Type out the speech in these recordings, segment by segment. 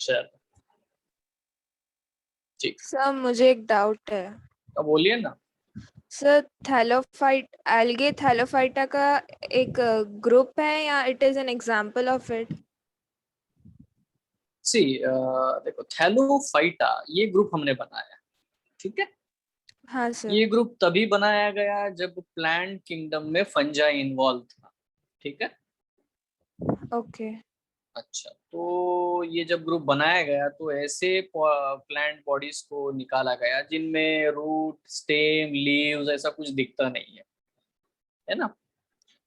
चल ठीक, सर मुझे एक डाउट है। अब बोलिए ना। सर थैलोफाइट एल्गे थैलोफाइटा का एक ग्रुप है या it is an example of it? See देखो, थैलोफाइटा ये ग्रुप हमने बनाया, ठीक है। हाँ सर। ये ग्रुप तभी बनाया गया जब प्लांट किंगडम में फंजाई इन्वॉल्व था, ठीक है। ओके। अच्छा, तो ये जब ग्रुप बनाया गया तो ऐसे प्लांट बॉडीज को निकाला गया जिनमें रूट, स्टेम, लीव्स ऐसा कुछ दिखता नहीं है ना।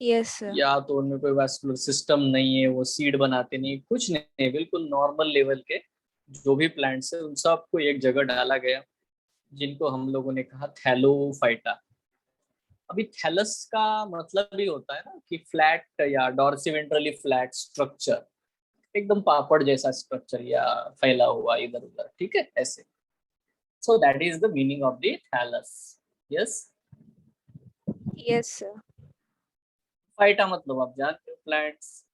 Yes sir. या तो उनमें कोई वास्कुलर सिस्टम नहीं है, वो सीड बनाते नहीं, कुछ नहीं, बिल्कुल नॉर्मल लेवल के जो भी प्लांट्स है उन सबको एक जगह डाला गया, जिनको हम लोगों ने कहा थैलोफाइटा। अभी थैलस का मतलब ही होता है ना कि फ्लैट या डॉर्सिवेंट्रली फ्लैट स्ट्रक्चर, एकदम पापड़ जैसा स्ट्रक्चर या फैला हुआ इधर उधर, ठीक है, ऐसे। So that is the meaning of the thallus. Yes. Yes sir. Phyta मतलब आप जानते हो, plants.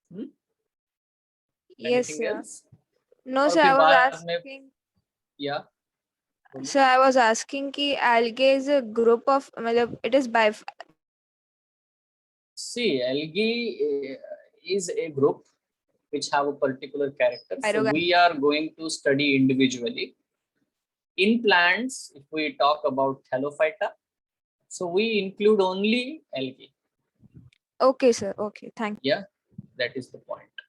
Yes anything sir. Else? No और सर, फिर आई वाज बाद में, आस्किंग। या बोलिए। सर आई वाज आस्किंग कि algae is a group of, मतलब it is by. See, algae is a group which have a particular character. So we are going to study individually. In plants, if we talk about Thallophyta, so we include only algae. Okay sir, okay, thank Yeah, that is the point.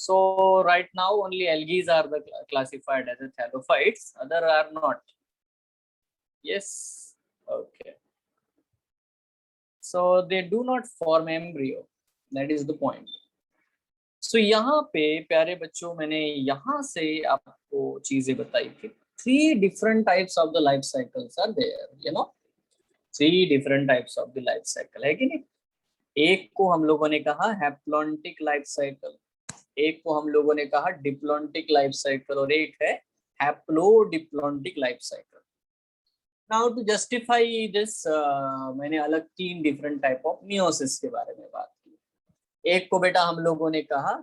So right now only algae are the classified as a thallophytes, other are not. Yes. Okay. So they do not form embryo. That is the point. सो यहाँ पे प्यारे बच्चों, मैंने यहाँ से आपको चीजें बताई कि 3 different types of the life cycles are there, you know, 3 different types of the life cycle है कि नहीं। एक को हम लोगों ने कहा हैप्लॉन्टिक लाइफ साइकिल, एक को हम लोगों ने कहा डिप्लॉन्टिक लाइफ साइकिल, और एक है haplodiplontic life cycle. Now to justify this, मैंने अलग 3 different टाइप ऑफ मियोसिस के बारे में बात की। एक को बेटा हम लोगों ने कहा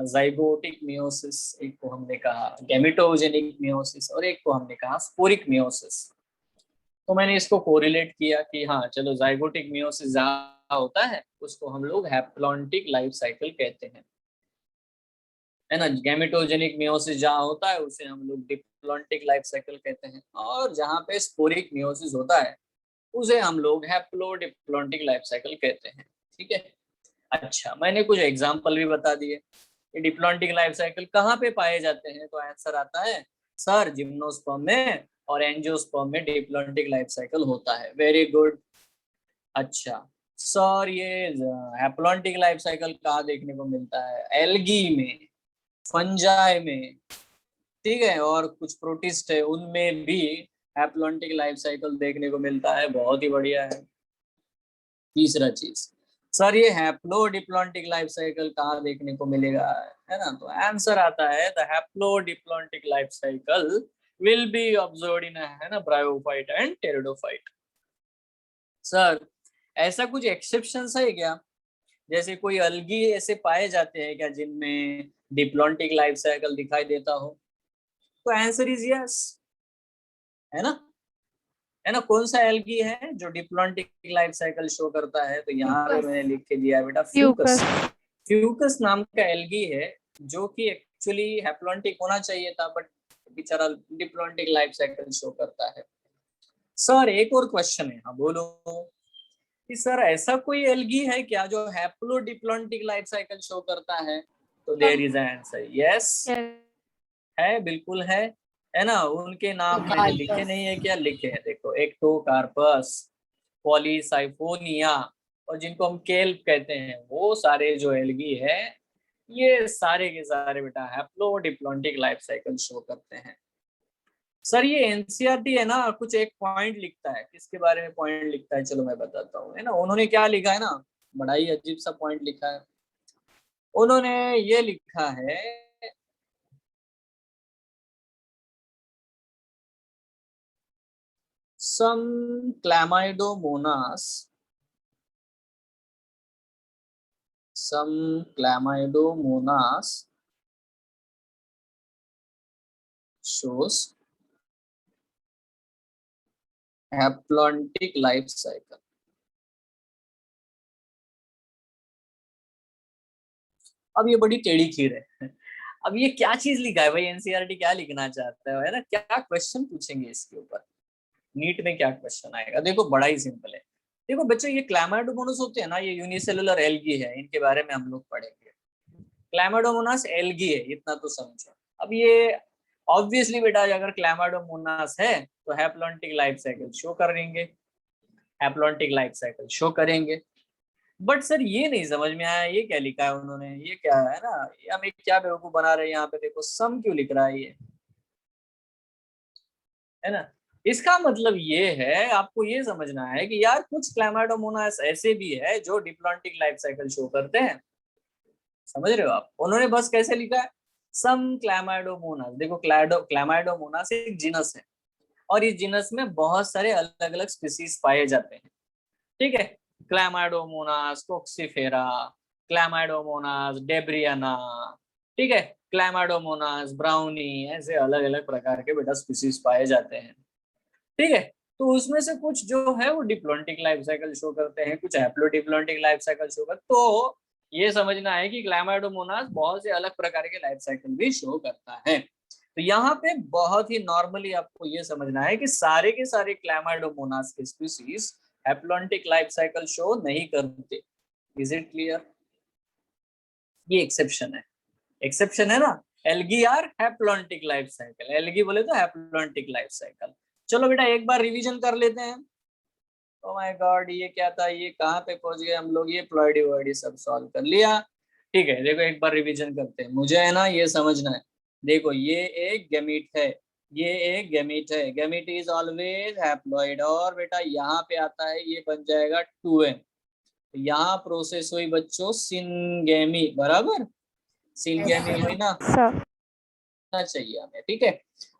जाइगोटिक मियोसिस, एक को हमने कहा गैमेटोजेनिक मियोसिस, और एक को हमने कहा स्पोरिक मियोसिस। तो मैंने इसको कोरिलेट किया कि हाँ चलो, जाइगोटिक मियोसिस जहाँ होता है उसको हम लोग हैप्लॉन्टिक लाइफ साइकिल कहते हैं, है ना। गैमेटोजेनिक मियोसिस जहाँ होता है उसे हम लोग डिप्लॉन्टिक लाइफ साइकिल कहते हैं, और जहाँ पे स्पोरिक मियोसिस होता है उसे हम लोग हैप्लोडिप्लॉन्टिक लाइफ साइकिल कहते हैं, ठीक है। अच्छा, मैंने कुछ एग्जाम्पल भी बता दिए। ये डिप्लॉन्टिक लाइफ साइकिल कहाँ पे पाए जाते हैं, तो आंसर आता है सर जिम्नोस्पर्म में और एंजियोस्पर्म में डिप्लॉन्टिक लाइफ साइकिल होता है। Very good. अच्छा सर, ये हैप्लॉन्टिक लाइफ साइकिल कहाँ देखने को मिलता है? एल्गी में, फंजाई में, ठीक है, और कुछ प्रोटिस्ट है उनमें भी हैप्लॉन्टिक लाइफ साइकिल देखने को मिलता है। बहुत ही बढ़िया है। तीसरा चीज, सर ये हैप्लोडिप्लॉन्टिक लाइफ साइकिल कहाँ देखने को मिलेगा, है ना। तो आंसर आता है the haplodiplontic life cycle will be observed in, है ना, ब्रायोफाइट एंड टेरिडोफाइट। सर ऐसा कुछ एक्सेप्शंस है क्या? जैसे कोई अलगी ऐसे पाए जाते हैं क्या जिनमें डिप्लॉन्टिक लाइफ साइकिल दिखाई देता हो? तो आंसर इज यस, है ना। है ना, कौन सा एल्गी है जो डिप्लॉन्टिक लाइफ साइकिल शो करता है? तो यहाँ पे यू। मैंने लिख के दिया बेटा, फ्यूकस। फ्यूकस। फ्यूकस नाम का एल्गी है जो कि एक्चुअली हैप्लॉन्टिक होना चाहिए था, बट बेचारा डिप्लॉन्टिक लाइफ साइकिल शो करता है। सर एक और क्वेश्चन है, हाँ बोलो, कि सर ऐसा कोई एल्गी है क्या जो haplo diplontic life cycle show करता है? तो देयर इज आंसर यस, है, बिल्कुल है ना। उनके नाम मैंने लिखे नहीं है क्या? लिखे हैं, देखो, एक्टोकार्पस, पॉलीसाइफोनिया, और जिनको हम केल्प कहते हैं, वो सारे जो एल्गी है ये सारे के सारे बेटा हैप्लोडिप्लॉन्टिक लाइफ साइकिल शो करते हैं। सर ये एनसीईआरटी है ना, कुछ एक पॉइंट लिखता है, किसके बारे में पॉइंट लिखता है, चलो मैं बताता हूँ, है ना। उन्होंने क्या लिखा है ना, बड़ा ही अजीब सा पॉइंट लिखा है। उन्होंने ये लिखा है, some chlamydomonas, some chlamydomonas shows haplontic life cycle. अब ये बड़ी टेढ़ी खीर है। अब ये क्या चीज लिखा है भाई, एनसीईआरटी क्या लिखना चाहता है ना, क्या क्वेश्चन पूछेंगे इसके ऊपर, नीट में क्या क्वेश्चन आएगा। देखो बड़ा ही सिंपल है। देखो बच्चों, ये क्लैमाइडोमोनास होते हैं ना, ये यूनिसेलुलर एल्गी है, इनके बारे में हम लोग पढ़ेंगे। क्लैमाइडोमोनास एल्गी है, इतना तो समझो। अब ये ऑब्वियसली बेटा, अगर क्लैमाइडोमोनास है तो हैप्लॉन्टिक लाइफ साइकिल शो करेंगे, हैप्लॉन्टिक लाइफ साइकिल शो करेंगे। बट सर ये नहीं समझ में आया, ये क्या लिखा है उन्होंने, ये क्या है ना, ये हमें क्या बेवकूफ बना रहे हैं यहाँ पे। देखो सम क्यों लिख रहा है ये, है ना। इसका मतलब ये है, आपको ये समझना है कि यार कुछ क्लैमाइडोमोनास ऐसे भी है जो डिप्लॉन्टिक लाइफ साइकिल शो करते हैं। समझ रहे हो आप, उन्होंने बस कैसे लिखा है, सम क्लैमाइडोमोनास। देखो क्लैमाइडोमोनास एक जीनस है, और इस जीनस में बहुत सारे अलग अलग स्पीसीज पाए जाते हैं। ठीक है, क्लैमाइडोमोनास कोक्सीफेरा, क्लैमाइडोमोनास डेब्रियाना, ठीक है, क्लैमाइडोमोनास ब्राउनी, ऐसे अलग अलग प्रकार के बेटा स्पीसीज पाए जाते हैं। ठीक है, तो उसमें से कुछ जो है वो डिप्लॉन्टिक लाइफ साइकिल शो करते हैं, कुछ हैप्लोडिप्लॉन्टिक लाइफ साइकिल शो करते। तो ये समझना है कि क्लैमाइडोमोनास बहुत से अलग प्रकार के लाइफ साइकिल भी शो करता है। तो यहाँ पे बहुत ही नॉर्मली आपको ये समझना है कि सारे के सारे क्लैमाइडोमोनास के species haplontic life cycle show नहीं करते। Is it clear? ये एक्सेप्शन है, एक्सेप्शन है ना। Algae are haplontic life cycle, algae बोले तो हैप्लॉन्टिक लाइफ साइकिल। चलो बेटा एक बार रिवीजन कर लेते हैं। ओ माय गॉड, ये क्या था, ये कहाँ पे पहुंच गए हम लोग, ये प्लॉइडी वर्डी सब सॉल्व कर लिया। ठीक है, देखो एक बार रिवीजन करते हैं, मुझे है ना ये समझना है। देखो ये एक गैमीट है, ये एक गैमीट है, गैमीट इज ऑलवेज हैप्लॉइड, और बेटा यहाँ पे आता है ये बन जाएगा 2n। यहाँ प्रोसेस हुई बच्चों सिनगेमी, बराबर, सिनगेमी हुई ना, चाहिए हमें। ठीक है,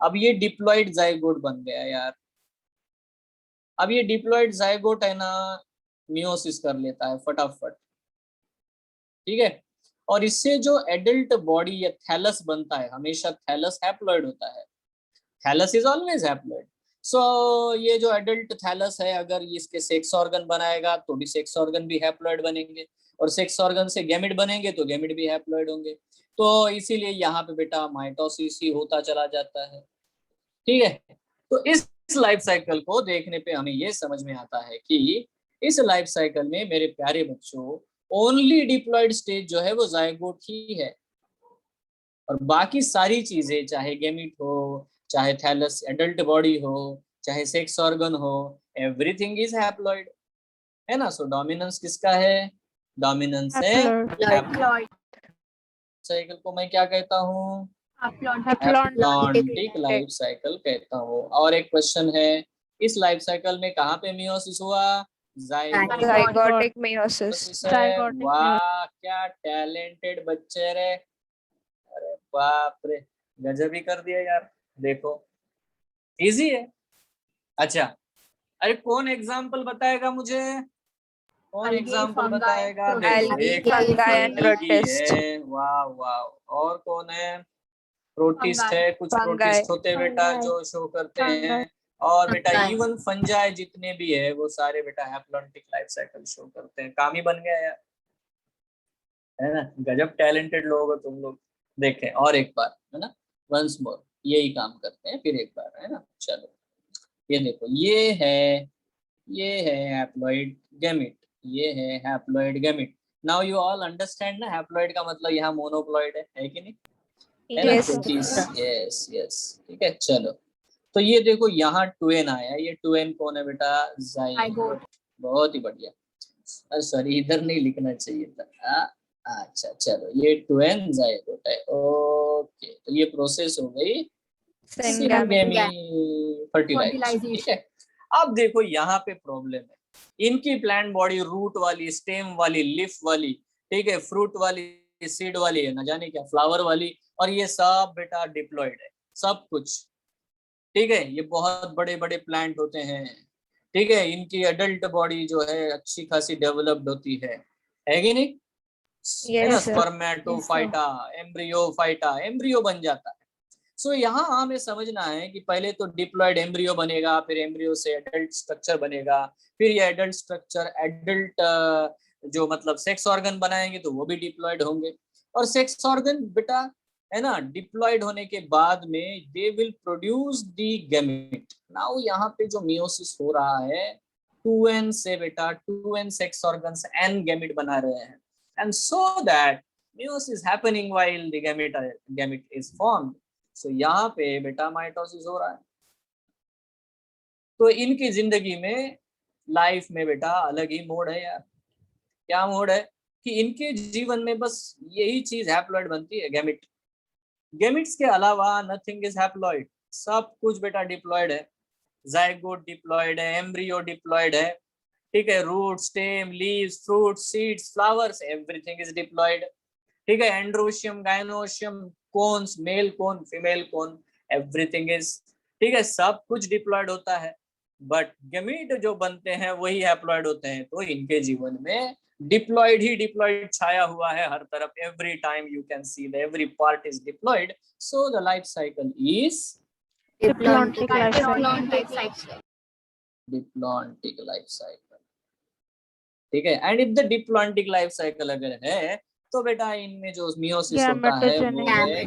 अब ये डिप्लॉइड जाइगोट बन गया यार। अब ये डिप्लॉइड जाइगोट है ना, मियोसिस कर लेता है फटाफट। ठीक है, और इससे जो एडल्ट बॉडी या थैलस बनता है, हमेशा थैलस हैप्लॉइड होता है, थैलस इज ऑलवेज हैप्लॉइड। सो ये जो एडल्ट थैलस है, अगर इसके सेक्स ऑर्गन बनाएगा तो भी सेक्स ऑर्गन भी हैप्लॉइड बनेंगे, और सेक्स ऑर्गन से गैमेट बनेंगे तो गैमेट भी हैप्लॉइड होंगे। तो इसीलिए यहाँ पे बेटा माइटोसिस ही होता चला जाता है। ठीक है, तो इस लाइफ साइकिल को देखने पे हमें ये समझ में आता है कि इस लाइफ साइकिल में मेरे प्यारे बच्चों ओनली डिप्लॉइड स्टेज जो है वो जाइगोट ही है, और बाकी सारी चीजें, चाहे गैमीट हो, चाहे थैलस एडल्ट बॉडी हो, चाहे सेक्स ऑर्गन हो, एवरीथिंग इज हैप्लॉइड, है ना। सो डोमिनेंस किसका है, डोमिनेंस है हैप्लॉइड। साइकिल को मैं क्या कहता हूँ, हैप्लॉन्टिक लाइफ साइकिल कहता हूँ। और एक क्वेश्चन है, इस लाइफ साइकिल में कहाँ पे मियोसिस हुआ, जाइगोटिक मियोसिस। वाह क्या टैलेंटेड बच्चे रे, अरे बाप रे, गजब ही कर दिया यार। देखो इजी है। अच्छा, अरे कौन एग्जाम्पल बताएगा मुझे, कौन एग्जाम्पल बताएगा। है, वाह वाह, और कौन है, प्रोटिस्ट है, कुछ प्रोटिस्ट होते हैं बेटा जो शो करते हैं, और बेटा इवन फंजाई जितने भी है वो सारे बेटा हैप्लॉन्टिक लाइफ साइकिल शो करते हैं। काम ही बन गया यार, है ना, गजब टैलेंटेड लोग हो तुम लोग। देखें और एक बार, है ना, वंस मोर यही काम करते हैं फिर एक बार, है ना। चलो ये देखो, ये है हैप्लॉइड गैमेट, ये है haploid gamete. Now you all understand ना, हैप्लॉइड का मतलब यहाँ मोनोप्लॉइड है कि नहीं, है ना। यस यस, ठीक है। चलो तो ये देखो यहाँ 2n आया, ये 2n कौन है बेटा, जाइगोट। बहुत ही बढ़िया, सॉरी इधर नहीं लिखना चाहिए था। अच्छा चलो, ये 2n जाइगोट है। ओके, तो ये प्रोसेस हो गई सिनगेमी, फर्टिलाइजेशन। ठीक है, अब देखो यहाँ पे प्रॉब्लम है, इनकी प्लांट बॉडी रूट वाली, स्टेम वाली, लीफ वाली, ठीक है, फ्रूट वाली, सीड वाली है, न जाने क्या फ्लावर वाली, और ये सब बेटा डिप्लॉइड है सब कुछ। ठीक है, ये बहुत बड़े बड़े प्लांट होते हैं। ठीक है, इनकी एडल्ट बॉडी जो है अच्छी खासी डेवलप्ड होती है कि नहीं, है ना। स्पर्मेटोफाइटा, एम्ब्रियोफाइटा, एम्ब्रियो बन जाता है। सो यहाँ हमें समझना है कि पहले तो डिप्लॉयड एम्ब्रियो बनेगा, फिर एम्ब्रियो से एडल्ट स्ट्रक्चर बनेगा, फिर ये एडल्ट स्ट्रक्चर एडल्ट जो मतलब सेक्स ऑर्गन बनाएंगे तो वो भी डिप्लॉयड होंगे। और सेक्स ऑर्गन बेटा है ना, डिप्लॉयड होने के बाद में they will produce the gamete. Now यहाँ पे जो मियोसिस हो रहा है 2n से बेटा 2n sex organs n gamete बना रहे हैं, and so that meiosis happening while the gamete is formed। so यहाँ पे बेटा माइटोसिस हो रहा है। तो इनकी जिंदगी में लाइफ में बेटा अलग ही मोड है यार। क्या मोड है कि इनके जीवन में बस यही चीज हैप्लॉइड बनती है, गैमेट। गैमेट्स के अलावा नथिंग इज हैप्लॉइड, सब कुछ बेटा डिप्लॉयड है। जाइगोट डिप्लॉयड है, एम्ब्रियो डिप्लॉयड है, ठीक है, root, stem, leaves, fruit, seeds, flowers, everything is diploid. ठीक है, androecium, gynoecium, cones, male cone, female cone, everything is, ठीक है, सब कुछ डिप्लॉयड होता है। बट गैमीट जो बनते हैं वही हैप्लॉयड होते हैं। तो इनके जीवन में डिप्लॉयड ही डिप्लॉयड छाया हुआ है हर तरफ। Every time you can see the every part is diploid. So the life cycle is diplontic life cycle. Diplontic life cycle, ठीक है। And if the diplontic life cycle अगर है तो बेटा इनमें जो मियोसिस होता है वो है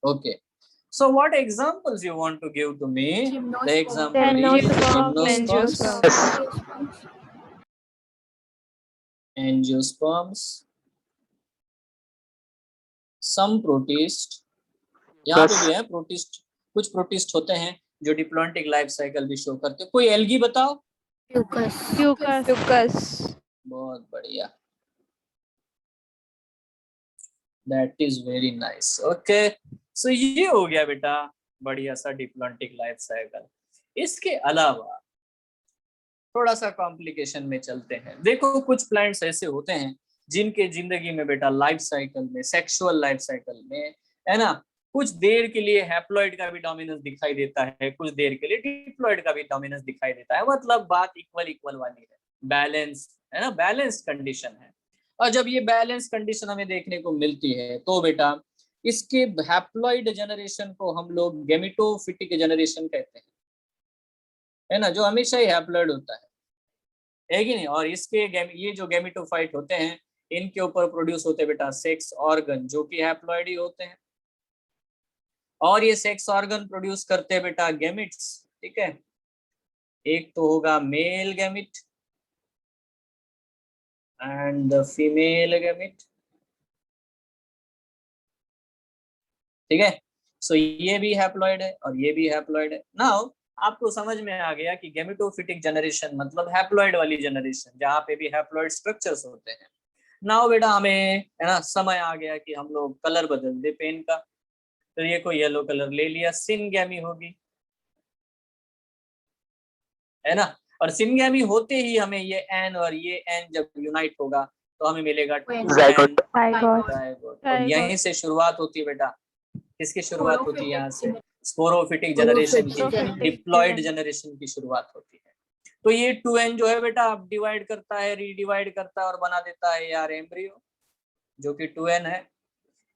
okay। So what examples you want to give to me? The example is gymnosperms, angiosperms, some protist, यहाँ पे भी है प्रोटिस्ट, कुछ प्रोटिस्ट होते हैं जो डिप्लॉन्टिक लाइफ साइकिल भी शो करते हैं। कोई एल्गी बताओ? ट्यूकस। बहुत बढ़िया, that is very nice. Okay, so ये हो गया बेटा बढ़िया सा डिप्लॉन्टिक लाइफ साइकिल। इसके अलावा थोड़ा सा कॉम्प्लिकेशन में चलते हैं। देखो कुछ प्लांट्स ऐसे होते हैं जिनके जिंदगी में बेटा लाइफ साइकिल में, सेक्सुअल लाइफ साइकिल में, है ना, कुछ देर के लिए हैप्लॉइड का भी डोमिनेंस दिखाई देता है, कुछ देर के लिए डिप्लॉइड का भी डोमिनेंस दिखाई देता है। मतलब बात इक्वल इक्वल वाली है, बैलेंस है ना, बैलेंस कंडीशन है। और जब ये बैलेंस कंडीशन हमें देखने को मिलती है तो बेटा इसके हैप्लॉइड जनरेशन को हम लोग गैमेटोफिटिक जनरेशन कहते हैं, है ना, जो हमेशा ही हैप्लॉइड होता है कि नहीं। और इसके ये जो गैमेटोफाइट होते हैं इनके ऊपर प्रोड्यूस होते हैं बेटा सेक्स ऑर्गन जो कि हैप्लॉइड ही होते हैं। और ये सेक्स ऑर्गन प्रोड्यूस करते हैं बेटा गैमेट्स, ठीक है। एक तो होगा male gamete and the female gamete, ठीक है। सो ये भी हैप्लॉइड है और ये भी हैप्लॉइड है। नाउ आपको समझ में आ गया कि गैमेटोफिटिक जनरेशन मतलब हैप्लॉइड वाली जनरेशन जहाँ पे भी हैप्लॉइड स्ट्रक्चर्स होते हैं। नाउ बेटा हमें है ना समय आ गया कि हम लोग कलर बदल दे पेन का। तो ये कोई येलो कलर ले लिया, सिनगैमी होगी, है ना। और सिनगैमी होते ही हमें ये एन और ये एन जब यूनाइट होगा तो हमें मिलेगा जायगोट। और यहीं से शुरुआत होती है बेटा, किसकी शुरुआत होती है? यहाँ से स्पोरोफिटिक जनरेशन की, डिप्लॉयड जनरेशन की शुरुआत होती है। तो ये 2n जो है बेटा अब डिवाइड करता है, रीडिवाइड करता है और बना देता है यार एम्ब्रियो, जो कि 2n है।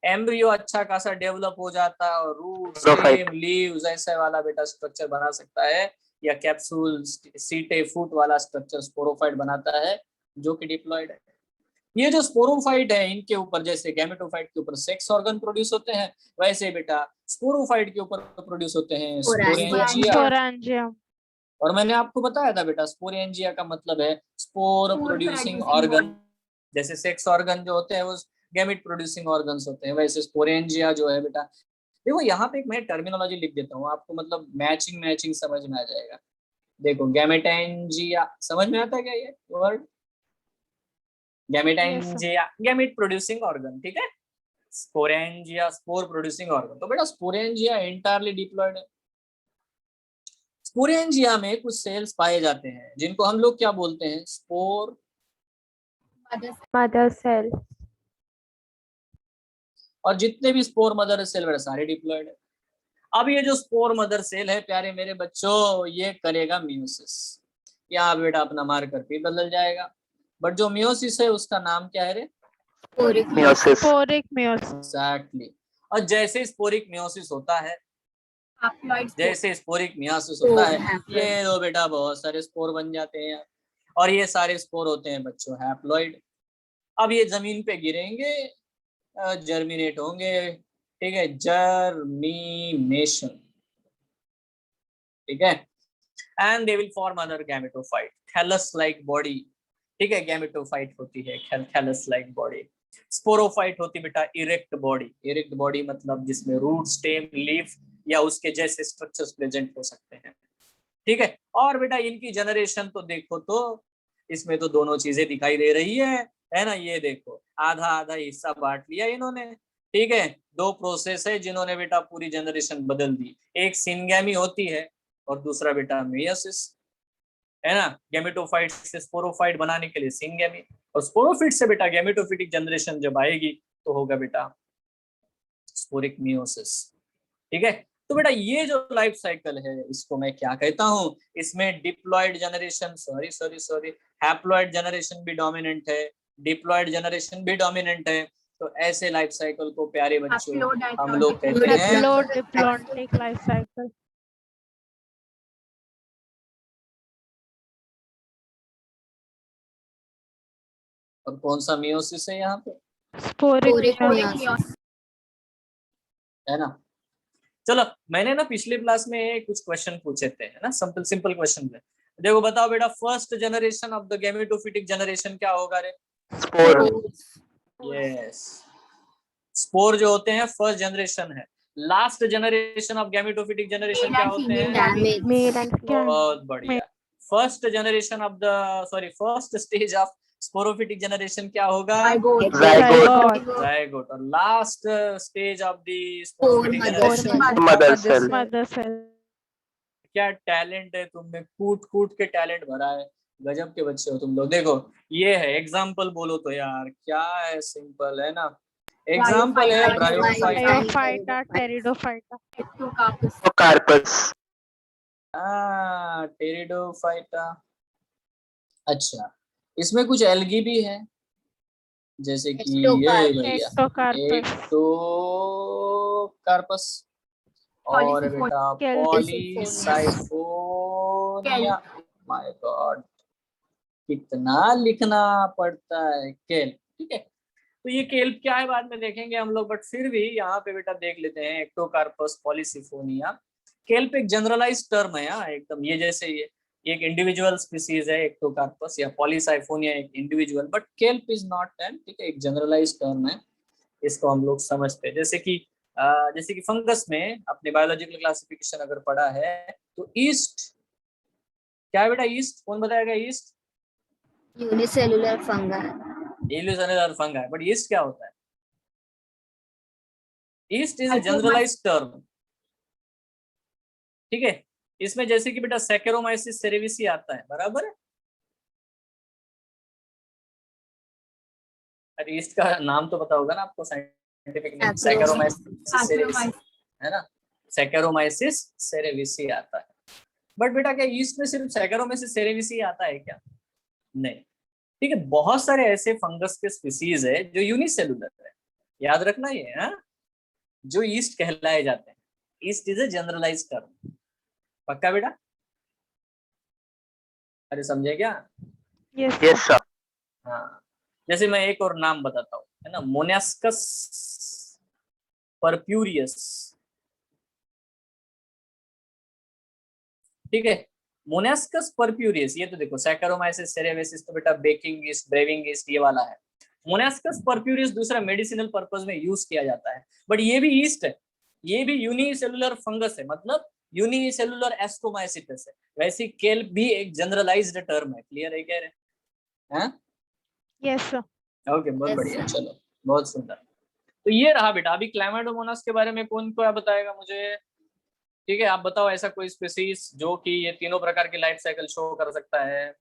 एम्ब्रियो अच्छा खासा डेवलप हो जाता है और रूट, स्टेम, लीव्स ऐसा वाला बेटा स्ट्रक्चर बना सकता है, या कैप्सूल, सीटे, फूट वाला स्ट्रक्चर स्पोरोफाइट बनाता है जो कि डिप्लॉयड है। ये जो स्पोरोफाइट है इनके ऊपर जैसे गैमेटोफाइट के ऊपर सेक्स ऑर्गन प्रोड्यूस होते हैं, वैसे बेटा स्पोरोफाइट के ऊपर प्रोड्यूस होते हैं स्पोरेंजिया। और मैंने आपको बताया था बेटा स्पोरेंजिया का मतलब है स्पोर प्रोड्यूसिंग ऑर्गन। जैसे सेक्स ऑर्गन जो होते हैं वो गैमेट प्रोड्यूसिंग ऑर्गन्स होते हैं, वैसे स्पोरेंजिया जो है बेटा, देखो यहाँ पे एक मैं टर्मिनोलॉजी लिख देता हूँ आपको, मतलब मैचिंग समझ में आ जाएगा। देखो गैमेटेंजिया समझ में आता है क्या ये word? Gametangia gamete producing organ, ठीक है। Sporangia spore producing organ. तो बेटा स्पोरेंजिया एंटायरली डिप्लॉयड है। स्पोरेंजिया में कुछ सेल्स पाए जाते हैं जिनको हम लोग क्या बोलते हैं? Spore mother cell. और जितने भी स्पोर मदर सेल वे सारे डिप्लॉयड है। अब ये जो स्पोर मदर सेल है प्यारे मेरे बच्चों, ये करेगा मियोसिस। यहाँ बेटा अपना मार्कर भी बदल जाएगा, बट जो मियोसिस है उसका नाम क्या है रे? Sporic meiosis. एग्जैक्टली। और जैसे स्पोरिक मियोसिस होता है, जैसे स्पोरिक मियोसिस होता है, ये लो बेटा बहुत सारे स्पोर बन जाते हैं और ये सारे स्पोर होते हैं बच्चों हैप्लॉइड। अब ये जमीन पे गिरेंगे, जर्मिनेट होंगे, ठीक है, जर्मिनेशन, ठीक है, and they will form other gametophyte, thallus like body, ठीक है, गैमेटोफाइट होती है थैलस लाइक बॉडी। स्पोरोफाइट होती बेटा इरेक्ट बॉडी, इरेक्ट बॉडी मतलब जिसमें रूट, स्टेम, लीफ या उसके जैसे स्ट्रक्चर्स प्रेजेंट हो सकते हैं, ठीक है। और बेटा इनकी जनरेशन तो देखो, तो इसमें तो दोनों चीजें दिखाई दे रही है ना, ये देखो आधा आधा हिस्सा बांट लिया इन्होंने, ठीक है। दो प्रोसेस है जिन्होंने बेटा पूरी जनरेशन बदल दी, एक सिनगैमी होती है और दूसरा बेटा मेयोसिस, है ना। गैमेटोफाइट से स्पोरोफाइट बनाने के लिए सिनगैमी, और स्पोरोफिट से बेटा गैमेटोफिटिक जनरेशन जब आएगी तो होगा बेटा स्पोरिक मियोसिस, ठीक है। तो बेटा ये जो लाइफ साइकिल है इसको मैं क्या कहता हूँ, इसमें diploid generation, sorry haploid generation भी डोमिनेंट है, डिप्लॉयड जनरेशन भी डोमिनेंट है। तो ऐसे लाइफ साइकिल को प्यारे बच्चों हम लोग कहते हैं डिप्लॉन्टिक लाइफ साइकिल। और कौन सा मियोसिस है यहाँ पे, स्पोरिक मियोसिस, है ना। चलो मैंने ना पिछले क्लास में कुछ क्वेश्चन पूछे थे, है ना, सिंपल सिंपल क्वेश्चन थे। देखो बताओ बेटा, first generation of the gametophytic generation क्या होगा रे? स्पोर। यस, स्पोर जो होते हैं फर्स्ट जनरेशन है। Last generation of gametophytic generation क्या होते हैं? Male and female. बहुत बढ़िया। First generation of the first stage of sporophytic generation क्या होगा? जायगोट। और last stage of the sporophytic generation mother cell. क्या टैलेंट है तुम में, कूट कूट के टैलेंट भरा है, गजब के बच्चे हो तुम लोग। देखो ये है एग्जाम्पल, बोलो तो यार क्या है, सिंपल है ना। एग्जाम्पल है ब्रायोफाइटा, टेरिडोफाइटा, कार्पस। टेरिडोफाइटा। अच्छा, इसमें कुछ एल्गी भी है, जैसे कि ये भैया एक्टोकार्पस और बेटा पॉलीसाइफोनिया। माय गॉड कितना लिखना पड़ता है, केल्प, ठीक है। तो ये केल्प क्या है बाद में देखेंगे हम लोग, बट फिर भी यहाँ पे बेटा देख लेते हैं एक्टोकार्पस पॉलीसिफोनिया। केल्प एक जनरलाइज टर्म है यहाँ एकदम, ये जैसे ये एक इंडिविजुअल स्पीसीज है एक्टोकार्पस या पॉलीसाइफोनिया एक individual, but kelp is not that, ठीक है, एक जनरलाइज टर्म है, इसको हम लोग समझते हैं। जैसे कि फंगस में अपने बायोलॉजिकल क्लासिफिकेशन अगर पढ़ा है तो ईस्ट क्या है बेटा, ईस्ट कौन बताएगा? Yeast unicellular fungi, unicellular fungi है, बट ईस्ट क्या होता है? Yeast is a generalized term, ठीक है। इसमें जैसे कि बेटा सैकेरोमाइसिस सेरेविसी आता है, बराबर है। अरे ईस्ट का नाम तो पता होगा ना आपको, साइंटिफिक नेम सैकेरोमाइसिस सेरेविसी, है ना, सैकेरोमाइसिस सेरेविसी आता है। बट बेटा क्या ईस्ट में सिर्फ सैकेरोमाइसिस सेरेविसी आता है क्या? नहीं, ठीक है, बहुत सारे ऐसे फंगस के स्पीसीज है जो यूनिसेलुलर है, याद रखना ये, हाँ, जो ईस्ट कहलाए जाते हैं। Yeast is a generalized term, पक्का बेटा? अरे समझे क्या? Yes sir. हाँ, जैसे मैं एक और नाम बताता हूँ, है ना, मोनास्कस परप्यूरियस, ठीक है, मोनास्कस परप्यूरियस। ये तो देखो सैकेरोमाइसिस सेरेविसिस तो बेटा बेकिंग ईस्ट, ब्रेविंग ईस्ट ये वाला है। मोनास्कस परप्यूरियस दूसरा मेडिसिनल पर्पस में यूज किया जाता है, बट ये भी ईस्ट है, ये भी यूनिसेलुलर फंगस है, मतलब यूनिसेलुलर एस्कोमाइसिटस है। वैसे केल्प भी एक जनरलाइज्ड टर्म है, क्लियर है कह रहे हैं? Yes sir. ओके, बहुत बढ़िया, चलो बहुत सुंदर। तो ये रहा बेटा। अभी क्लैमाइडोमोनास के बारे में कौन क्या बताएगा मुझे? ठीक है, आप बताओ ऐसा कोई स्पीसीज जो कि ये तीनों प्रकार की लाइफ साइकिल शो कर सकता है,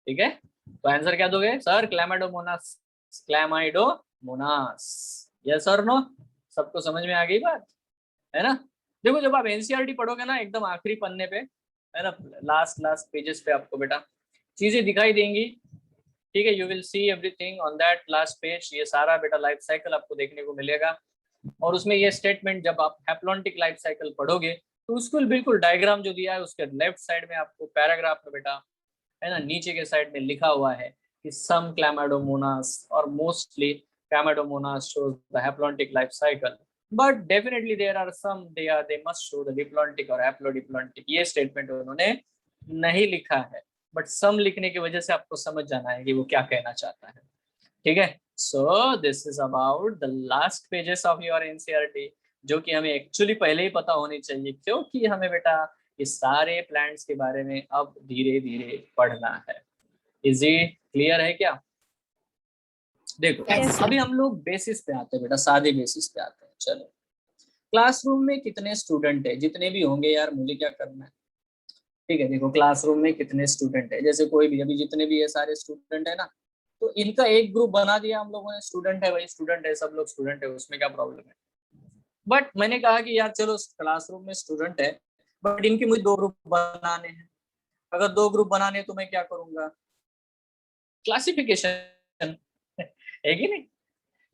ठीक है। तो आंसर क्या दोगे सर? क्लैमाइडोमोनास, क्लैमाइडोमोनास, यस और नो? सबको समझ में आ गई बात, है ना। देखो जब आप एनसीईआरटी पढ़ोगे ना एकदम आखिरी पन्ने पे, है ना, लास्ट पेजेस पे आपको बेटा चीजें दिखाई देंगी ठीक है, you will see everything on that last page. ये सारा बेटा लाइफ साइकिल आपको देखने को मिलेगा, और उसमें ये स्टेटमेंट जब आप हैप्लॉन्टिक लाइफ साइकिल पढ़ोगे तो उसको बिल्कुल डायग्राम जो दिया है उसके लेफ्ट साइड में आपको पैराग्राफ में बेटा है ना, नीचे के साइड में लिखा हुआ है कि सम क्लैमाइडोमोनास और mostly Chlamydomonas shows the haplontic life cycle, but definitely there are some they must show the diplontic और haplodiplontic। ये स्टेटमेंट उन्होंने नहीं लिखा है, बट सम लिखने की वजह से आपको समझ जाना है कि वो क्या कहना चाहता है। ठीक है, सो this is about the last pages of your NCERT, जो कि हमें एक्चुअली पहले ही पता होनी चाहिए, क्योंकि हमें बेटा ये सारे प्लांट्स के बारे में अब धीरे धीरे पढ़ना है। इज इट क्लियर है क्या? देखो Yes, अभी हम लोग बेसिस पे आते हैं बेटा, सादे बेसिस पे आते हैं। चलो, क्लासरूम में कितने स्टूडेंट है? जितने भी होंगे यार, मुझे क्या करना है। ठीक है, देखो क्लासरूम में कितने स्टूडेंट है, जैसे कोई भी अभी जितने भी है सारे स्टूडेंट है ना, तो इनका एक ग्रुप बना दिया हम लोगों ने, स्टूडेंट है भाई, स्टूडेंट है, सब लोग स्टूडेंट है, उसमें क्या प्रॉब्लम है। बट मैंने कहा कि यार चलो क्लासरूम में स्टूडेंट है, बट इनके मुझे 2 ग्रुप बनाने हैं। अगर 2 ग्रुप बनाने हैं तो मैं क्या करूंगा? क्लासिफिकेशन है कि नहीं?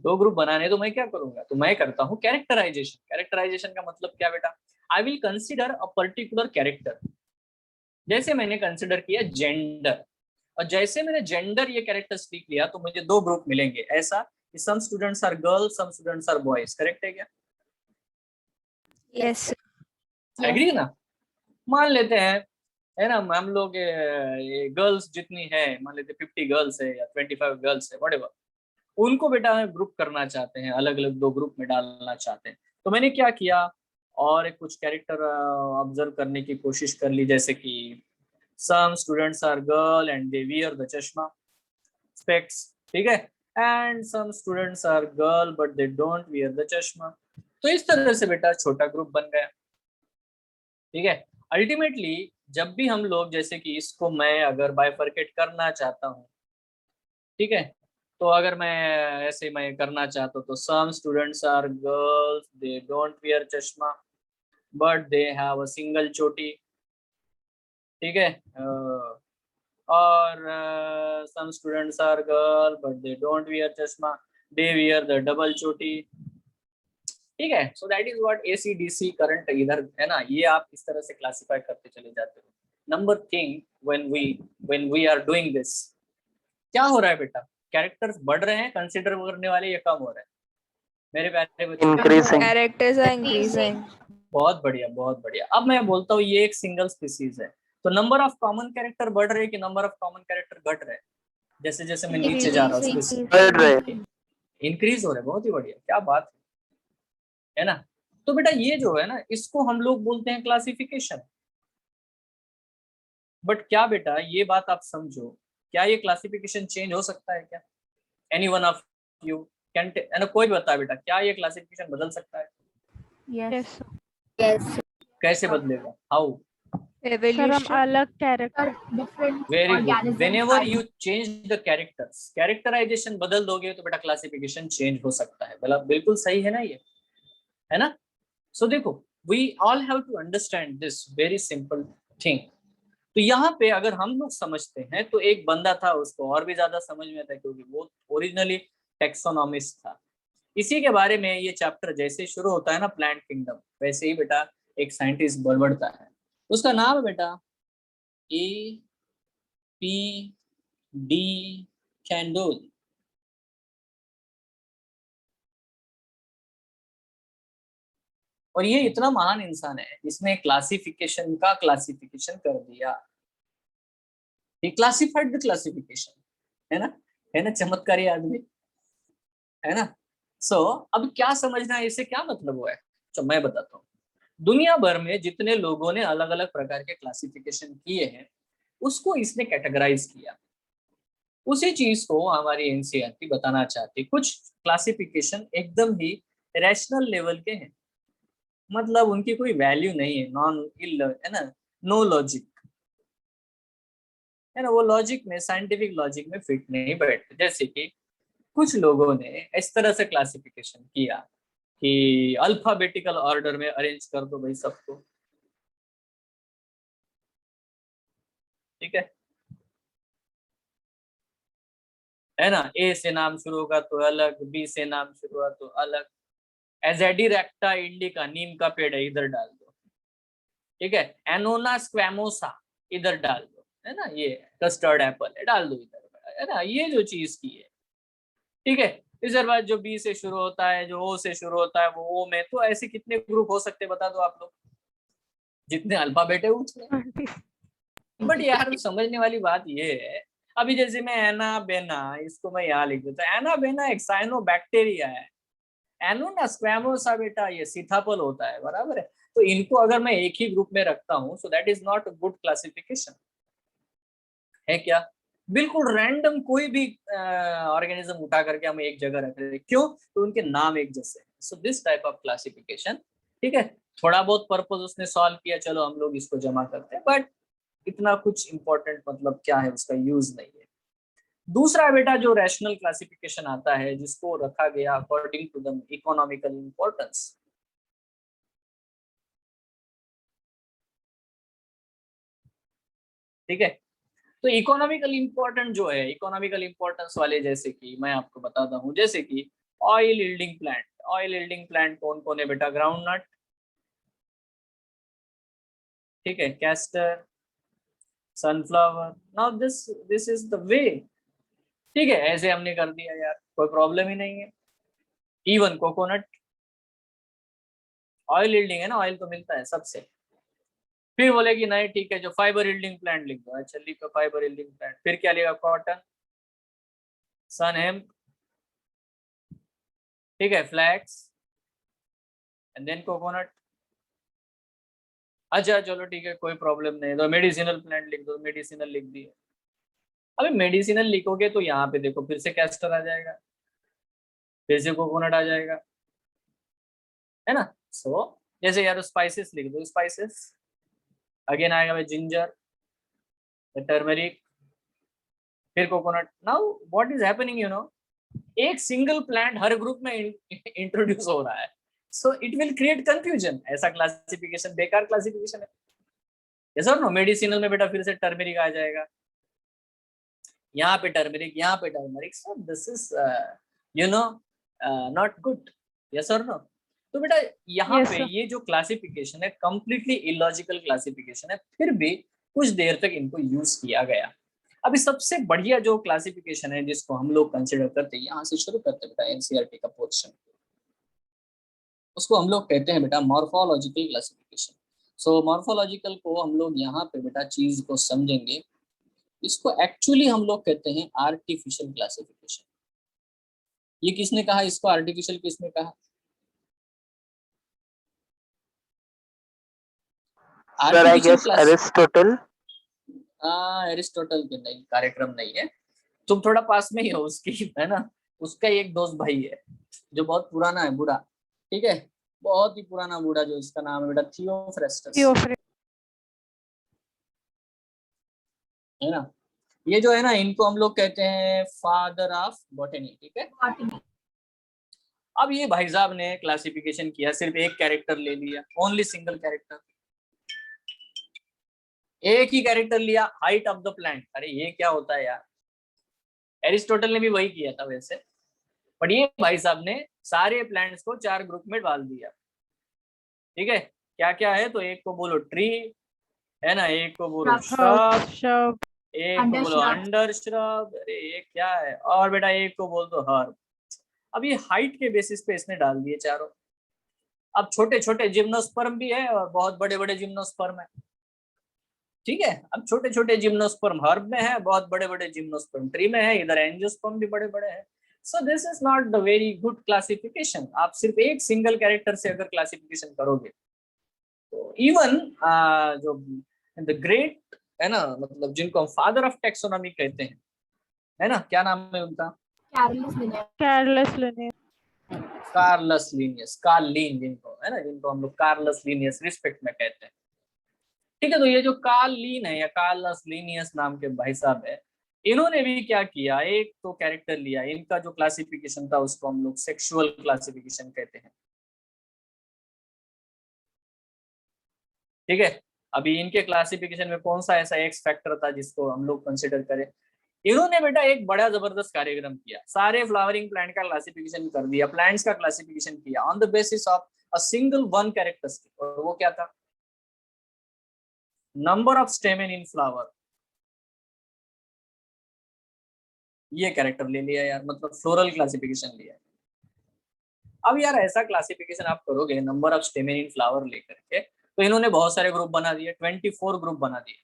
2 ग्रुप बनाने तो मैं क्या करूंगा? तो मैं करता हूँ कैरेक्टराइजेशन। कैरेक्टराइजेशन का मतलब क्या बेटा? I will consider a particular character. जैसे मैंने कंसिडर किया जेंडर, और जैसे मैंने जेंडर ये कैरेक्टर्स लिख लिया तो मुझे 2 ग्रुप मिलेंगे, ऐसा कि some students are girls, some students are boys. Correct है क्या? Yes. एग्री ना? मान लेते हैं है ना, हम लोग गर्ल्स जितनी है, मान लेते 50 गर्ल्स है या 25 गर्ल्स है, व्हाटएवर, उनको बेटा ग्रुप करना चाहते हैं, अलग अलग 2 ग्रुप में डालना चाहते हैं। तो मैंने क्या किया, और एक कुछ कैरेक्टर ऑब्जर्व करने की कोशिश कर ली, जैसे कि some students are girl and they wear the चश्मा, स्पेक्स। ठीक है, and some students are girl but they don't wear the चश्मा। तो इस तरह से बेटा छोटा ग्रुप बन गया। ठीक है, अल्टीमेटली जब भी हम लोग, जैसे कि इसको मैं अगर बाइफरकेट करना चाहता हूँ, ठीक है, तो अगर मैं ऐसे मैं करना चाहता हूँ तो some students are girls, they don't wear chashma but they have a single choti. ठीक है, और some students are girl but they don't wear chashma, they wear the double choti. ठीक है, so that is what AC DC current इधर है ना, ये आप इस तरह से क्लासिफाई करते चले जाते हो। Number thing when we are doing this, क्या हो रहा है बेटा? कैरेक्टर्स बढ़ रहे हैं कंसीडर करने वाले, या कम हो रहे हैं मेरे प्यारे बच्चों? Increasing. Characters are increasing. बहुत बढ़िया, बहुत बढ़िया। अब मैं बोलता हूँ ये एक सिंगल स्पीसीज है, तो नंबर ऑफ कॉमन कैरेक्टर बढ़ रहे हैं कि नंबर ऑफ कॉमन कैरेक्टर घट रहे हैं? जैसे जैसे मैं नीचे जा रहा हूँ बढ़ रहे। इंक्रीज हो रहे हैं। बहुत ही बढ़िया, क्या बात है ना? तो बेटा ये जो है ना, इसको हम लोग बोलते हैं क्लासिफिकेशन। बट क्या बेटा ये बात आप समझो, क्या ये क्लासिफिकेशन चेंज हो सकता है क्या? Any one of you can, है ना, कोई बता बेटा, क्या ये क्लासिफिकेशन बदल सकता है? Yes, sir. yes, कैसे बदलेगा? हाउ? सर हम Evolution. अलग character different very good. organisms whenever are you change the characters, characterization बदल दोगे तो बेटा क्लासिफिकेशन चेंज हो सकता है। मतलब बिल्कुल सही है ना ये, है ना? सो देखो, we all have to understand this very simple thing. तो यहाँ पे अगर हम लोग समझते हैं तो एक बंदा था, उसको और भी ज्यादा समझ में आता है, क्योंकि वो ओरिजिनली टेक्सोनॉमिस्ट था। इसी के बारे में ये चैप्टर जैसे शुरू होता है ना, प्लांट किंगडम, वैसे ही बेटा एक साइंटिस्ट बढ़ता है, उसका नाम है बेटा ए पी डी कैंडोल। और ये इतना महान इंसान है, इसने क्लासिफिकेशन का क्लासिफिकेशन कर दिया। ही क्लासिफाइड द क्लासिफिकेशन, है ना? है ना, चमत्कारी आदमी, है ना? सो अब क्या समझना है, इससे क्या मतलब हुआ है? तो मैं बताता हूँ। दुनिया भर में जितने लोगों ने अलग अलग प्रकार के क्लासिफिकेशन किए हैं, उसको इसने कैटेगराइज किया। उसी चीज को हमारी एनसीईआरटी बताना चाहती। कुछ क्लासिफिकेशन एकदम ही रैशनल लेवल के हैं, मतलब उनकी कोई वैल्यू नहीं है, नॉन इल, है ना, नो लॉजिक, है ना, वो लॉजिक में, साइंटिफिक लॉजिक में फिट नहीं बैठते। जैसे कि कुछ लोगों ने इस तरह से क्लासिफिकेशन किया कि अल्फाबेटिकल ऑर्डर में अरेंज कर दो भाई सबको। ठीक है, है ना, ए से नाम शुरू होगा तो अलग, बी से नाम शुरू हुआ तो अलग। एजेडिरेक्टा इंडिका, नीम का पेड़ है, इधर डाल दो, ठीक है। एनोना स्क्वेमोसा इधर डाल दो, है ना, ये कस्टर्ड एप्पल है, डाल दो इधर, है ना, ये जो चीज की है, ठीक है। इसके बाद जो बी से शुरू होता है, जो ओ से शुरू होता है, वो ओ में, तो ऐसे कितने ग्रुप हो सकते हैं बता दो आप लोग, जितने अल्फाबेट है उतने। बट यार समझने वाली बात ये है, अभी जैसे मैं एना बेना, इसको मैं यहाँ लिख देता हूँ, एना बेना एक साइनोबैक्टीरिया है, एनोना स्क्वेमोसा बेटा ये सीताफल होता है, बराबर है। तो इनको अगर मैं एक ही ग्रुप में रखता हूँ, सो that is not a good classification, है क्या। बिल्कुल रैंडम कोई भी ऑर्गेनिज्म उठा करके हम एक जगह रख रहे हैं, क्यों, तो उनके नाम एक जैसे, so this type of classification, ठीक है। थोड़ा बहुत पर्पस उसने सॉल्व किया, चलो हम लोग इसको जमा करते हैं, बट इतना कुछ इंपॉर्टेंट मतलब क्या है उसका यूज नहीं है। दूसरा बेटा जो रैशनल क्लासिफिकेशन आता है, जिसको रखा गया according to the economical importance, ठीक है। तो इकोनॉमिकल इंपॉर्टेंट जो है, इकोनॉमिकल इंपॉर्टेंस वाले, जैसे कि मैं आपको बताता हूँ, जैसे कि oil yielding plant, oil yielding plant कौन कौन है बेटा, ग्राउंड नट, ठीक है, castor, sunflower, now this is the way, ठीक है। ऐसे हमने कर दिया यार, कोई प्रॉब्लम ही नहीं है। इवन कोकोनट, ऑयल यील्डिंग है ना, ऑयल तो मिलता है सबसे। फिर बोले कि नहीं ठीक है, जो फाइबर यील्डिंग प्लांट लिख दो, अच्छा लिखो फाइबर यील्डिंग प्लांट, फिर क्या लिखा, कॉटन, सन हेम्प, ठीक है, फ्लैक्स, एंड देन कोकोनट। अच्छा चलो ठीक है, कोई प्रॉब्लम नहीं, तो मेडिसिनल प्लांट लिख दो, मेडिसिनल लिख दिए। अभी मेडिसिनल लिखोगे तो यहाँ पे देखो फिर से कैस्टर आ जाएगा, फिर से कोकोनट आ जाएगा, है ना। सो जैसे यार स्पाइसेस लिख दो, स्पाइसेस अगेन आएगा भाई, जिंजर, टर्मरिक, फिर coconut. Now what is happening, you know, एक सिंगल प्लांट हर ग्रुप में इंट्रोड्यूस हो रहा है, so it will create confusion. ऐसा क्लासिफिकेशन बेकार क्लासिफिकेशन है। यस और नो, मेडिसिनल में बेटा फिर से टर्मरिक आ जाएगा, यहाँ पे टर्मरिक, यहाँ पे turmeric, so this is you know not good. Yes और नो। तो बेटा यहाँ Yes, पे sir. ये जो क्लासिफिकेशन है कंप्लीटली इलॉजिकल क्लासिफिकेशन है, फिर भी कुछ देर तक इनको यूज किया गया। अभी सबसे बढ़िया जो क्लासिफिकेशन है जिसको हम लोग कंसिडर करते हैं, यहाँ से शुरू करते हैं बेटा, एनसीईआरटी का पोर्शन, उसको हम लोग कहते हैं बेटा मॉर्फोलॉजिकल क्लासिफिकेशन। सो मॉर्फोलॉजिकल को हम लोग यहाँ पे बेटा चीज को समझेंगे, इसको एक्चुअली हम लोग कहते हैं आर्टिफिशियल क्लासिफिकेशन। ये किसने कहा, इसको आर्टिफिशियल किसने कहा, Sir, I artificial guess class, Aristotle. Aristotle के नहीं, कार्यक्रम नहीं है, तुम थोड़ा पास में ही हो उसकी, है ना। उसका एक दोस्त भाई है जो बहुत पुराना है, बूढ़ा, ठीक है, बहुत ही पुराना बूढ़ा, जो इसका नाम है बेटा थियोफ्रेस्टस, Theophilus. है ना। ये जो है ना, इनको हम लोग कहते हैं फादर ऑफ बॉटनी, ठीक है। अब ये भाई साहब ने क्लासिफिकेशन किया, सिर्फ एक कैरेक्टर ले लिया, ओनली सिंगल कैरेक्टर, एक ही कैरेक्टर लिया, हाइट ऑफ द प्लांट। अरे ये क्या होता है यार, एरिस्टोटल ने भी वही किया था वैसे, बट ये भाई साहब ने सारे प्लांट्स को 4 ग्रुप में डाल दिया, ठीक है। क्या क्या है, तो एक को बोलो ट्री, है ना, एक को बोलो श्रब, Shrub. एक को बोलो अंडर श्रब, अरे ये क्या है, और बेटा एक को बोल दो हर्ब। अब ये हाइट के बेसिस पे इसने डाल दिए चारों। अब छोटे छोटे जिम्नोस्पर्म भी है और बहुत बड़े बड़े जिम्नोस्पर्म है, ठीक है। अब छोटे छोटे जिम्नोस्पर्म हर्ब में है, बहुत बड़े बड़े जिम्नोस्पर्म ट्री में है, इधर एंजियोस्पर्म भी बड़े बड़े हैं। सो this is not the very good classification. आप सिर्फ एक सिंगल कैरेक्टर से अगर क्लासिफिकेशन करोगे तो इवन जो द ग्रेट, है ना, मतलब जिनको हम फादर ऑफ टेक्सोनॉमी कहते हैं, है ना, क्या नाम है उनका, Careless Linnaeus. कार्लस लीनियस, कार्लीन जिनको, है ना, जिनको हम लोग कार्लस लीनियस रिस्पेक्ट में कहते हैं, ठीक है। तो ये जो कार्ल लीन है या कार्लस लीनियस नाम के भाई साहब है, इन्होंने भी क्या किया, एक तो कैरेक्टर लिया, इनका जो क्लासिफिकेशन था उसको हम लोग सेक्सुअल क्लासिफिकेशन कहते हैं, ठीक है। अभी इनके क्लासिफिकेशन में कौन सा ऐसा एक्स फैक्टर था जिसको हम लोग कंसिडर करें, इन्होंने बेटा एक बड़ा जबरदस्त कार्यक्रम किया, सारे फ्लावरिंग प्लांट का क्लासिफिकेशन कर दिया, प्लांट्स का क्लासिफिकेशन किया on the basis of a single one characteristic, और वो क्या था? Number of स्टेमन in flower. ये कैरेक्टर ले लिया यार, मतलब फ्लोरल क्लासिफिकेशन लिया। अब यार ऐसा क्लासिफिकेशन आप करोगे नंबर ऑफ स्टेमन इन फ्लावर लेकर के, तो इन्होंने बहुत सारे ग्रुप बना दिए, 24 ग्रुप बना दिए।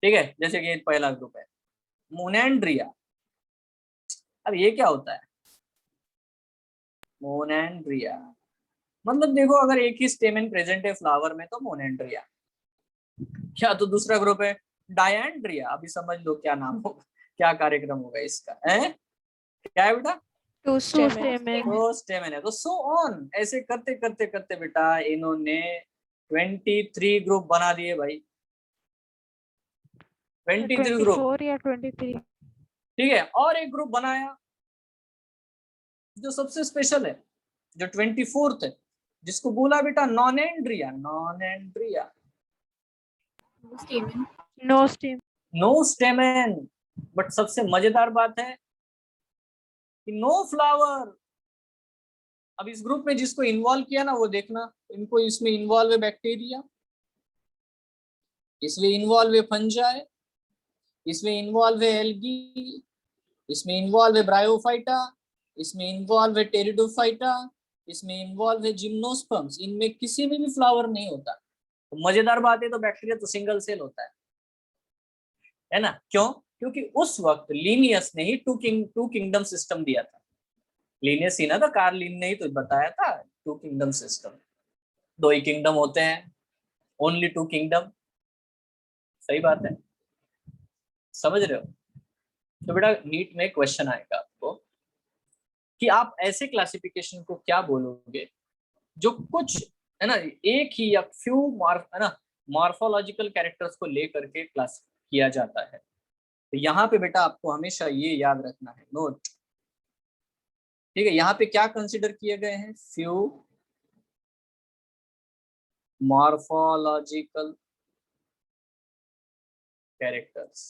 ठीक है, जैसे कि पहला ग्रुप है मोनेंड्रिया। अब ये क्या होता है मोनेंड्रिया? मतलब देखो, अगर एक ही स्टेमन प्रेजेंट है फ्लावर में तो मोनेंड्रिया। क्या तो दूसरा ग्रुप है डायेंड्रिया। अभी समझ लो क्या नाम होगा, क्या कार्यक्रम होगा इसका, है क्या है बेटा? Two Two stamen. stamen. तो स्टेमन है, तो सो ऑन, ऐसे करते करते करते बेटा इन्होंने 23 ग्रुप बना दिए भाई, 23 ग्रुप। 24 या 23. ठीक है, और एक ग्रुप बनाया जो सबसे स्पेशल है, जो 24th है, जिसको बोला बेटा nonandria. Nonandria, No stem. No stamen. But सबसे मजेदार बात है कि नो फ्लावर। अब इस ग्रुप में जिसको इन्वॉल्व किया ना, वो देखना, इनको इसमें इन्वॉल्व है बैक्टीरिया, इसमें इन्वॉल्व है फंजाई, इसमें इन्वॉल्व है एल्गी, इसमें इन्वॉल्व है ब्रायोफाइटा, इसमें इन्वॉल्व है टेरिडोफाइटा, इसमें इन्वॉल्व है जिम्नोस्पर्म्स। इनमें किसी में भी फ्लावर नहीं होता। तो मजेदार बात है, तो बैक्टीरिया तो सिंगल सेल होता है ना? क्यों? क्योंकि उस वक्त लीनियस ने ही टू किंगडम सिस्टम दिया था। लीनियस ही ना था, कार्लिन ने ही तो बताया था टू किंगडम सिस्टम। 2 ही किंगडम होते हैं, ओनली 2 किंगडम। सही बात है, समझ रहे हो? तो बेटा नीट में क्वेश्चन आएगा आपको कि आप ऐसे क्लासिफिकेशन को क्या बोलोगे जो कुछ, है ना, एक ही या फ्यू है ना मॉर्फोलॉजिकल कैरेक्टर्स को लेकर के क्लास किया जाता है। तो यहाँ पे बेटा आपको हमेशा ये याद रखना है, नोट। ठीक है, यहाँ पे क्या कंसिडर किए गए हैं? Few morphological characters.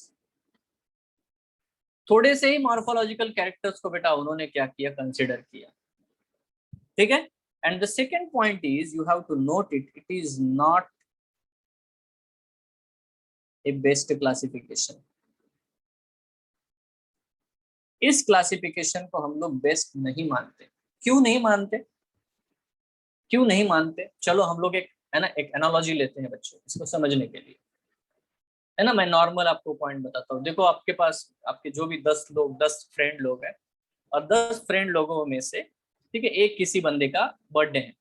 थोड़े से ही मॉर्फोलॉजिकल कैरेक्टर्स को बेटा उन्होंने क्या किया? कंसिडर किया। ठीक है, and the second point is you have to note it, it is not a best classification. इस क्लासिफिकेशन को हम लोग बेस्ट नहीं मानते। क्यों नहीं मानते? क्यों नहीं मानते? चलो हम लोग एक, है ना, एक एनालॉजी लेते हैं बच्चों, इसको समझने के लिए, है ना। मैं नॉर्मल आपको पॉइंट बताता हूँ। देखो, आपके पास आपके जो भी 10 फ्रेंड लोग हैं, और 10 फ्रेंड लोगों में से, ठीक है, एक किसी बंदे का बर्थडे है।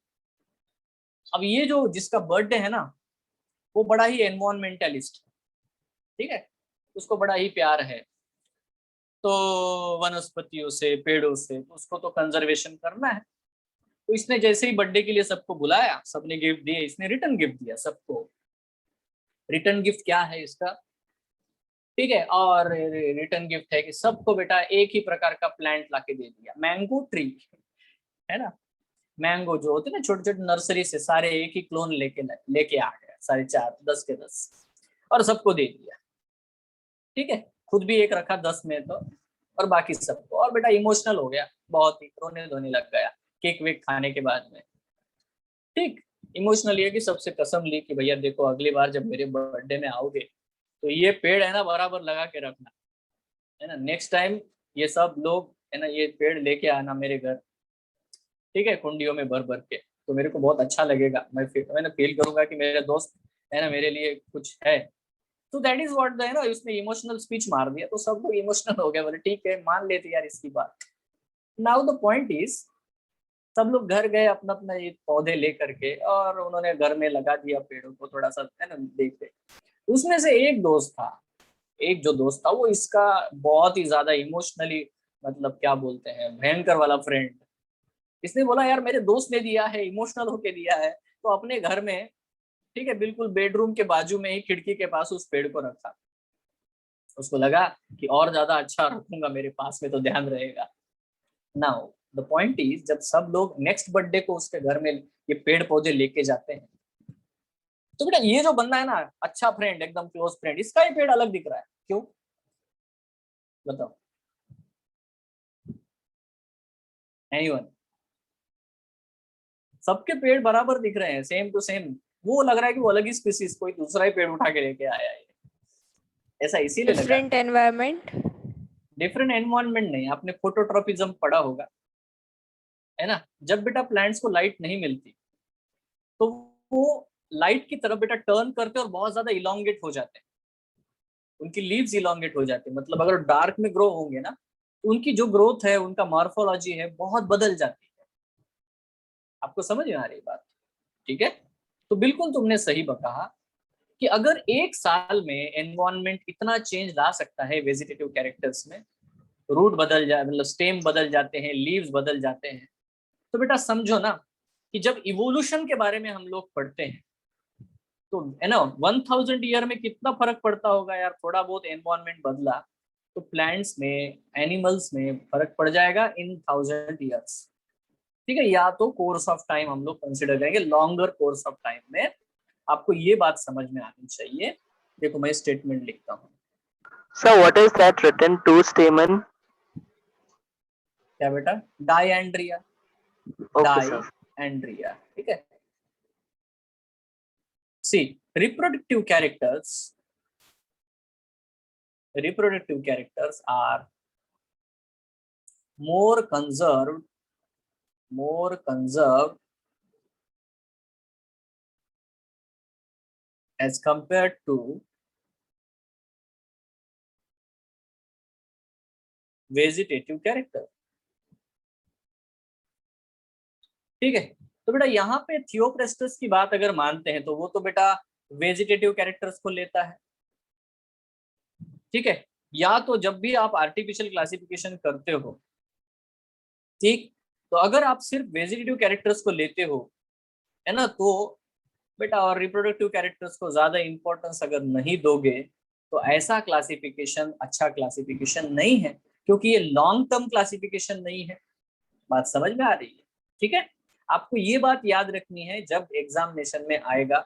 अब ये जो जिसका बर्थडे है ना, वो बड़ा ही एनवायरमेंटलिस्ट है। ठीक है, उसको बड़ा ही प्यार है तो वनस्पतियों से, पेड़ों से, तो उसको तो कंजर्वेशन करना है। तो इसने जैसे ही बर्थडे के लिए सबको बुलाया, सबने गिफ्ट दिए, इसने रिटर्न गिफ्ट दिया सबको। रिटर्न गिफ्ट क्या है इसका? ठीक है, और रिटर्न गिफ्ट है कि सबको बेटा एक ही प्रकार का प्लांट लाके दे दिया, मैंगो ट्री, है ना। मैंगो जो होते हैं ना छोटे छोटे, नर्सरी से सारे एक ही क्लोन लेके आ गया, सारे 4 10 के 10, और सबको दे दिया। ठीक है, खुद भी एक रखा 10 में तो, और बाकी सबको। और बेटा इमोशनल हो गया, बहुत ही रोने धोने लग गया केक वेक खाने के बाद में। ठीक, इमोशनल ये कि सबसे कसम ली कि भैया देखो, अगली बार जब मेरे बर्थडे में आओगे तो ये पेड़ है ना बराबर लगा के रखना, है ना। नेक्स्ट टाइम ये सब लोग, है ना, ये पेड़ लेके आना मेरे घर, ठीक है, कुंडियों में भर भर के। तो मेरे को बहुत अच्छा लगेगा, मैं ना फील करूंगा कि मेरे दोस्त, है ना, मेरे लिए कुछ है। तो दैट इज व्हाट, है ना, इसने इमोशनल स्पीच मार दिया, तो सब लोग इमोशनल हो गए, बोले ठीक है मान लेते यार इसकी बात। नाउ द पॉइंट इज, सब लोग घर गए अपना अपना ये पौधे लेकर के, और उन्होंने घर में लगा दिया पेड़ों को, थोड़ा सा, है ना, देखते। उसमें से एक दोस्त था, एक जो दोस्त था वो इसका बहुत ही ज्यादा इमोशनली, मतलब क्या बोलते हैं, भयंकर वाला फ्रेंड। इसने बोला यार मेरे दोस्त ने दिया है, इमोशनल होके दिया है, तो अपने घर में, ठीक है, बिल्कुल बेडरूम के बाजू में ही खिड़की के पास उस पेड़ को रखा। उसको लगा कि और ज्यादा अच्छा रखूंगा मेरे पास में तो ध्यान रहेगा। नाउ द पॉइंट इज, जब सब लोग नेक्स्ट बर्थडे को उसके घर में ये पेड़ पौधे लेके जाते हैं, तो बेटा ये जो बंदा है ना, अच्छा फ्रेंड, एकदम क्लोज फ्रेंड, इसका ही पेड़ अलग दिख रहा है, क्यों बताओ? एनीवन? सबके पेड़ बराबर दिख रहे हैं, सेम टू सेम। वो लग रहा है कि वो अलग ही स्पीसीज, कोई दूसरा ही पेड़ उठा के लेके आया है, ऐसा इसीलिए लगा। Different environment? डिफरेंट एनवायरनमेंट नहीं, आपने फोटोट्रॉपिज्म पढ़ा होगा, है ना? जब बेटा प्लांट्स को लाइट नहीं मिलती तो वो लाइट की तरफ बेटा टर्न करते और बहुत ज्यादा इलोंगेट हो जाते हैं, उनकी लीव्स इलोंगेट हो जाती है। मतलब अगर डार्क में ग्रो होंगे ना, तो उनकी जो ग्रोथ है, उनका मॉर्फोलॉजी है, बहुत बदल जाती है। आपको समझ में आ रही बात? ठीक है, तो बिल्कुल तुमने सही कहा कि अगर एक साल में एनवायरनमेंट इतना चेंज ला सकता है वेजिटेटिव कैरेक्टर्स में, रूट बदल जाए, मतलब स्टेम बदल जाते हैं, लीव्स बदल जाते हैं, तो बेटा समझो ना कि जब इवोल्यूशन के बारे में हम लोग पढ़ते हैं तो है ना 1000 ईयर में कितना फर्क पड़ता होगा यार। थोड़ा बहुत एनवायरनमेंट बदला तो प्लांट्स में, एनिमल्स में फर्क पड़ जाएगा इन 1000 ईयर्स। ठीक है, या तो कोर्स ऑफ टाइम हम लोग कंसिडर करेंगे, लॉन्गर कोर्स ऑफ टाइम में। आपको ये बात समझ में आनी चाहिए। देखो मैं स्टेटमेंट लिखता हूँ। Sir, what is that written? Two stamen. क्या बेटा? डायएंड्रिया। Okay, sir. डायएंड्रिया, ठीक है। सी reproductive characters are more conserved as compared to vegetative character। ठीक है, तो बेटा यहाँ पे थियोप्रेस्टस की बात अगर मानते हैं तो वो तो बेटा वेजिटेटिव कैरेक्टर्स को लेता है। ठीक है, या तो जब भी आप आर्टिफिशियल क्लासिफिकेशन करते हो, ठीक, तो अगर आप सिर्फ वेजिटेटिव कैरेक्टर्स को लेते हो, है ना, तो बेटा और रिप्रोडक्टिव कैरेक्टर्स को ज्यादा इंपॉर्टेंस अगर नहीं दोगे तो ऐसा क्लासिफिकेशन अच्छा क्लासिफिकेशन नहीं है, क्योंकि ये लॉन्ग टर्म क्लासिफिकेशन नहीं है। बात समझ में आ रही है? ठीक है, आपको ये बात याद रखनी है जब एग्जामिनेशन में आएगा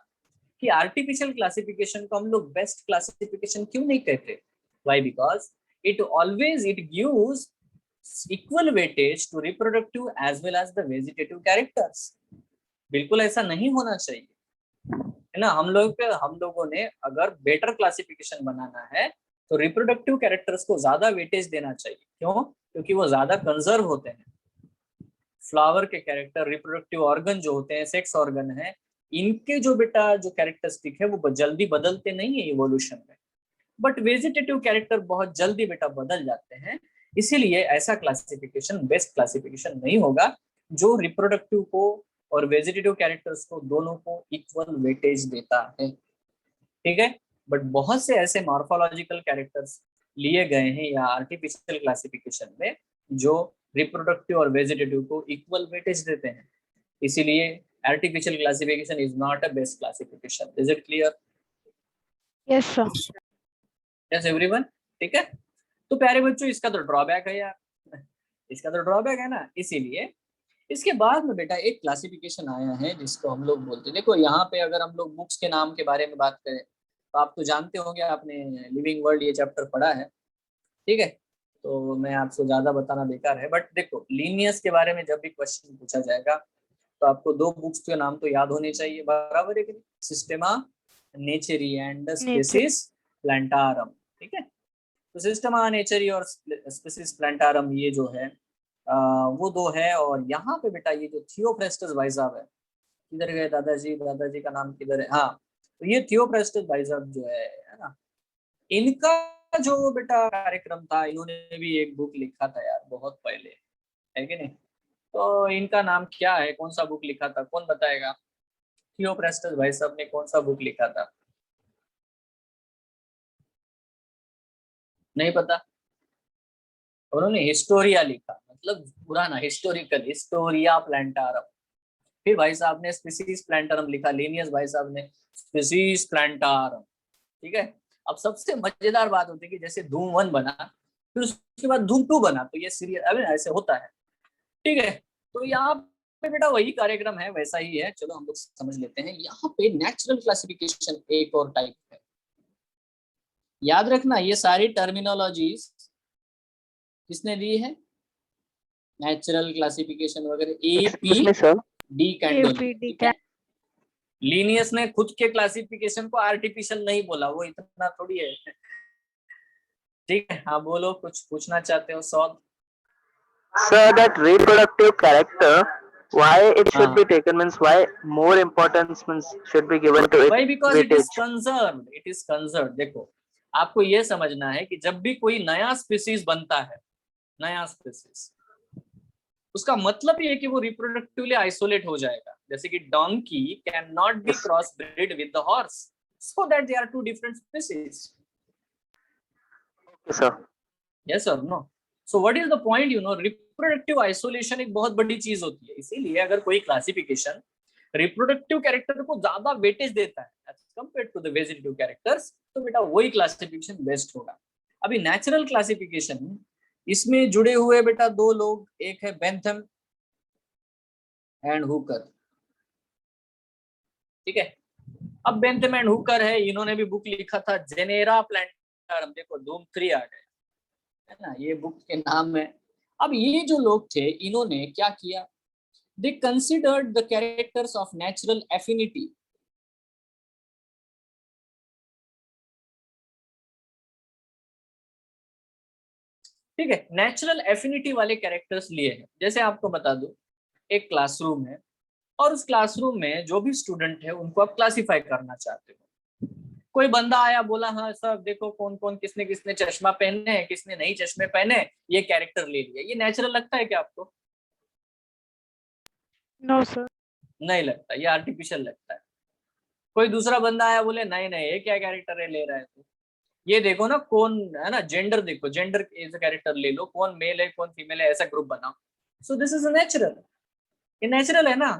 कि आर्टिफिशियल क्लासिफिकेशन को हम लोग बेस्ट क्लासिफिकेशन क्यों नहीं कहते। Why? Because it gives equal weightage to reproductive as well as the vegetative characters. बिल्कुल ऐसा नहीं होना चाहिए, है ना। हम लोगों ने अगर बेटर क्लासिफिकेशन बनाना है तो रिप्रोडक्टिव कैरेक्टर्स को ज्यादा वेटेज देना चाहिए। क्यों? क्योंकि वो ज्यादा कंजर्व होते हैं। फ्लावर के कैरेक्टर, रिप्रोडक्टिव ऑर्गन जो होते हैं, सेक्स ऑर्गन है, इनके जो बेटा जो कैरेक्टरिस्टिक है वो जल्दी बदलते नहीं है इवोल्यूशन में। बट वेजिटेटिव कैरेक्टर बहुत जल्दी बेटा बदल जाते हैं, इसीलिए ऐसा क्लासिफिकेशन बेस्ट क्लासिफिकेशन नहीं होगा जो रिप्रोडक्टिव को और वेजिटेटिव कैरेक्टर्स को दोनों को इक्वल वेटेज देता है। ठीक है, बट बहुत से ऐसे मॉर्फोलॉजिकल कैरेक्टर्स लिए गए हैं या आर्टिफिशियल क्लासिफिकेशन में जो रिप्रोडक्टिव और वेजिटेटिव को इक्वल वेटेज देते हैं, इसीलिए artificial classification is not a best classification. Is it clear? Yes, sir. Yes everyone? ठीक है, तो प्यारे बच्चों इसका तो ड्रॉबैक है यार, इसका तो ड्रॉबैक है ना। इसीलिए इसके बाद में बेटा एक क्लासिफिकेशन आया है जिसको हम लोग बोलते हैं, देखो यहाँ पे अगर हम लोग बुक्स के नाम के बारे में बात करें तो आप तो जानते होंगे, आपने लिविंग वर्ल्ड ये चैप्टर पढ़ा है। ठीक है, तो मैं आपको ज्यादा बताना बेकार है, बट देखो लीनियस के बारे में जब भी क्वेश्चन पूछा जाएगा तो आपको दो बुक्स के नाम तो याद होने चाहिए, बराबर है कि नहीं? सिस्टेमा नेचरी एंड स्पेसिस प्लांटारम। ठीक है, तो सिस्टेमा नेचरी और स्पेसिस प्लांटारम ये जो है वो दो है। और यहाँ पे बेटा ये जो थियोप्रेस्टस भाई साहब है, किधर गए दादाजी? दादाजी का नाम किधर है? हाँ, तो ये थियोप्रेस्टस भाई साहब जो है ना, इनका जो बेटा कार्यक्रम था, इन्होंने भी एक बुक लिखा था यार बहुत पहले, है कि नहीं? तो इनका नाम क्या है? कौन सा बुक लिखा था? कौन बताएगा? थियोप्रेस्टस भाई साहब ने कौन सा बुक लिखा था? नहीं पता? उन्होंने हिस्टोरिया लिखा, मतलब पुराना हिस्टोरिकल, हिस्टोरिया प्लांटारम। फिर भाई साहब ने स्पीसीज प्लांटारम लिखा, लिनियस भाई साहब ने स्पीसीज प्लांटारम। ठीक है, अब सबसे मजेदार बात होती है कि जैसे धूम 1 बना, फिर उसके बाद धूम 2 बना, तो ये सीरियल अभी ऐसे होता है। ठीक है, तो यहाँ पे बेटा वही कार्यक्रम है, वैसा ही है, चलो हम लोग समझ लेते हैं। यहाँ पे नेचुरल क्लासिफिकेशन एक और टाइप है। याद रखना ये सारी टर्मिनोलॉजीज किसने दी है, नेचुरल क्लासिफिकेशन वगैरह, Excuse me, sir. De Candolle, APD ठीक है। लीनियस ने खुद के क्लासिफिकेशन को आर्टिफिशियल नहीं बोला, वो इतना थोड़ी है, ठीक है। हाँ बोलो, कुछ पूछना चाहते हो solve? Sir, that reproductive character, why it should हाँ। be taken means why more importance means should be given to it. Why? Because it is weightage. conserved. It is conserved. देखो आपको ये समझना है कि जब भी कोई नया स्पीसीज बनता है, नया स्पीसीज, उसका मतलब ये है कि वो रिप्रोडक्टिवली आइसोलेट हो जाएगा। जैसे कि donkey can not be cross breed with the horse, so that they are two different species. Okay, sir. Yes or no? So what is the point? You know, reproductive isolation एक बहुत बड़ी चीज होती है। इसीलिए अगर कोई क्लासिफिकेशन रिप्रोडक्टिव कैरेक्टर को ज्यादा वेटेज देता है as compared to the vegetative characters, तो बेटा वही क्लासिफिकेशन बेस्ट होगा। अभी नेचुरल क्लासिफिकेशन, इसमें जुड़े हुए बेटा दो लोग, एक है बेंथम एंड हुकर, ठीक है। अब बेंथम एंड हुकर है, इन्होंने भी बुक लिखा था जेनेरा प्लांटारम, देखो धूम 3 आ गया है ना, ये बुक के नाम है। अब ये जो लोग थे, इन्होंने क्या किया, दे considered the characters of natural affinity. ठीक है, नेचुरल एफिनिटी वाले कैरेक्टर्स लिए हैं। जैसे आपको बता दूं, एक क्लासरूम है और उस क्लासरूम में जो भी स्टूडेंट है उनको आप क्लासिफाई करना चाहते हो। कोई बंदा आया, बोला हाँ सर देखो कौन कौन किसने किसने चश्मा पहने हैं, किसने नहीं चश्मे पहने, ये कैरेक्टर ले लिया। ये नेचुरल लगता है क्या आपको? No, sir. नहीं लगता, ये आर्टिफिशियल लगता है। कोई दूसरा बंदा आया, बोले नहीं नहीं ये क्या कैरेक्टर है ले रहा है तू, ये देखो ना कौन है ना, जेंडर देखो, जेंडर एज कैरेक्टर ले लो, कौन मेल है कौन फीमेल है, ऐसा ग्रुप बनाओ। सो दिस इज नेचुरल, ये नेचुरल है ना,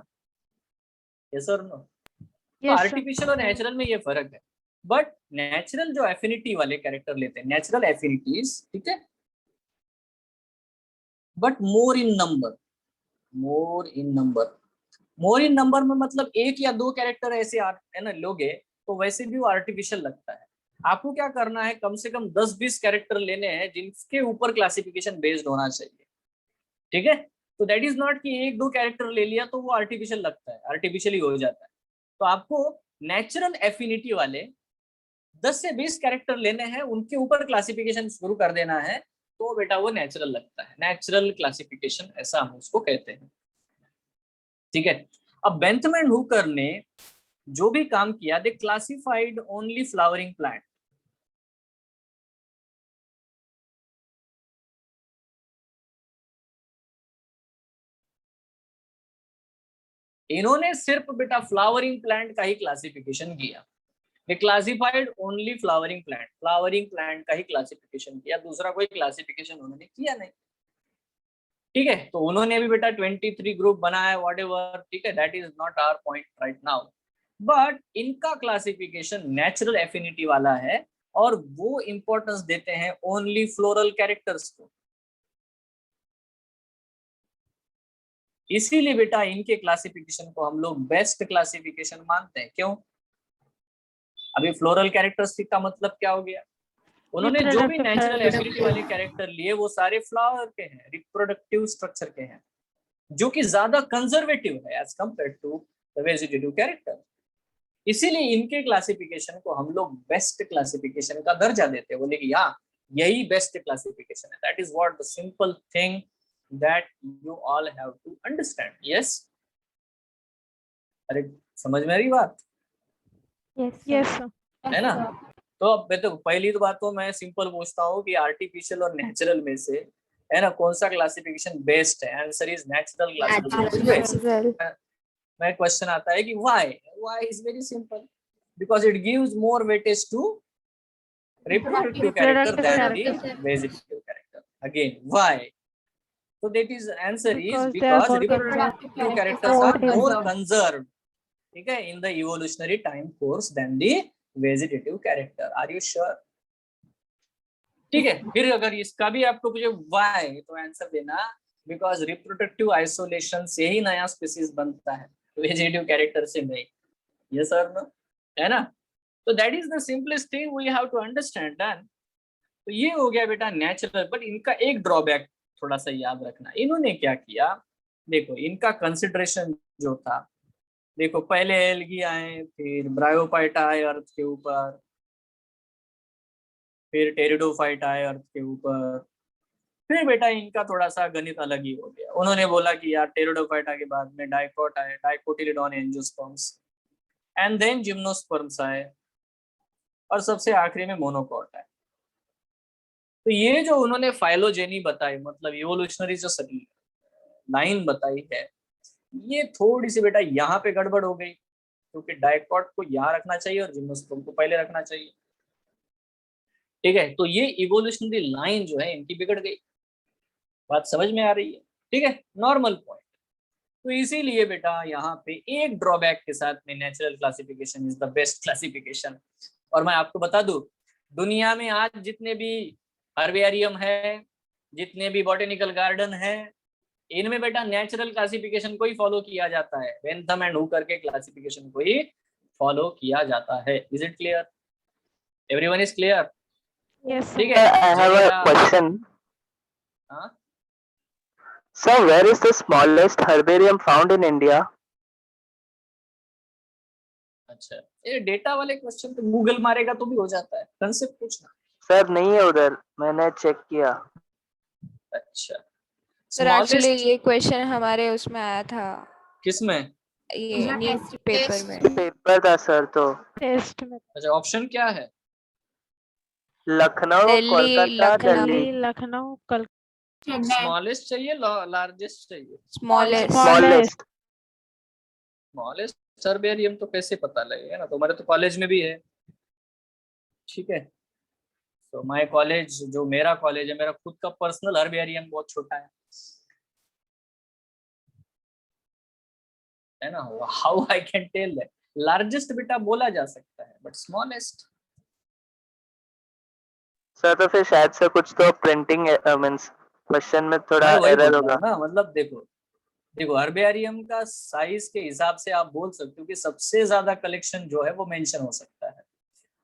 यस और नो? तो Yes, sir. आर्टिफिशियल और नेचुरल में ये फर्क है। बट नेचुरल जो एफिनिटी वाले कैरेक्टर लेते हैं, नेचुरल एफिनिटीज, ठीक है, but more in number, more in number. More in number में मतलब एक या दो कैरेक्टर ऐसे है ना लोगे, तो वैसे भी वो आर्टिफिशियल लगता है। आपको क्या करना है, कम से कम 10-20 कैरेक्टर लेने हैं जिनके ऊपर क्लासिफिकेशन बेस्ड होना चाहिए, ठीक है। तो दैट इज नॉट कि एक दो कैरेक्टर ले लिया तो वो आर्टिफिशियल लगता है, आर्टिफिशियली हो जाता है। तो आपको नेचुरल एफिनिटी वाले 10 से 20 कैरेक्टर लेने हैं, उनके ऊपर क्लासिफिकेशन शुरू कर देना है, तो बेटा वो नेचुरल लगता है। नेचुरल क्लासिफिकेशन ऐसा हम उसको कहते हैं, ठीक है। अब बेंथम एंड हुकर ने जो भी काम किया, they classified only flowering plant. इन्होंने सिर्फ बेटा फ्लावरिंग प्लांट का ही क्लासिफिकेशन किया। They classified only flowering plant, flowering plant का ही क्लासिफिकेशन किया, दूसरा कोई क्लासिफिकेशन उन्होंने किया नहीं, ठीक है। तो उन्होंने भी बेटा 23 ग्रुप बनाया, व्हाटएवर, ठीक है, that is not our point right now. But इनका क्लासिफिकेशन नेचुरल एफिनिटी वाला है और वो इंपॉर्टेंस देते हैं ओनली फ्लोरल कैरेक्टर्स को। इसीलिए बेटा इनके क्लासिफिकेशन को हम लोग बेस्ट क्लासिफिकेशन मानते हैं। क्यों? अभी फ्लोरल कैरेक्टरिस्टिक का मतलब क्या हो गया, उन्होंने जो भी नेचुरल एफिनिटी वाले कैरेक्टर लिए वो सारे फ्लावर के हैं, रिप्रोडक्टिव स्ट्रक्चर के हैं, जो कि ज्यादा कंजर्वेटिव है as compare to the vegetative character. इसीलिए इनके क्लासिफिकेशन को हम लोग बेस्ट क्लासिफिकेशन का दर्जा देते हैं, बोले कि हाँ यही बेस्ट क्लासिफिकेशन है। That is what the simple thing that you all have to understand. Yes, अरे समझ में आ रही बात Yes, sir. है ना? तो अब मैं तो पहली तो बात तो मैं सिंपल पूछता हूँ कि आर्टिफिशियल और नेचुरल में से है ना कौन सा क्लासिफिकेशन बेस्ट है? Answer is natural classification best. मैं क्वेश्चन आता है कि why is very simple, because it gives more weightage to reproductive character than the vegetative character. Again, why? So that is answer is because reproductive characters are more conserved, ठीक है, in the evolutionary time course than the vegetative character. Are you sure? ठीक है, फिर अगर इसका भी आपको पूछे why, तो आंसर देना बिकॉज रिप्रोडक्टिव आइसोलेशन से ही नया स्पीसीज बनता है, वेजिटेटिव कैरेक्टर से नहीं। ये सर ना, है ना? तो that is the simplest thing we have to understand done. तो ये हो गया बेटा नेचुरल, बट इनका एक ड्रॉबैक थोड़ा सा याद रखना। इन्होंने क्या किया, देखो इनका कंसिडरेशन जो था, देखो पहले एल्गी आए, फिर ब्रायोफाइटा आए अर्थ के ऊपर, फिर टेरिडोफाइट आए अर्थ के ऊपर, फिर बेटा इनका थोड़ा सा गणित अलग ही हो गया। उन्होंने बोला कि यार टेरिडोफाइटा के बाद में डाइकोट आए, dicotyledon angiosperms, and then gymnosperms आए, और सबसे आखिरी में मोनोकॉट आए। तो ये जो उन्होंने फाइलोजेनी बताई, मतलब इवोल्यूशनरी जो लाइन बताई है, ये थोड़ी सी बेटा यहाँ पे गड़बड़ हो गई, क्योंकि डाइकोट को यहाँ रखना चाहिए और जिम्नोस्पर्म को पहले रखना चाहिए। ठीक है, तो ये इवोल्यूशनरी लाइन जो है इनकी बिगड़ गई। बात समझ में आ रही है? ठीक है, नॉर्मल पॉइंट। तो इसीलिए बेटा यहाँ पे एक ड्रॉबैक के साथ में natural classification is the best classification. और मैं आपको बता दूं, दुनिया में आज जितने भी हर्बेरियम है, जितने भी बॉटेनिकल गार्डन है, इनमें बेटा नेचुरल क्लासिफिकेशन को ही फॉलो किया जाता है। बेंथम एंड हुकर के क्लासिफिकेशन को ही फॉलो किया जाता है। Is it clear? Everyone is clear? Yes, sir. ठीक है, I have a question. हाँ, Sir, where is the smallest herbarium found in India? अच्छा, ये डेटा वाले क्वेश्चन तो गूगल मारेगा तो भी हो जाता है, कंसेप्ट पूछना। सर नहीं है उधर, मैंने चेक किया। अच्छा, सर एक्चुअली स्मॉलेस्ट ये क्वेश्चन हमारे उसमें आया था, किसमें? ये न्यूज़ पेपर में। पेपर था सर। तो Test में अच्छा, ऑप्शन क्या है? लखनऊ, दिल्ली, कोलकाता, लखनऊ। दिल्ली। दिल्ली, लखनऊ, स्मॉलेस्ट चाहिए, लार्जेस्ट चाहिए? स्मॉलेस्ट। smallest. स्मॉलेस्ट हर्बेरियम तो कैसे पता लगेगा ना, तुम्हारे तो कॉलेज में भी है। ठीक है, तो माय कॉलेज, जो मेरा कॉलेज है, मेरा खुद का पर्सनल हर्बेरियम बहुत छोटा है ना। How I can tell that? Largest बेटा बोला जा सकता है, बट स्मॉलेस्ट। सर तो फिर शायद से कुछ तो प्रिंटिंग मीन्स क्वेश्चन में थोड़ा मैं वही बोल एरर रहा होगा। हूँ ना, मतलब देखो देखो हर्बेरियम का साइज के हिसाब से आप बोल सकते हो कि सबसे ज्यादा कलेक्शन जो है वो मेंशन हो सकता है।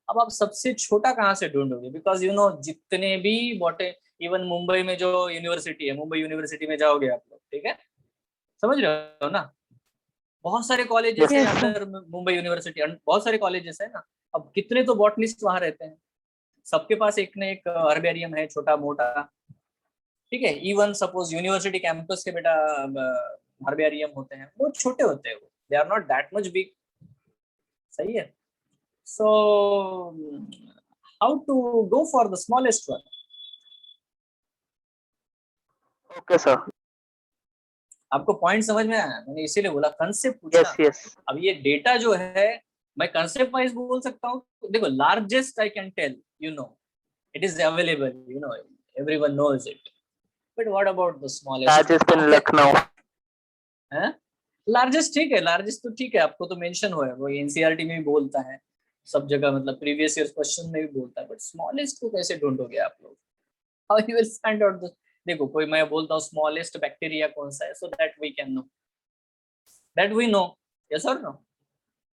अब आप सबसे छोटा कहाँ से ढूंढोगे? बिकॉज यू नो जितने भी बॉटे, इवन मुंबई में जो यूनिवर्सिटी है, मुंबई यूनिवर्सिटी में जाओगे आप लोग, ठीक है, समझ रहे हो ना, बहुत सारे कॉलेजेस है Yes, sir. Under Mumbai university, बहुत सारे कॉलेजेस है ना। अब कितने तो बॉटनिस्ट वहां रहते हैं, सबके पास एक न एक हर्बेरियम है, छोटा मोटा। ठीक है, इवन सपोज यूनिवर्सिटी कैंपस के बेटा हर्बेरियम होते हैं, वो छोटे होते हैं, वो they are not that much big. सही है। So how to go for the smallest one? Okay sir. आपको पॉइंट समझ में आया? मैंने इसीलिए बोला कंसेप्ट पूछना। Yes yes. अब ये डेटा जो है मैं कंसेप्ट वाइज बोल सकता हूँ। देखो largest I can tell, you know it is available, you know everyone knows it, but what about the smallest? Largest in Lucknow. है लार्जेस्ट, ठीक है, लार्जेस्ट तो ठीक है, आपको तो मेंशन हुआ है, वो एनसीईआरटी में भी बोलता है सब जगह, मतलब प्रीवियस ईयर क्वेश्चन में भी बोलता है, बट स्मॉलेस्ट को कैसे ढूंढोगे आप लोग? How you will find out the? देखो कोई मैं बोलता हूँ स्मॉलेस्ट बैक्टीरिया कौन सा है, so that we can know, that we know, yes और नो,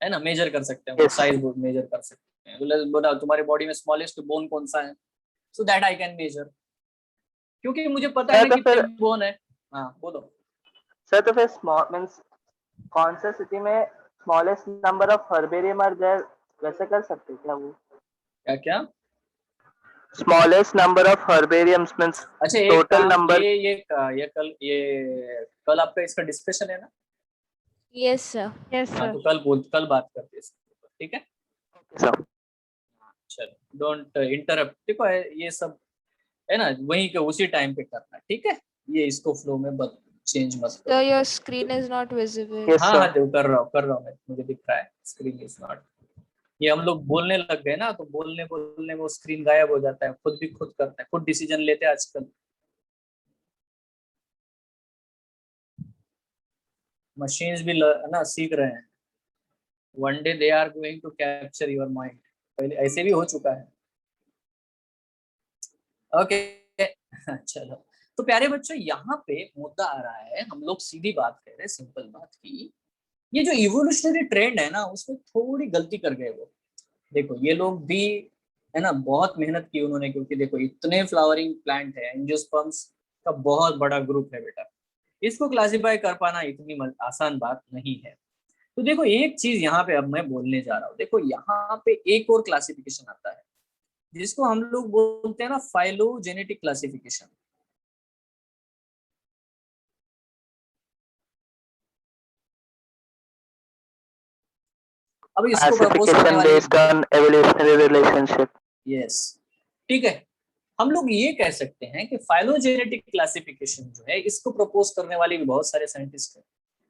है ना, मेजर कर सकते हैं, Yes. साइज मेजर कर सकते हैं। बोला तुम्हारे बॉडी में स्मॉलेस्ट बोन कौन सा है, so that I can measure, क्योंकि मुझे पता है सर तो कितने फिर बोन है। हाँ बोलो। सर तो फिर स्मॉल मींस कौन सा सिटी में smallest number of herbarium are there, वैसे कर सकते हैं क्या वो? क्या क्या? Smallest number of herbariums means अच्छा एक टोटल काम, नंबर। ये कल आपका इसका डिस्कशन है ना? Yes sir. Yes, हाँ sir. तो कल बात करते हैं इसके ऊपर, ठीक है? सर चलो डोंट इंटरप्ट, देखो ये सब है ना वहीं के उसी टाइम पे करना, ठीक है? ये इसको फ्लो में बद चेंज मत So करो। your screen is not visible. Yes हाँ सर। हाँ देखो कर रहा हूँ मैं, मुझे दिख रहा है स्क्रीन इज नॉट। ये हम लोग बोलने लग गए ना, तो बोलने बोलने वो स्क्रीन गायब हो जाता है, खुद भी खुद करता है, खुद डिसीजन लेते हैं आजकल। मशीन्स भी ना सीख रहे हैं, one day they are going to capture your mind, पहले ऐसे भी हो चुका है। ओके चलो, तो प्यारे बच्चों यहाँ पे मुद्दा आ रहा है, हम लोग सीधी बात कह रहे हैं, सिंपल बात की, ये जो इवोल्यूशनरी ट्रेंड है ना उसमें थोड़ी गलती कर गए वो। देखो ये लोग भी है ना बहुत मेहनत की उन्होंने, क्योंकि देखो इतने फ्लावरिंग प्लांट है, एंजियोस्पर्म्स का बहुत बड़ा ग्रुप है बेटा, इसको क्लासिफाई कर पाना इतनी आसान बात नहीं है। तो देखो एक चीज यहाँ पे अब मैं बोलने जा रहा हूँ, देखो यहाँ पे एक और क्लासिफिकेशन आता है जिसको हम लोग बोलते हैं ना फाइलोजेनेटिक क्लासिफिकेशन। अब इसको प्रपोज करने Classification वाले based on evolutionary relationship. Yes ठीक है, हम लोग ये कह सकते हैं कि फाइलोजेनेटिक क्लासिफिकेशन जो है इसको प्रपोज करने वाले भी बहुत सारे साइंटिस्ट हैं,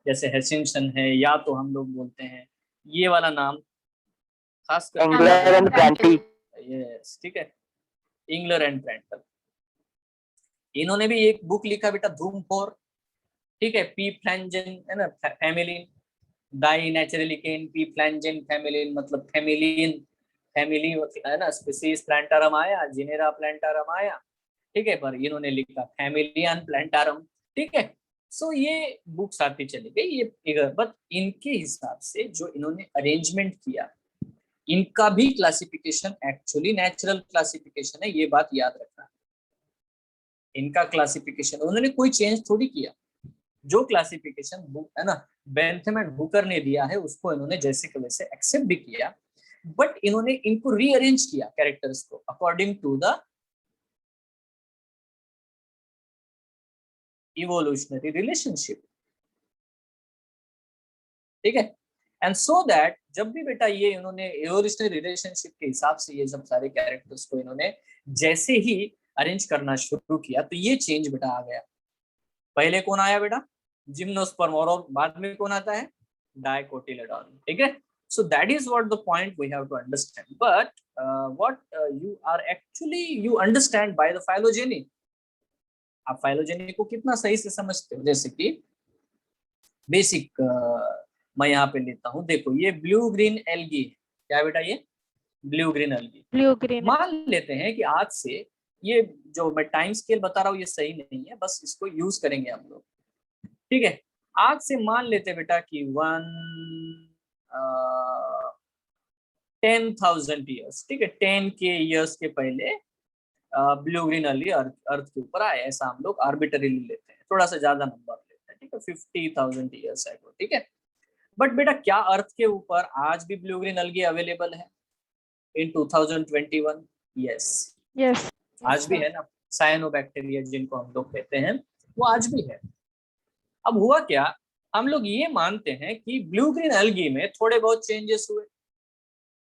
जैसे हेचिंसन है, या तो हम लोग बोलते हैं ये वाला नाम खास करके Engler and Prantl. यस ठीक है, इंगलर एंड प्रेंटल। इन्होंने भी एक बुक लिखा बेटा धूम 4, ठीक है, पी फ्लैंजेन है ना फैमिली डाई नेचुरली केन पी फ्लैंजेन फैमिली, मतलब फैमिलीन फैमिली है ना, स्पीसीज प्लांटारम आया, जिनेरा प्लांटारम आया, ठीक है, पर इन्होंने लिखा फैमिलियन प्लांटारम, ठीक है। सो ये बुक्स आती चली गई ये, बट इनके हिसाब से जो इन्होंने अरेंजमेंट किया इनका भी क्लासिफिकेशन एक्चुअली नेचुरल क्लासिफिकेशन है, ये बात याद रखना। इनका क्लासिफिकेशन उन्होंने कोई चेंज थोड़ी किया, जो क्लासिफिकेशन है ना बेंथम एंड हुकर ने दिया है उसको इन्होंने जैसे के वैसे एक्सेप्ट भी किया, बट इन्होंने इनको रीअरेंज किया कैरेक्टर्स को according to the evolutionary relationship, ठीक है। एंड सो दैट जब भी बेटा ये इन्होंने इवोल्यूशनरी रिलेशनशिप के हिसाब से ये सब सारे कैरेक्टर्स को इन्होंने जैसे ही अरेंज करना शुरू किया तो ये चेंज बेटा आ गया। पहले कौन आया बेटा जिम्नोस्पर्म, और बाद में कौन आता है डाइकोटिलेडॉन, ठीक है। So that is what the point we have to understand. But what you are actually you understand by the phylogeny. आप फाइलोजेनी को कितना सही से समझते हो, जैसे कि बेसिक मैं यहाँ पे लेता हूँ, देखो ये ब्लू ग्रीन एल्गी, क्या बेटा ये blue green algae, blue green मान लेते हैं कि आज से, ये जो मैं टाइम स्केल बता रहा हूँ ये सही नहीं है, बस इसको यूज करेंगे हम लोग, ठीक है। आज से मान लेते बेटा कि 10,000 ईयर्स, ठीक है, 10 के ईयर्स के पहले ब्लू ग्रीन एल्गी अर्थ के ऊपर आए, ऐसा हम लोग आर्बिटरीली लेते हैं, थोड़ा सा ज्यादा नंबर लेते हैं, ठीक है, 50,000 ईयर्स एगो, ठीक है। बट बेटा क्या अर्थ के ऊपर आज भी ब्लू ग्रीन एल्गी अवेलेबल है इन 2021? यस यस आज भी है ना, साइनोबैक्टीरिया जिनको हम लोग कहते हैं वो आज भी है। अब हुआ क्या, हम लोग ये मानते हैं कि ब्लू ग्रीन एल्गी में थोड़े बहुत चेंजेस हुए,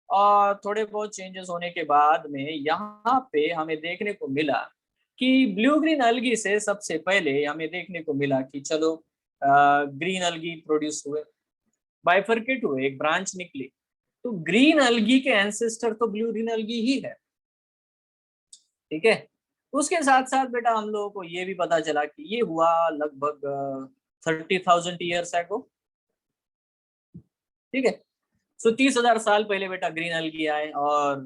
और थोड़े बहुत चेंजेस होने के बाद में यहाँ पे हमें देखने को मिला कि ब्लू ग्रीन एल्गी से सबसे पहले हमें देखने को मिला कि चलो ग्रीन एल्गी प्रोड्यूस हुए, बाइफरकेट हुए, एक ब्रांच निकली, तो ग्रीन एल्गी के एंसेस्टर तो ब्लू ग्रीन एल्गी ही है, ठीक है। उसके साथ साथ बेटा हम लोगों को ये भी पता चला कि ये हुआ लगभग 30,000 ईयर्स एगो, ठीक है। सो 30,000 साल पहले बेटा ग्रीन एल्गी आए, और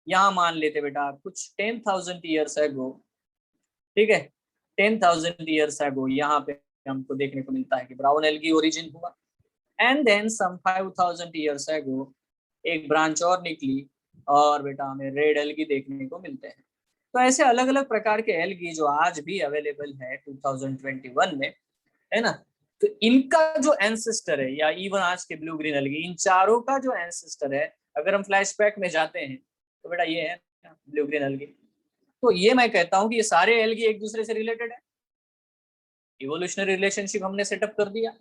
यहाँ मान लेते बेटा कुछ 10,000 ईयर्स एगो, ठीक है, 10,000 ईयर्स एगो यहाँ पे हमको देखने को मिलता है कि ब्राउन एल्गी ओरिजिन हुआ, and then some 5,000 years ago एक ब्रांच और निकली, और बेटा हमें रेड एल्गी देखने को मिलते हैं। तो ऐसे अलग अलग प्रकार के एल्गी जो आज भी अवेलेबल है 2021 में, है ना, तो इनका जो एंसेस्टर है, या इवन आज के ब्लू ग्रीन एल्गी, इन चारों का जो एंसेस्टर है, अगर हम फ्लैशबैक में जाते हैं तो बेटा ये है ब्लू ग्रीन एल्गी। तो ये मैं कहता हूँ कि ये सारे एल्गी एक दूसरे से रिलेटेड है, इवोल्यूशनरी रिलेशनशिप हमने सेटअप कर दिया।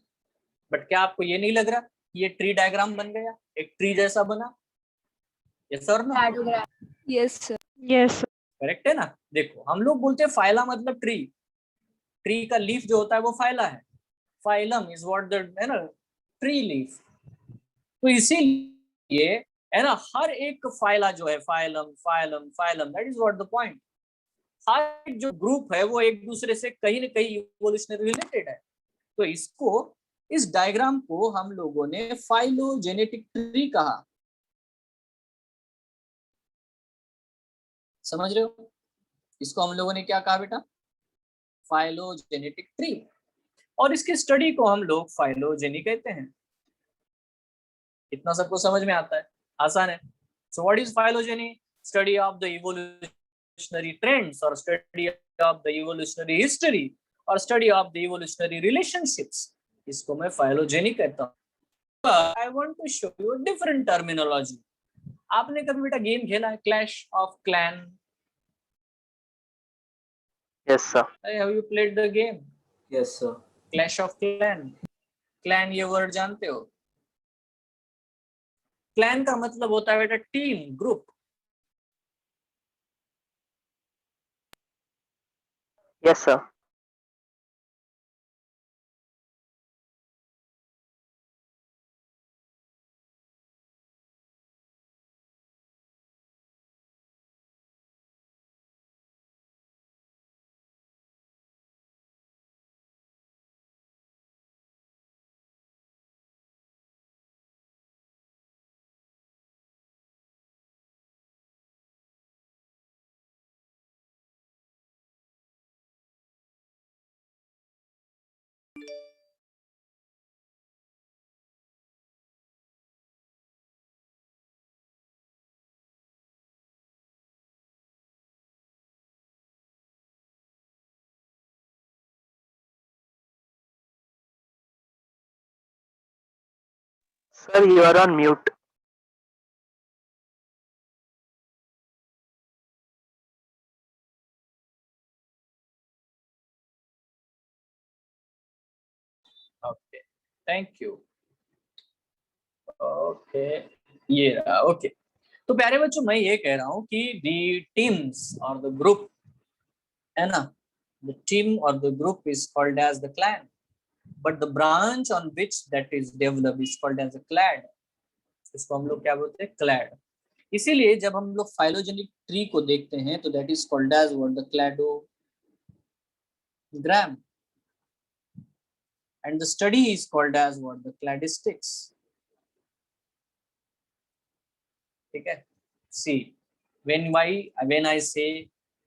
बट क्या आपको ये नहीं लग रहा कि ये ट्री डायग्राम बन गया, एक ट्री जैसा बना? यस सर ना, यस सर। यस करेक्ट है ना। देखो हम लोग बोलते हैं फाइला मतलब ट्री, ट्री का लीफ जो होता है वो फाइला है, फाइलम इज व्हाट द है ना ट्री लीफ। तो इसीलिए है ना हर एक फाइला जो है phylum phylum phylum, that is what the point, हर जो ग्रुप है वो एक दूसरे से कहीं ना कहीं इवोल्यूशनरी रिलेटेड है। तो इसको, इस डायग्राम को हम लोगों ने फाइलोजेनेटिक ट्री कहा, समझ रहे हो? इसको हम लोगों ने क्या कहा बेटा, फाइलोजेनेटिक ट्री, और इसकी स्टडी को हम लोग फाइलोजेनी कहते हैं। इतना सबको समझ में आता है, आसान है। So what is phylogeny? Study of the evolutionary trends और study of the evolutionary history और study of the evolutionary relationships, इसको मैं फाइलोजेनी कहता हूँ। I want to show you different terminology. आपने कभी बेटा गेम खेला है Clash of Clan? Yes sir. Have you played the game yes sir. Clash of Clan? Clan ये वर्ड जानते हो? क्लैन का मतलब होता है बेटा team, group. Yes sir. Sir, you are on mute. Okay, thank you. Okay, ये रहा। ओके, तो प्यारे बच्चों मैं ये कह रहा हूँ कि दी टीम्स और द ग्रुप है ना, द टीम और the group is called as the clan, but the branch on which that is developed is called as the clade. इसको हम लोग क्या बोलते हैं, क्लैड। इसीलिए जब हम लोग फाइलोजेनिक ट्री को देखते हैं तो that is called as what, the cladogram, and the study is called as what, the cladistics। ठीक है, see when I say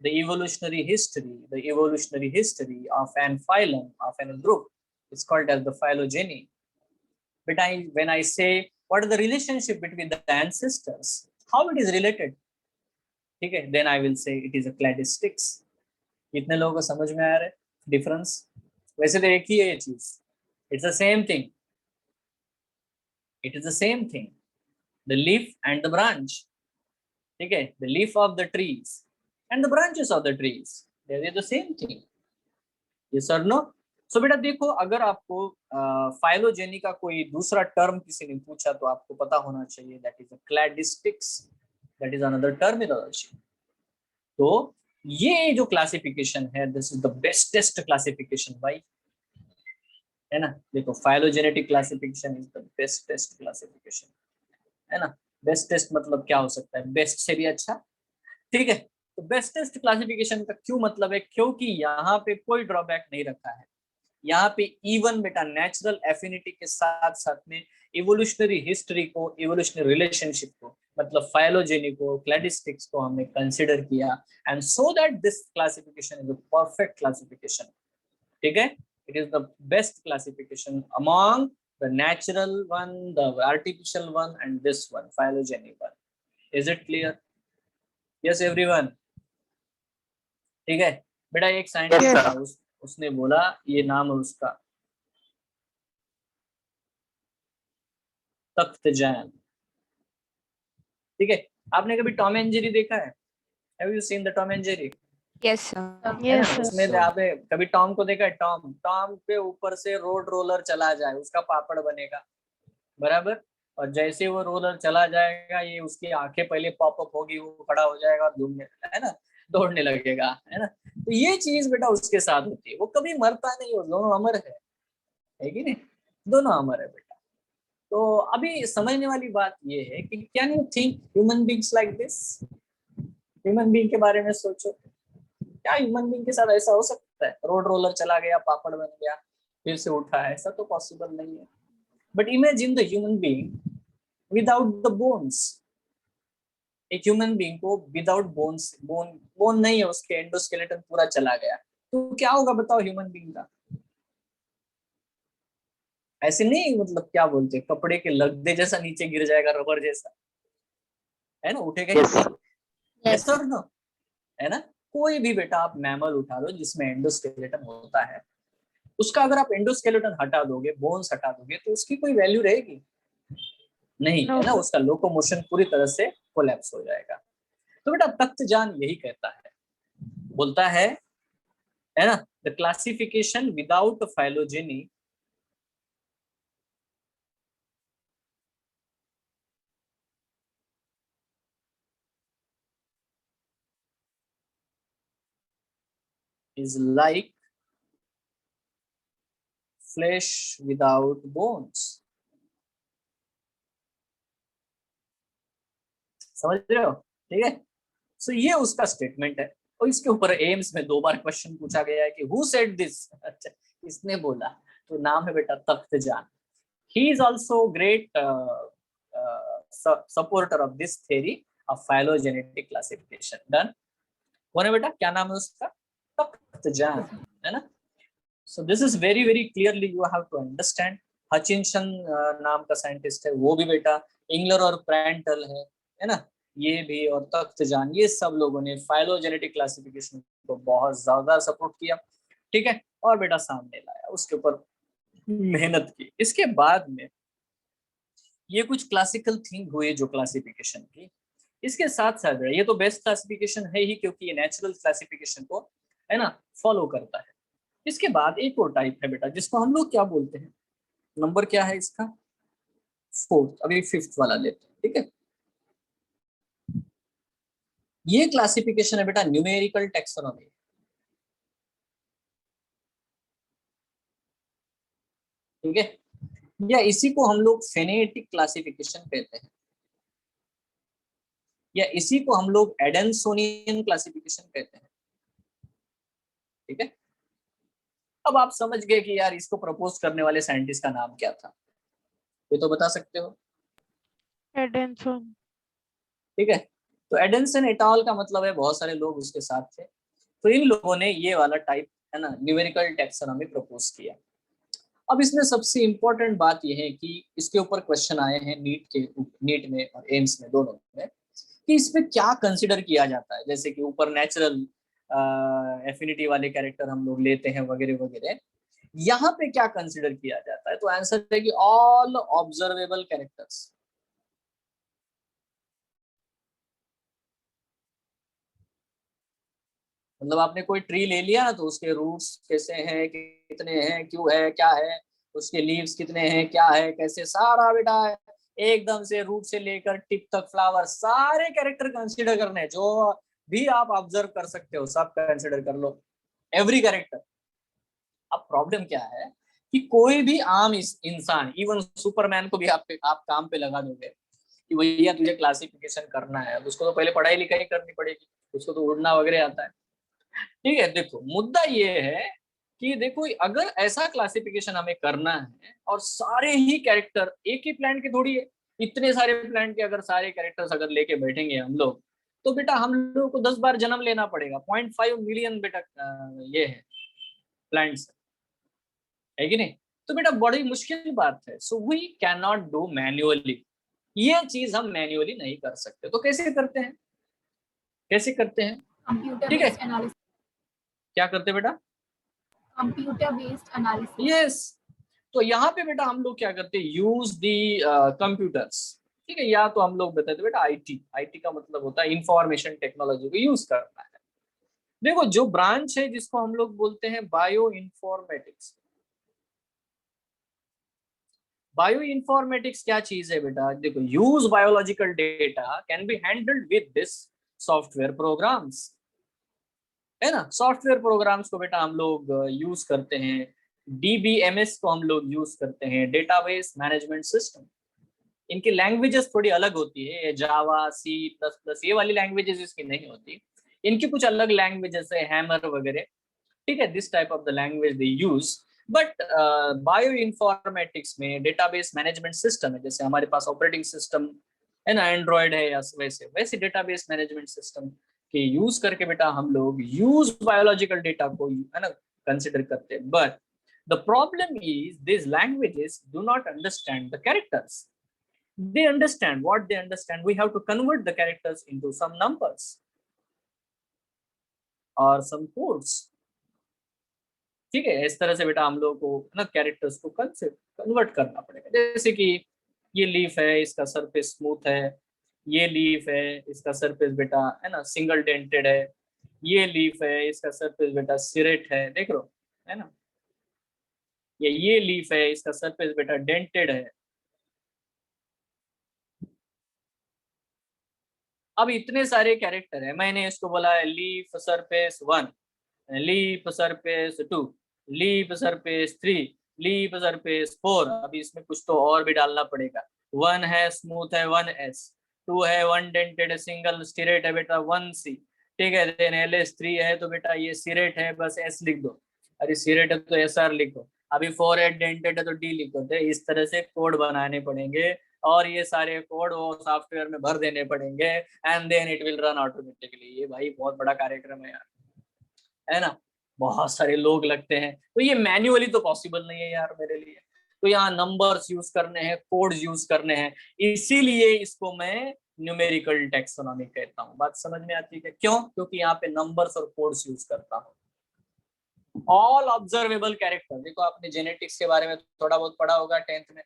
the evolutionary history of an phylum, of an group, it's called as the phylogeny। but when I say what is the relationship between the ancestors, how it is related, ठीक है, then I will say it is a cladistics। कितने लोगों को समझ में आ रहा है difference? वैसे तो एक ही है ये चीज, it's the same thing, it is the same thing, the leaf and the branch, ठीक है, the leaf of the trees and the branches of the trees, they are the same thing, yes or no? So बेटा देखो, अगर आपको phylogeny का कोई दूसरा term किसी ने पूछा तो आपको पता होना चाहिए that is a cladistics, that is another terminology। तो ये जो क्लासिफिकेशन है, this is the bestest classification भाई, है ना। देखो phylogenetic classification is the bestest classification, है ना। बेस्टेस्ट मतलब क्या हो सकता है, बेस्ट से भी अच्छा, ठीक है। तो बेस्टेस्ट क्लासिफिकेशन का क्यों मतलब है, क्योंकि यहाँ पे कोई ड्रॉबैक नहीं रखा है। यहाँ पे इवन बेटा नेचुरल एफिनिटी के साथ साथ में इवोल्यूशनरी हिस्ट्री को, इवोल्यूशनरी रिलेशनशिप को, मतलब फाइलोजेनी को, क्लैडिस्टिक्स को हमने कंसिडर किया, and so that this classification is a perfect classification, ठीक है। It is the best classification among the natural one, the artificial one, and this one, phylogeny one। Is it clear? Yes, everyone? ठीक है बेटा, एक scientist था, उसने बोला ये नाम है उसका, तख्तजैन, ठीक है। आपने कभी टॉम एंड जेरी देखा है? Have you seen the Tom and Jerry? Yes, sir. Yes, sir. उसमें आपने कभी टॉम को देखा है? टॉम पे ऊपर से रोड रोलर चला जाए, उसका पापड़ बनेगा, बराबर। और जैसे वो रोलर चला जाएगा, ये उसकी आंखें पहले पॉपअप होगी, वो खड़ा हो जाएगा और घूमने, है ना, दौड़ने लगेगा, है ना। तो ये चीज बेटा उसके साथ होती है, वो कभी मरता नहीं, वो दोनों अमर है कि नहीं? दोनों अमर है बेटा। तो अभी समझने वाली बात ये है कि can you think human beings like this? Human being के बारे में सोचो, क्या ह्यूमन बीइंग के साथ ऐसा हो सकता है? रोड रोलर चला गया, पापड़ बन गया, फिर से उठा, ऐसा तो पॉसिबल नहीं है। But imagine the human being without the bones, एक ह्यूमन बीइंग को विदाउट बोन्स, बोन नहीं है उसके, एंडोस्केलेटन पूरा चला गया, तो क्या होगा बताओ ह्यूमन बीइंग का? ऐसे नहीं, मतलब क्या बोलते हैं, कपड़े के लगदे जैसा नीचे गिर जाएगा, रबर जैसा, है ना, उठेगा ही यस नहीं। Yes. Yes or no? है ना? कोई भी बेटा आप मैमल उठा लो जिसमें एंडोस्केलेटन होता है, उसका अगर आप एंडोस्केलेटन हटा दोगे, बोन्स हटा दोगे, तो उसकी कोई वैल्यू रहेगी नहीं, No, है ना, sir. उसका लोकोमोशन पूरी तरह से कोलैप्स हो जाएगा। तो बेटा तख्तजान यही कहता है, बोलता है ना, the classification without phylogeny is like flesh without bones। समझ रहे हो? ठीक है, सो ये उसका स्टेटमेंट है, और इसके ऊपर एम्स में 2 बार क्वेश्चन पूछा गया है कि हु सेड दिस, अच्छा किसने बोला, तो नाम है बेटा Takhtajan. He is also great supporter of this theory of phylogenetic classification. Done, कौन है बेटा, क्या नाम है उसका? तख्तजान, है ना। So this is very very clearly you have to understand. Hutchinson नाम का साइंटिस्ट है, वो भी बेटा, इंगलर और प्रेंटल है ना, ये भी, और तख्तजान, ये सब लोगों ने फाइलोजेनेटिक क्लासिफिकेशन को बहुत ज्यादा सपोर्ट किया, ठीक है, और बेटा सामने लाया, उसके ऊपर मेहनत की। इसके बाद में ये कुछ क्लासिकल थिंग हुए जो क्लासिफिकेशन की, इसके साथ साथ ये तो बेस्ट क्लासिफिकेशन है ही, क्योंकि ये नेचुरल क्लासिफिकेशन को, है ना, फॉलो करता है। इसके बाद एक और टाइप है बेटा जिसको हम लोग क्या बोलते हैं, नंबर क्या है इसका, 4th, अभी 5th वाला लेते हैं, ठीक है। ये क्लासिफिकेशन है बेटा न्यूमेरिकल टेक्सोनॉमी, ठीक है, या इसी को हम लोग फेनेटिक क्लासिफिकेशन कहते हैं, या इसी को हम लोग एडेंसोनियन क्लासिफिकेशन कहते हैं, ठीक है। अब आप समझ गए कि यार इसको प्रपोज करने वाले साइंटिस्ट का नाम क्या था, ये तो बता सकते हो, Edenson. ठीक है। तो एडेंसन एट अल का मतलब है बहुत सारे लोग उसके साथ थे, तो इन लोगों ने ये वाला टाइप, है ना, न्यूमेरिकल टैक्सोनॉमी प्रपोज किया। अब इसमें सबसे इंपॉर्टेंट बात यह है कि इसके ऊपर क्वेश्चन आए हैं नीट में और एम्स में, दोनों में, कि इसमें क्या कंसिडर किया जाता है। जैसे कि ऊपर नेचुरल एफिनिटी वाले कैरेक्टर हम लोग लेते हैं वगैरह वगैरह, यहाँ पे क्या कंसिडर किया जाता है, तो आंसर है कि ऑल ऑब्जर्वेबल कैरेक्टर्स। मतलब आपने कोई ट्री ले लिया ना, तो उसके रूट्स कैसे हैं, कितने हैं, क्यों है, क्या है, उसके लीव्स कितने हैं, क्या है, कैसे, सारा बेटा है, एकदम से रूट से लेकर टिप तक, फ्लावर, सारे कैरेक्टर कंसीडर करने, जो भी आप ऑब्जर्व कर सकते हो सब कंसीडर कर लो, एवरी कैरेक्टर। अब प्रॉब्लम क्या है कि कोई भी आम इंसान, इवन सुपरमैन को भी आप काम पे लगा दोगे कि भैया तुझे क्लासिफिकेशन करना है, उसको तो पहले पढ़ाई लिखाई करनी पड़ेगी, उसको तो उड़ना वगैरह आता है, ठीक है। देखो मुद्दा ये है कि देखो अगर ऐसा क्लासिफिकेशन हमें करना है, और सारे ही कैरेक्टर एक ही प्लांट के थोड़ी है, इतने सारे प्लांट के अगर सारे कैरेक्टर्स अगर लेके बैठेंगे हम लोग, तो बेटा हम लोग को 10 बार जन्म लेना पड़ेगा। 0.5 मिलियन बेटा ये है प्लांट्स, है कि नहीं, तो बेटा बड़ी मुश्किल बात है। सो वी कैन नॉट डू मैन्युअली, ये चीज हम मैन्युअली नहीं कर सकते, तो कैसे करते हैं, कैसे करते हैं, कंप्यूटर ठीक है, बेस्ड एनालिसिस, क्या करते हैं बेटा, कंप्यूटर बेस्ड एनालिसिस। यस। तो यहाँ पे बेटा हम लोग क्या करते हैं, यूज दी कंप्यूटर्स, ठीक है, या तो हम लोग बताते बेटा आईटी, आईटी का मतलब होता है इंफॉर्मेशन टेक्नोलॉजी को यूज करना है। देखो जो ब्रांच है जिसको हम लोग बोलते हैं बायो इंफॉर्मेटिक्स, बायो इंफॉर्मेटिक्स क्या चीज है बेटा, देखो use biological data can be handled with this software programmes, है ना, सॉफ्टवेयर प्रोग्राम्स को बेटा हम लोग यूज करते हैं, डीबीएमएस को हम लोग यूज करते हैं, डेटाबेस मैनेजमेंट सिस्टम। इनकी लैंग्वेजेस थोड़ी अलग होती है, जावा, सी प्लस प्लस, ये वाली लैंग्वेजेस इसकी नहीं होती, इनकी कुछ अलग लैंग्वेजेस है, हैमर वगैरह, ठीक है, this type of the language they use. But bio informatics में डेटाबेस मैनेजमेंट सिस्टम है, जैसे हमारे पास ऑपरेटिंग सिस्टम है ना, एंड्रॉयड है या वैसे वैसे डेटाबेस मैनेजमेंट सिस्टम के यूज करके बेटा हम लोग यूज बायोलॉजिकल डेटा को, है ना, कंसिडर करते हैं. But the problem is this languages do not understand the characters. They understand what they understand. We have to convert the characters into some numbers or some codes. ठीक है, इस तरह से बेटा हम लोग को ना कैरेक्टर्स को कन्वर्ट करना पड़ेगा. जैसे कि ये लीफ है, इसका सरफेस स्मूथ है. ये लीफ है, इसका सरफेस बेटा, है ना, सिंगल डेंटेड है. ये लीफ है, इसका सरफेस बेटा सिरेट है, देख लो, है ना. ये लीफ है, इसका सरफेस बेटा डेंटेड है. अब इतने सारे कैरेक्टर है, मैंने इसको बोला है leaf surface 1, leaf surface 2, leaf surface 3, leaf surface 4. अभी इसमें कुछ तो और भी डालना पड़ेगा. 1 है स्मूथ है 1s, 2 है 1 डेंटेड सिंगल स्टिरेट है बेटा 1c. ठीक है, देन ls3 है तो बेटा ये सिरेट है, बस s लिख दो. अरे सिरेट है तो sr लिखो. अभी 4 है डेंटेड है तो d लिखो. तो इस तरह से कोड बनाने पड़ेंगे और ये सारे कोड वो सॉफ्टवेयर में भर देने पड़ेंगे and then it will run automatically. ये भाई बहुत बड़ा कार्यक्रम है यार, है ना, बहुत सारे लोग लगते हैं. तो ये मैन्युअली तो पॉसिबल नहीं है यार मेरे लिए. तो यहाँ नंबर्स यूज करने हैं, कोड्स यूज करने हैं, इसीलिए इसको मैं न्यूमेरिकल टैक्सोनॉमी कहता हूँ. बात समझ में आती है? क्यों? क्योंकि यहाँ पे नंबर्स और कोड्स यूज करता हूँ. ऑल ऑब्जर्वेबल कैरेक्टर, देखो आपने जेनेटिक्स के बारे में थोड़ा बहुत पढ़ा होगा 10th में.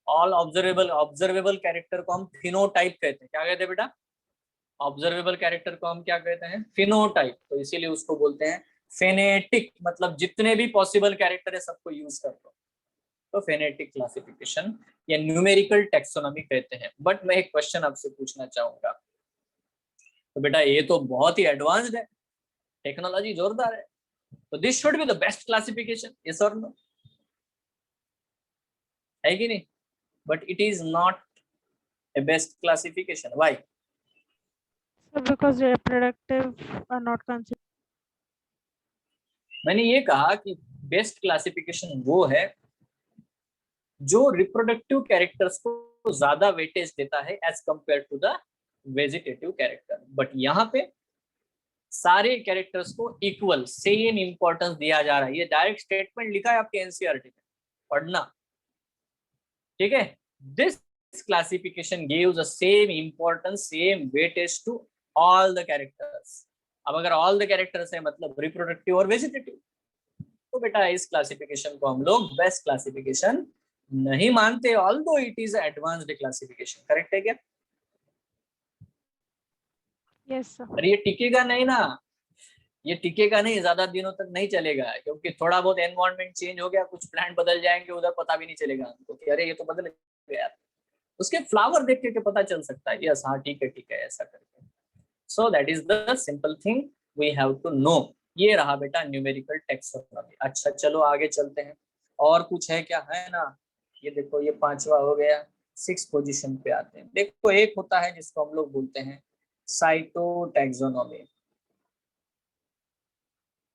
ऑल ऑब्जर्वेबल कैरेक्टर को हम फिनोटाइप कहते हैं. क्या कहते हैं बेटा? ऑब्जर्वेबल कैरेक्टर को हम क्या कहते हैं? फिनोटाइप. तो इसीलिए उसको बोलते हैं फेनेटिक, मतलब जितने भी पॉसिबल कैरेक्टर है सबको यूज कर लो. तो फेनेटिक क्लासिफिकेशन या न्यूमेरिकल टैक्सोनॉमी कहते हैं. बट मैं एक क्वेश्चन आपसे पूछना चाहूंगा. तो बेटा ये तो बहुत ही एडवांस्ड है, टेक्नोलॉजी जोरदार है, तो this should be the best classification, yes और नो? है कि नहीं? But it is not a best classification. Why? So because reproductive are not considered. मैंने ये कहा कि बेस्ट क्लासिफिकेशन वो है जो रिप्रोडक्टिव कैरेक्टर्स को ज्यादा वेटेज देता है as compare to the vegetative character. But यहाँ पे सारे कैरेक्टर्स को इक्वल सेम इंपॉर्टेंस दिया जा रहा है. ये डायरेक्ट स्टेटमेंट लिखा है आपके एनसीईआरटी में, पढ़ना. ठीक है, this classification gives the same importance, same weightage to all the characters. अब अगर ऑल द कैरेक्टर्स है मतलब रिप्रोडक्टिव और वेजिटेटिव, तो बेटा इस क्लासिफिकेशन को हम लोग बेस्ट क्लासिफिकेशन नहीं मानते, although it is advanced classification. Correct है क्या? Yes, sir. अरे ये टिकेगा नहीं ना, ये टिकेगा नहीं, ज्यादा दिनों तक नहीं चलेगा, क्योंकि थोड़ा बहुत एनवायरनमेंट चेंज हो गया, कुछ प्लांट बदल जाएंगे उधर, पता भी नहीं चलेगा हमको कि अरे ये तो बदल गया. उसके फ्लावर देख के पता चल सकता है, यस हाँ ठीक है ऐसा करके. So that is the simple thing we have to know. ये रहा बेटा न्यूमेरिकल टैक्सोनॉमी. अच्छा चलो आगे चलते हैं. और कुछ है क्या? है ना, ये देखो ये 5वां हो गया. 6 पोजीशन पे आते हैं. देखो एक होता है जिसको हम लोग बोलते हैं साइटोटैक्सोनॉमी.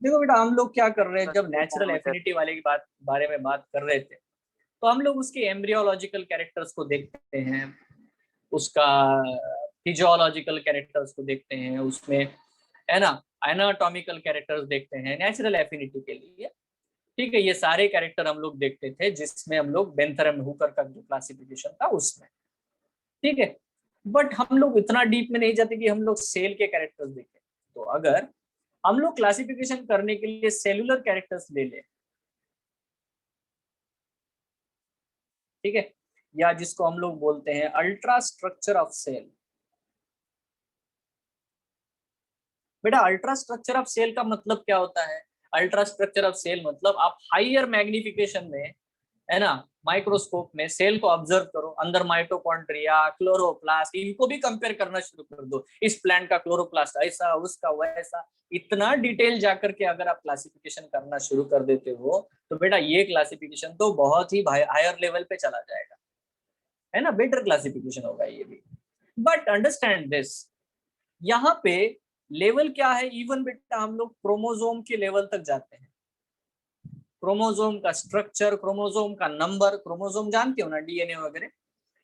देखो बेटा हम लोग क्या कर रहे हैं, जब नेचुरल एफिनिटी वाले की बारे में बात कर रहे थे तो हम लोग उसके एम्ब्रियोलॉजिकल कैरेक्टर्स को देखते हैं, उसका फिजियोलॉजिकल कैरेक्टर्स को देखते हैं, उसमें है ना एनाटॉमिकल कैरेक्टर्स देखते हैं नेचुरल एफिनिटी के लिए. ठीक है, ये सारे कैरेक्टर हम लोग देखते थे जिसमें हम लोग बेंथरम हुकर का जो क्लासिफिकेशन था उसमें. ठीक है, बट हम लोग इतना डीप में नहीं जाते कि हम लोग सेल के कैरेक्टर्स देखें. तो अगर हम लोग क्लासिफिकेशन करने के लिए सेलुलर कैरेक्टर्स ले लें, ठीक है, या जिसको हम लोग बोलते हैं अल्ट्रा स्ट्रक्चर ऑफ सेल. बेटा अल्ट्रा स्ट्रक्चर ऑफ सेल का मतलब क्या होता है? अल्ट्रा स्ट्रक्चर ऑफ सेल मतलब आप हायर मैग्निफिकेशन में, है ना, माइक्रोस्कोप में सेल को ऑब्जर्व करो, अंदर माइटोकॉन्ड्रिया, क्लोरोप्लास्ट, इनको भी कंपेयर करना शुरू कर दो. इस प्लांट का क्लोरोप्लास्ट ऐसा, उसका वैसा, इतना डिटेल जाकर के अगर आप क्लासिफिकेशन करना शुरू कर देते हो तो बेटा ये क्लासिफिकेशन तो बहुत ही हायर लेवल पे चला जाएगा, है ना, बेटर क्लासिफिकेशन होगा ये भी. बट अंडरस्टैंड दिस, यहाँ पे लेवल क्या है? इवन बेटा हम लोग क्रोमोसोम के लेवल तक जाते हैं. क्रोमोसोम का स्ट्रक्चर, क्रोमोसोम का नंबर, क्रोमोसोम जानते हो ना, डीएनए वगैरह,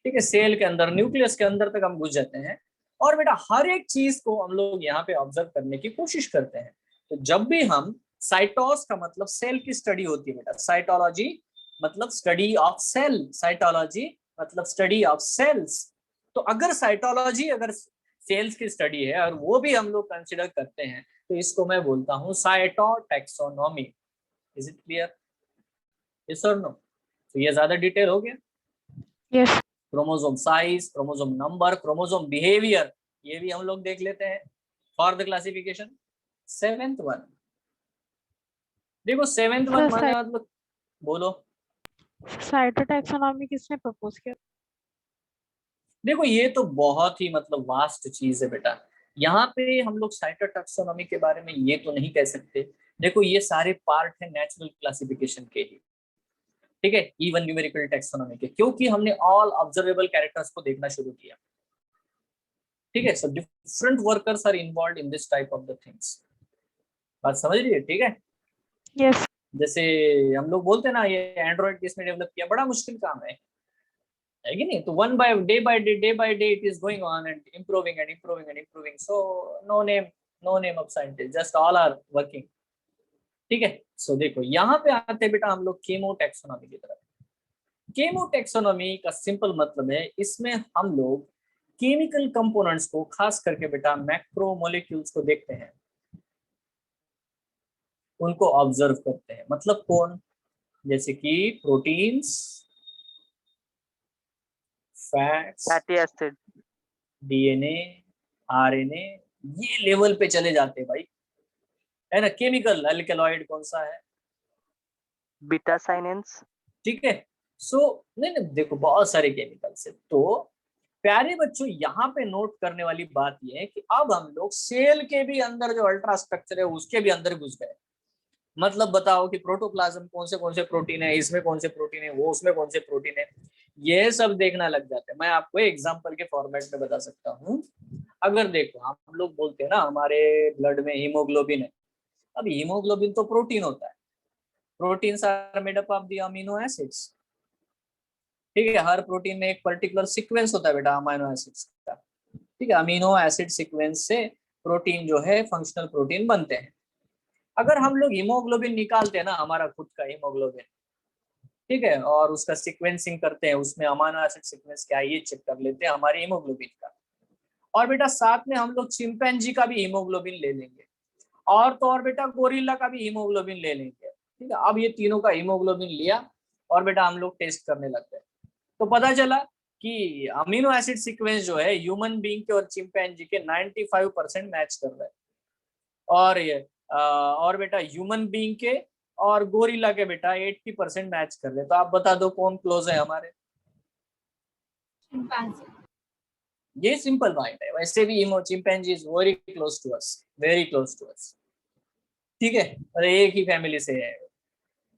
ठीक है, सेल के अंदर, न्यूक्लियस के अंदर तक हम घुस जाते हैं और बेटा हर एक चीज को हम लोग यहाँ पे ऑब्जर्व करने की कोशिश करते हैं। तो जब भी हम साइटोस का मतलब सेल की स्टडी होती है बेटा, साइटोलॉजी मतलब स्टडी ऑफ सेल, साइटोलॉजी मतलब स्टडी ऑफ सेल्स। तो अगर साइटोलॉजी अगर सेल्स की स्टडी है और वो भी हम लोग कंसिडर करते हैं तो इसको मैं बोलता हूँ cytotaxonomy. Is it clear? Yes और नो? तो ये ज्यादा डिटेल हो गया। Yes. Chromosome size, chromosome number, chromosome behaviour, ये भी हम लोग देख लेते हैं for the classification. Seventh one देखो, सेवेंथ वन Sir, माने मतलब, बोलो। साइटोटैक्सोनॉमी किसने प्रपोज किया? देखो ये तो बहुत ही मतलब वास्ट चीज है बेटा, यहाँ पे हम लोग साइटोटैक्सोनॉमी के बारे में ये तो नहीं कह सकते। देखो ये सारे पार्ट है नेचुरल क्लासिफिकेशन के ही, ठीक है, इवन न्यूमेरिकल टैक्सोनॉमी के, क्योंकि हमने ऑल ऑब्जर्वेबल कैरेक्टर्स को देखना शुरू किया। ठीक है, so different workers are involve in this type of the things. बात समझ रही है? ठीक है, Yes. जैसे हम लोग बोलते हैं ना ये एंड्रॉइड किसने डेवलप किया, बड़ा मुश्किल काम है कि नहीं? तो one by day it is going on and improving and improving and improving. So no name of scientist, just all are working. ठीक है, सो देखो यहाँ पे आते हैं बेटा हम लोग केमोटैक्सोनॉमी की तरफ। केमोटैक्सोनॉमी का सिंपल मतलब है, इसमें हम लोग केमिकल कंपोनेंट्स को, खास करके बेटा मैक्रोमोलेक्यूल्स को देखते हैं, उनको ऑब्जर्व करते हैं। मतलब कौन? जैसे कि proteins, fats, fatty acid, DNA, RNA, ये लेवल पे चले जाते हैं भाई, है ना। केमिकल अल्केलॉइड कौन सा है? बीटा साइनेंस। ठीक है, सो नहीं देखो बहुत सारे केमिकल्स है। तो प्यारे बच्चों यहाँ पे नोट करने वाली बात यह है कि अब हम लोग सेल के भी अंदर जो अल्ट्रा स्ट्रक्चर है उसके भी अंदर घुस गए। मतलब बताओ कि प्रोटोप्लाज्म कौन से प्रोटीन है, इसमें कौन से प्रोटीन है, वो उसमें कौन से प्रोटीन है, ये सब देखना लग जाते हैं। मैं आपको एग्जांपल के फॉर्मेट में बता सकता हूँ। अगर देखो हम लोग बोलते हैं ना हमारे ब्लड में हीमोग्लोबिन है, अब हीमोग्लोबिन तो प्रोटीन होता है, proteins are made up of the amino acids. ठीक है, हर प्रोटीन में एक पर्टिकुलर सीक्वेंस होता है बेटा अमीनो एसिड्स का। ठीक है, अमीनो एसिड सीक्वेंस से प्रोटीन जो है फंक्शनल प्रोटीन बनते हैं। अगर हम लोग हीमोग्लोबिन निकालते हैं ना, हमारा खुद का हीमोग्लोबिन, ठीक है, और उसका सीक्वेंसिंग करते हैं, उसमें अमीनो एसिड सीक्वेंस क्या है ये चेक कर लेते हैं हमारे हीमोग्लोबिन का। और बेटा साथ में हम लोग चिंपैंजी का भी हीमोग्लोबिन ले लेंगे, और तो और बेटा गोरिल्ला का भी हीमोग्लोबिन ले लेंगे। ठीक है, अब ये तीनों का हीमोग्लोबिन लिया और बेटा हम लोग टेस्ट करने लग गए, तो पता चला कि अमीनो एसिड सीक्वेंस जो है ह्यूमन बीइंग के और चिंपैंजी के 95% मैच कर रहा है, और ये और बेटा ह्यूमन बीइंग के और गोरिल्ला के बेटा 80% मैच कर रहे हैं। तो आप बता दो कौन क्लोज है हमारे? Chimpanzee. ये सिंपल पॉइंट है। वैसे भी chimpanzee is very close to us, very close to us. ठीक है, और एक ही फैमिली से है।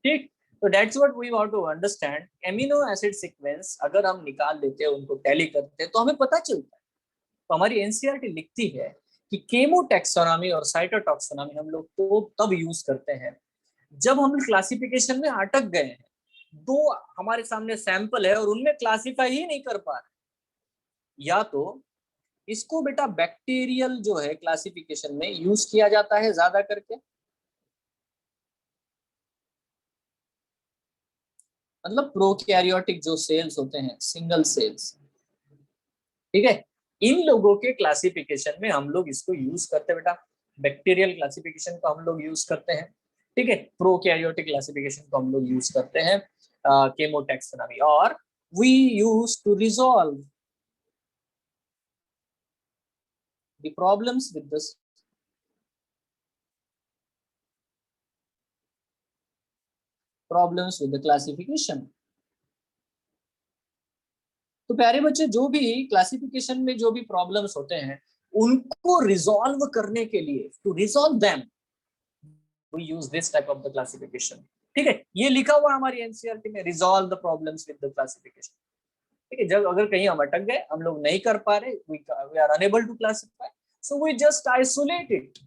ठीक, तो that's what we want to understand. Amino acid sequence अगर हम निकाल लेते हैं, उनको टैली करते हैं, तो हमें पता चलता है। तो हमारी एनसीईआरटी लिखती है कि केमोटैक्सोनॉमी और साइटोटैक्सोनॉमी हम लोग तो तब यूज करते हैं जब हम क्लासिफिकेशन में अटक गए हैं, दो हमारे सामने सैंपल है और उनमें क्लासिफाई ही नहीं कर पा रहे। या तो इसको बेटा बैक्टीरियल जो है क्लासिफिकेशन में यूज किया जाता है ज्यादा करके, मतलब प्रोकैरियोटिक जो सेल्स होते हैं, सिंगल सेल्स, ठीक है, इन लोगों के क्लासिफिकेशन में हम लोग इसको यूज करते हैं बेटा। बैक्टीरियल क्लासिफिकेशन को हम लोग यूज करते हैं, ठीक है, प्रोकैरियोटिक क्लासिफिकेशन को हम लोग यूज करते हैं केमोटैक्सोनॉमी। और we use to resolve the problems with this problems with the classification. तो प्यारे बच्चे, जो भी क्लासिफिकेशन में जो भी प्रॉब्लम्स होते हैं उनको रिजॉल्व करने के लिए, to resolve them we use this type of the classification. ठीक है, ये लिखा हुआ हमारी एनसीईआरटी में, resolve the problems with the classification. ठीक है, जब अगर कहीं हम अटक गए, हम लोग नहीं कर पा रहे, we are unable to classify, so we just isolate it.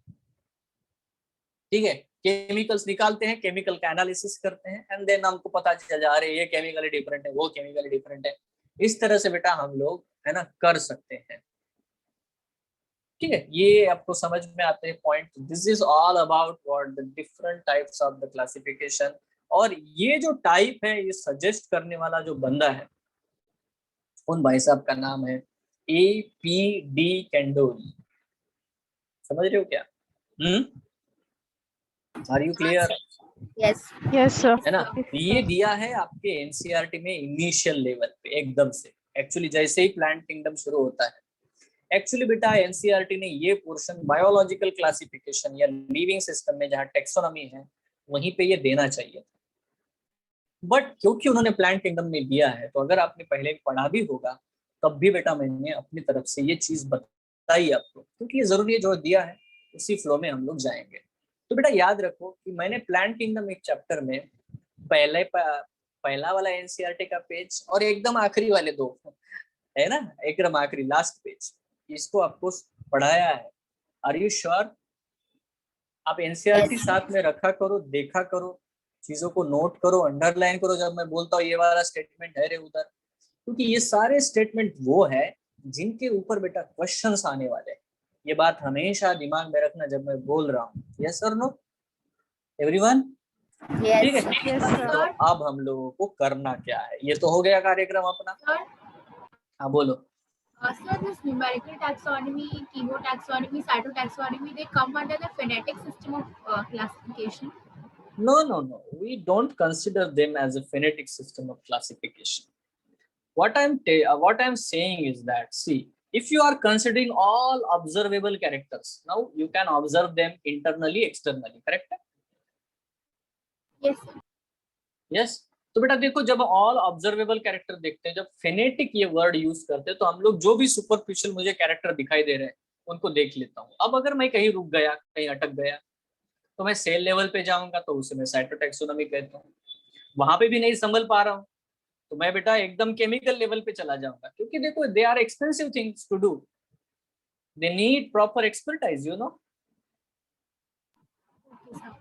ठीक है, केमिकल्स निकालते हैं, केमिकल का एनालिसिस करते हैं, एंड देन हमको पता चल जा रहा है ये केमिकली डिफरेंट है, वो केमिकली डिफरेंट है। इस तरह से बेटा हम लोग है ना कर सकते हैं। ठीक है, ये आपको समझ में आते हैं point. This is all about what the different types of the classification. और ये जो टाइप है, ये सजेस्ट करने वाला जो बंदा है, उन भाई साहब का नाम है APD कैंडोल। समझ रहे हो क्या? Are you clear? Yes. Yes, sir. है ना? Yes, ये sir. दिया है आपके एनसीईआरटी में इनिशियल लेवल पे एकदम से। एक्चुअली जैसे ही प्लांट किंगडम शुरू होता है, एक्चुअली बेटा एनसीईआरटी ने ये पोर्शन बायोलॉजिकल क्लासिफिकेशन या लिविंग सिस्टम में जहाँ टेक्सोनॉमी है वहीं पे ये देना चाहिए। बट क्योंकि उन्होंने प्लांट किंगडम में दिया है, तो अगर आपने पहले पढ़ा भी होगा तब भी बेटा मैंने अपनी तरफ से ये चीज बताई आपको, क्योंकि ये जरूरी है, जो दिया है उसी फ्लो में हम लोग जाएंगे। तो बेटा याद रखो कि मैंने प्लांट किंगडम एक चैप्टर में पहला वाला एनसीईआरटी का पेज और एकदम आखिरी वाले दो है ना, एकदम आखिरी लास्ट पेज, इसको आपको पढ़ाया है। Are you sure? आप एनसीईआरटी Yes. साथ में रखा करो, देखा करो, चीजों को नोट करो, अंडरलाइन करो जब मैं बोलता हूँ ये वाला स्टेटमेंट है रे उधर, क्योंकि ये सारे स्टेटमेंट वो है जिनके ऊपर बेटा क्वेश्चंस आने वाले हैं। ये बात हमेशा दिमाग में रखना जब मैं बोल रहा हूँ। यस और नो एवरीवन? ठीक Yes. है, Yes, तो sir. अब हम लोगों को करना क्या है, ये तो हो गया कार्यक्रम अपना। Sir, हाँ बोलो। sir, this numerical taxonomy, chemotaxonomy, cytotaxonomy, they come under the phonetic system of classification. No, we don't consider them as a phonetic system of classification. What I'm saying is that, see, if you are considering all observable characters, now you can observe them internally, externally, correct? Yes, sir. Yes. तो बेटा देखो, जब all observable character देखते हैं, जब phonetic ये word use करते हैं, तो हम लोग जो भी सुपरफिशियल मुझे कैरेक्टर दिखाई दे रहे हैं उनको देख लेता हूँ। अब अगर मैं कहीं रुक गया, कहीं अटक गया, तो मैं सेल लेवल पे जाऊंगा, तो उसे मैं साइटोटैक्सोनॉमी कहता हूँ। वहां पे भी नहीं संभल पा रहा हूँ, तो मैं बेटा एकदम केमिकल लेवल पे चला जाऊंगा, क्योंकि देखो they are expensive things to do, they need proper expertise, you know. Okay, sir.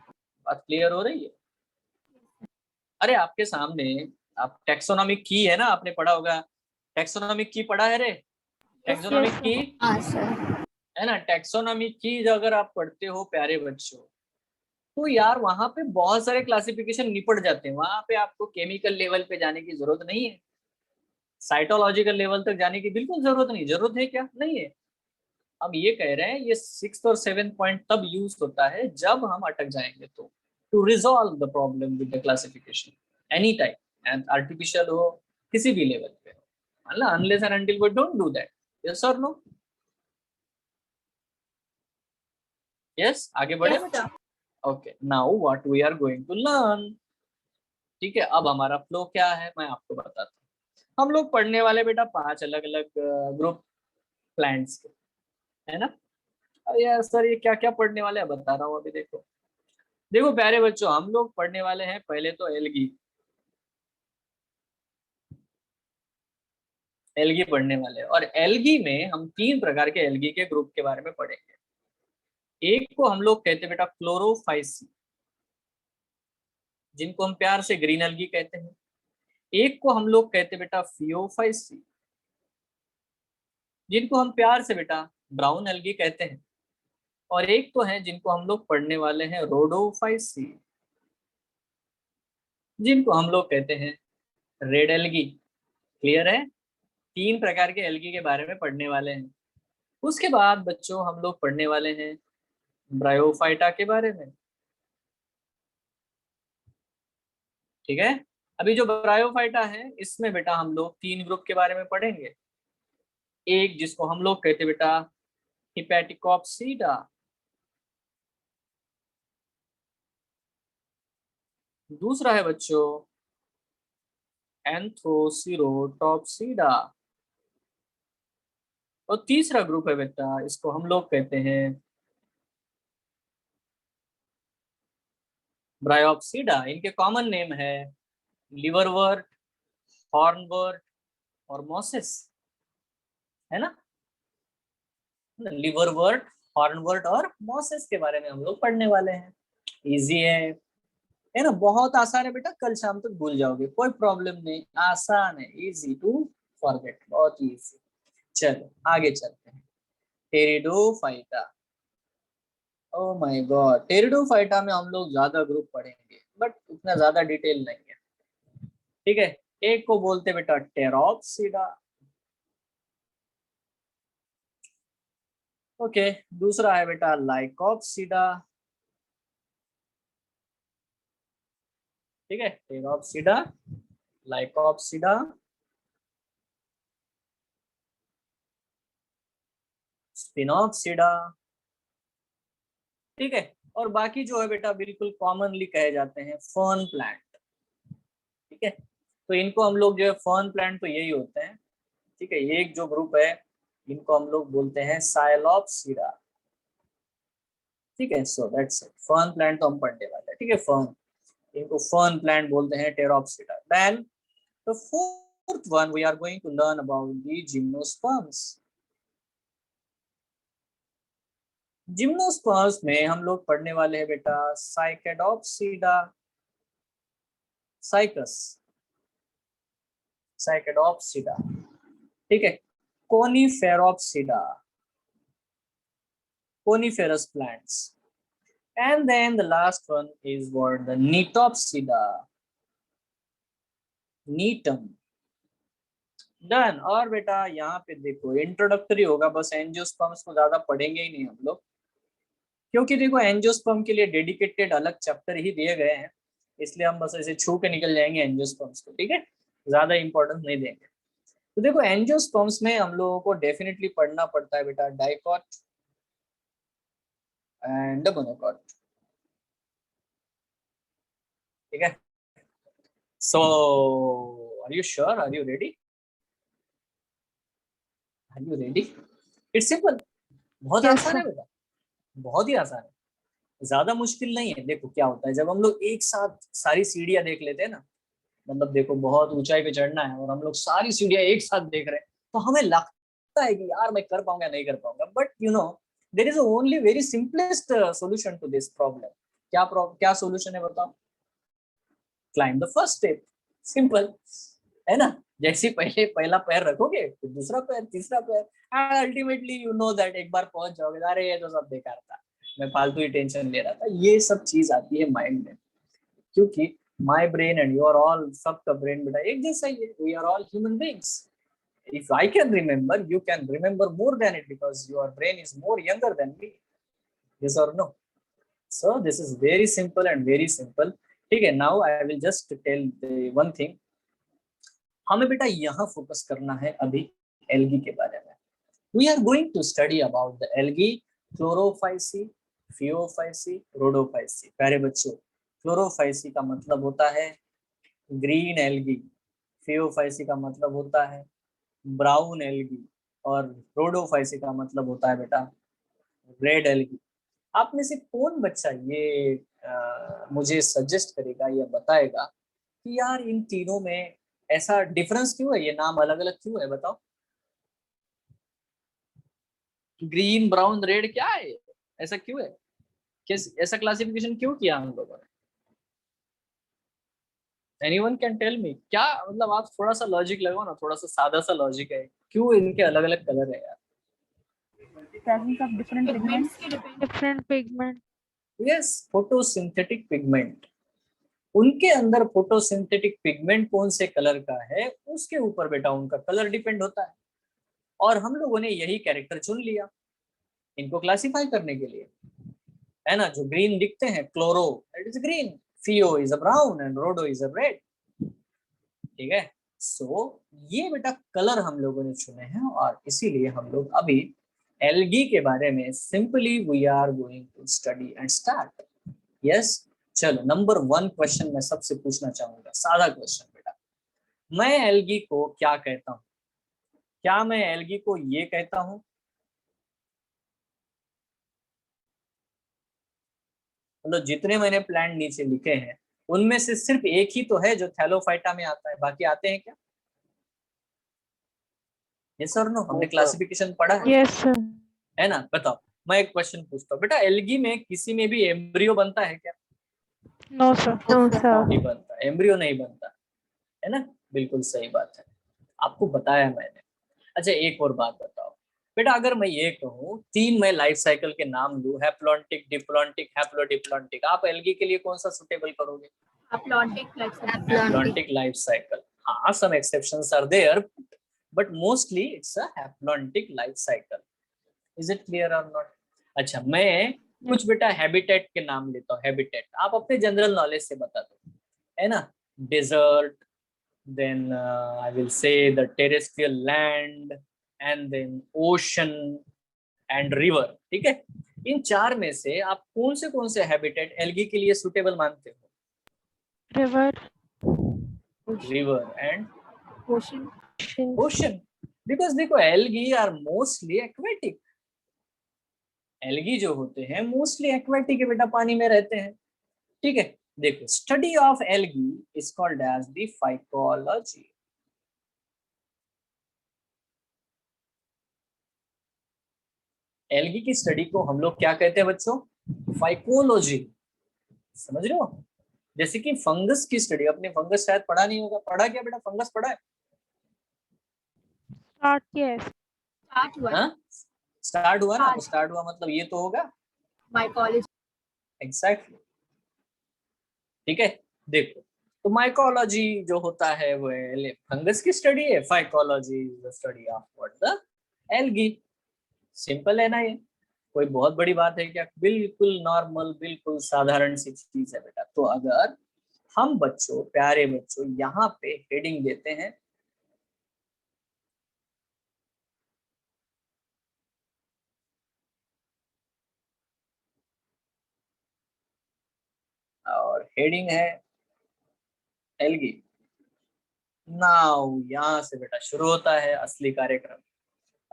बात क्लियर हो रही है? अरे आपके सामने, आप टेक्सोनॉमिक की है ना, आपने पढ़ा होगा, टेक्सोनॉमिक की पढ़ा है रे, टेक्सोनॉमिक Yes, की हाँ sir. है ना। टेक्सोनॉमिक की अगर आप पढ़ते हो प्यारे बच्चों, तो यार वहां पे बहुत सारे क्लासिफिकेशन निपट जाते हैं। वहां पे आपको केमिकल लेवल पे जाने की जरूरत नहीं है, साइटोलॉजिकल लेवल तक जाने की बिल्कुल जरूरत नहीं। जरूरत है क्या? नहीं है। हम ये कह रहे हैं ये 6th और 7th पॉइंट तब यूज होता है जब हम अटक जाएंगे, तो to resolve the problem with the classification any type, and artificial हो, किसी भी लेवल पे हो, unless and until we don't do that. Yes और नो? यस, आगे बढ़े Yes, बच्चों? sir. Okay, now what we are going to learn. ठीक है, अब हमारा फ्लो क्या है मैं आपको बताता हूँ। हम लोग पढ़ने वाले बेटा 5 अलग अलग ग्रुप प्लांट्स के, है ना। अरे यार सर ये क्या क्या पढ़ने वाले हैं, बता रहा हूँ अभी। देखो देखो प्यारे बच्चों, हम लोग पढ़ने वाले हैं पहले तो एल्गी। एल्गी पढ़ने वाले हैं, और एल्गी में हम 3 प्रकार के एल्गी के ग्रुप के बारे में पढ़ेंगे। एक को हम लोग कहते हैं बेटा क्लोरोफाइसी, जिनको हम प्यार से ग्रीन एल्गी कहते हैं। एक को हम लोग कहते हैं बेटा फियोफाइसी, जिनको हम प्यार से बेटा ब्राउन एल्गी कहते हैं। और एक तो है जिनको हम लोग पढ़ने वाले हैं रोडोफाइसी, जिनको हम लोग कहते हैं रेड एल्गी। क्लियर है? 3 प्रकार के एल्गी के बारे में पढ़ने वाले हैं। उसके बाद बच्चों हम लोग पढ़ने वाले हैं ब्रायोफाइटा के बारे में। ठीक है, अभी जो ब्रायोफाइटा है इसमें बेटा हम लोग 3 ग्रुप के बारे में पढ़ेंगे। एक जिसको हम लोग कहते बेटा हिपैटिकोप्सीडा, दूसरा है बच्चों एंथ्रोसिरोटॉप्सीडा, और तीसरा ग्रुप है बेटा, इसको हम लोग कहते हैं ब्रायोप्सीडा। इनके कॉमन नेम है लिवरवर्ट, हॉर्नवर्ट और मोसेस, है ना। लिवरवर्ट, हॉर्नवर्ट और मोसेस के बारे में हम लोग पढ़ने वाले हैं। इजी है ना, बहुत आसान है बेटा, कल शाम तक भूल जाओगे, कोई प्रॉब्लम नहीं, आसान है, इजी टू फॉरगेट, बहुत इजी। चलो आगे चलते हैं। Pteridophyta, oh my God, pteridophyta में हम लोग ज्यादा ग्रुप पढ़ेंगे बट उतना ज्यादा डिटेल नहीं है, ठीक है। एक को बोलते बेटा टेरोप्सिडा, ओके। दूसरा है बेटा लाइकोप्सिडा, ठीक है, टेरोप्सिडा, लाइकोप्सिडा, स्पिनोप्सिडा, ठीक है। और बाकी जो है बेटा बिल्कुल कॉमनली कहे जाते हैं फर्न प्लांट, ठीक है। तो इनको हम लोग जो है फर्न प्लांट तो यही होते हैं, ठीक है। एक जो ग्रुप है इनको हम लोग बोलते हैं साइलोप्सिडा, ठीक है। सो दैट्स इट, फर्न प्लांट तो हम पढ़ने वाले हैं, ठीक है। फर्न, इनको फर्न प्लांट बोलते हैं, pteropsida. Then the fourth one we are going to learn about the gymnosperms. Gymnosperms में हम लोग पढ़ने वाले हैं बेटा साइकेडोप्सिडा, साइकस, साइकेडोप्सिडा, ठीक है। कोनिफेरोप्सिडा, coniferous plants, and then the last one is what, the Nitopsida, Netum, done. और बेटा यहाँ पे देखो इंट्रोडक्टरी होगा, बस एंजियोस्पर्म्स को ज्यादा पढ़ेंगे ही नहीं हम लोग, क्योंकि देखो एंजियोस्पर्म के लिए डेडिकेटेड अलग चैप्टर ही दिए गए हैं, इसलिए हम बस ऐसे छू के निकल जाएंगे एंजियोस्पर्म्स को, ठीक है, ज्यादा इंपॉर्टेंस नहीं देंगे। तो देखो एंजियोस्पर्म्स में हम लोगों को डेफिनेटली पढ़ना पड़ता है बेटा डाइकॉट एंड मोनोकॉट, ठीक है। So are you sure, are you ready, are you ready? It's simple, बहुत Yes, आसान है बेटा, बहुत ही आसान है, ज्यादा मुश्किल नहीं है। देखो क्या होता है जब हम लोग एक साथ सारी सीढ़ियां देख लेते हैं ना, मतलब देखो बहुत ऊंचाई पे चढ़ना है और हम लोग सारी सीढ़ियां एक साथ देख रहे हैं, तो हमें लगता है कि यार मैं कर पाऊंगा नहीं कर पाऊंगा, but you know there is only very simplest solution to this problem. क्या सॉल्यूशन है बताओ? Climb the first step, simple है ना। जैसे पहले पहला पैर रखोगे फिर दूसरा पैर, तीसरा पैर, and ultimately you know that एक बार पहुंच जाओगे, अरे ये तो सब बेकार था, मैं फालतू ही टेंशन ले रहा था। ये सब चीज आती है माइंड में, क्योंकि my brain and your all, सबका ब्रेन बेटा एक जैसा ही है, we are all human beings. If I can remember, you can remember more than it, because your brain is more younger than me, yes और no? So this is very simple and very simple, ठीक है। Now I will just tell one thing, हमें बेटा यहाँ focus करना है अभी algae के बारे में। We are going to study about the algae, chlorophyceae, phaeophyceae, rhodophyceae. प्यारे बच्चों, क्लोरोफाइसी का मतलब होता है ग्रीन एल्गी, फियोफाइसी का मतलब होता है ब्राउन एल्गी, और रोडोफाइसी का मतलब होता है बेटा रेड एल्गी। आप में से कौन बच्चा ये मुझे सजेस्ट करेगा या बताएगा कि यार इन तीनों में ऐसा डिफरेंस क्यों है, ये नाम अलग अलग क्यों है, बताओ? ग्रीन ब्राउन रेड क्या है, ऐसा क्यों है, किस ऐसा क्लासिफिकेशन क्यों किया हम लोगों ने? Anyone can tell me? क्या मतलब, आप थोड़ा सा लॉजिक लगाओ ना, थोड़ा सा सादा सा लॉजिक है, क्यों इनके अलग अलग कलर है यार? presence of different pigments. Pigments के depend, Different pigment. Yes, photosynthetic pigment, उनके अंदर फोटोसिंथेटिक पिगमेंट कौन से कलर का है उसके ऊपर बेटा उनका कलर डिपेंड होता है, और हम लोगों ने यही कैरेक्टर चुन लिया इनको क्लासिफाई करने के लिए, है ना। जो ग्रीन दिखते हैं, chloro that is green, FIEO is a brown and रोडो इज अ रेड, ठीक है। सो ये बेटा कलर हम लोगों ने चुने हैं, और इसीलिए हम लोग अभी एल्गी के बारे में simply we are going to study and start. Yes, चलो नंबर 1 क्वेश्चन मैं सबसे पूछना चाहूंगा, सादा क्वेश्चन बेटा, मैं एल्गी को क्या कहता हूँ? क्या मैं एल्गी को ये कहता हूँ? मतलब जितने मैंने प्लांट नीचे लिखे हैं उनमें से सिर्फ एक ही तो है जो थैलोफाइटा में आता है, बाकी आते हैं क्या? यस और नो? हमने क्लासिफिकेशन पढ़ा है, Yes, sir. है ना। बताओ, मैं एक क्वेश्चन पूछता हूँ बेटा, एल्गी में किसी में भी एम्ब्रियो बनता है क्या? No, sir. No, sir. नहीं बनता, एम्ब्रियो नहीं बनता, है ना, बिल्कुल सही बात है। आपको बताया मैंने। अच्छा एक और बात बताओ बेटा, अगर मैं ये कहूँ 3 मैं लाइफ साइकिल के नाम लूँ, हैप्लॉन्टिक, डिप्लॉन्टिक, हैप्लोडिप्लॉन्टिक, आप एल्गी के लिए कौन सा सुटेबल करोगे? Aplontic life cycle. Haplontic life cycle. हाँ, some exceptions are there, but mostly it's a haplontic life cycle. Is it clear or not? अच्छा मैं कुछ बेटा हैबिटेट के नाम लेता हूँ। हैबिटेट आप अपने जनरल नॉलेज से बता दो, है ना? Desert, then I will say the terrestrial land, and then ocean and river. ठीक है, इन 4 में से आप कौन से हैबिटेट एल्गी के लिए सुटेबल मानते हो? river, River and Ocean. ocean, because देखो algae are mostly aquatic. Algae जो होते हैं मोस्टली एक्वेटिक है बेटा, पानी में रहते हैं। ठीक है, देखो study of algae is called as the phycology. Algae की स्टडी को हम लोग क्या कहते हैं बच्चों? फाइकोलॉजी। समझ रहे हो? जैसे कि फंगस की स्टडी, अपने फंगस शायद पढ़ा नहीं होगा, पढ़ा क्या बेटा? फंगस पढ़ा है? start, yes, Start one. हाँ, स्टार्ट हुआ ना, हाँ। तो स्टार्ट हुआ मतलब ये तो होगा। Mycology. एग्जैक्टली। ठीक है, देखो तो माइकोलॉजी जो होता है वो फंगस की स्टडी है, phycology is the study of what? The algae. Simple है ना ये? कोई बहुत बड़ी बात है क्या? बिल्कुल नॉर्मल, बिल्कुल साधारण सी चीज है बेटा। तो अगर हम बच्चों, प्यारे बच्चों, यहाँ पे हेडिंग देते हैं और हेडिंग है एल्गी। नाउ यहाँ से बेटा शुरू होता है असली कार्यक्रम।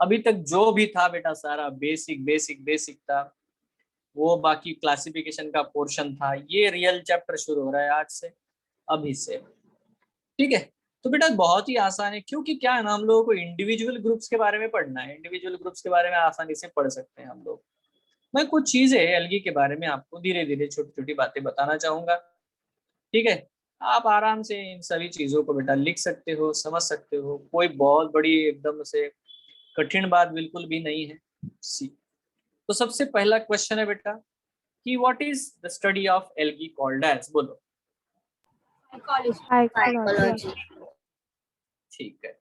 अभी तक जो भी था बेटा सारा बेसिक बेसिक बेसिक था, वो बाकी क्लासिफिकेशन का पोर्शन था। ये रियल चैप्टर शुरू हो रहा है आज से, अभी से। ठीक है, तो बेटा बहुत ही आसान है, क्योंकि क्या है ना, हम लोगों को इंडिविजुअल ग्रुप्स के बारे में पढ़ना है। इंडिविजुअल ग्रुप्स के बारे में आसानी से पढ़ सकते हैं हम लोग। मैं कुछ चीजें एल्गी के बारे में आपको धीरे धीरे छोटी छोटी बातें बताना चाहूंगा। ठीक है, आप आराम से इन सभी चीजों को बेटा लिख सकते हो, समझ सकते हो। कोई बहुत बड़ी एकदम से कठिन बात बिल्कुल भी नहीं है। सी, तो सबसे पहला क्वेश्चन है बेटा कि what is the study of algae called as? बोलो। Psychology. psychology, ठीक है,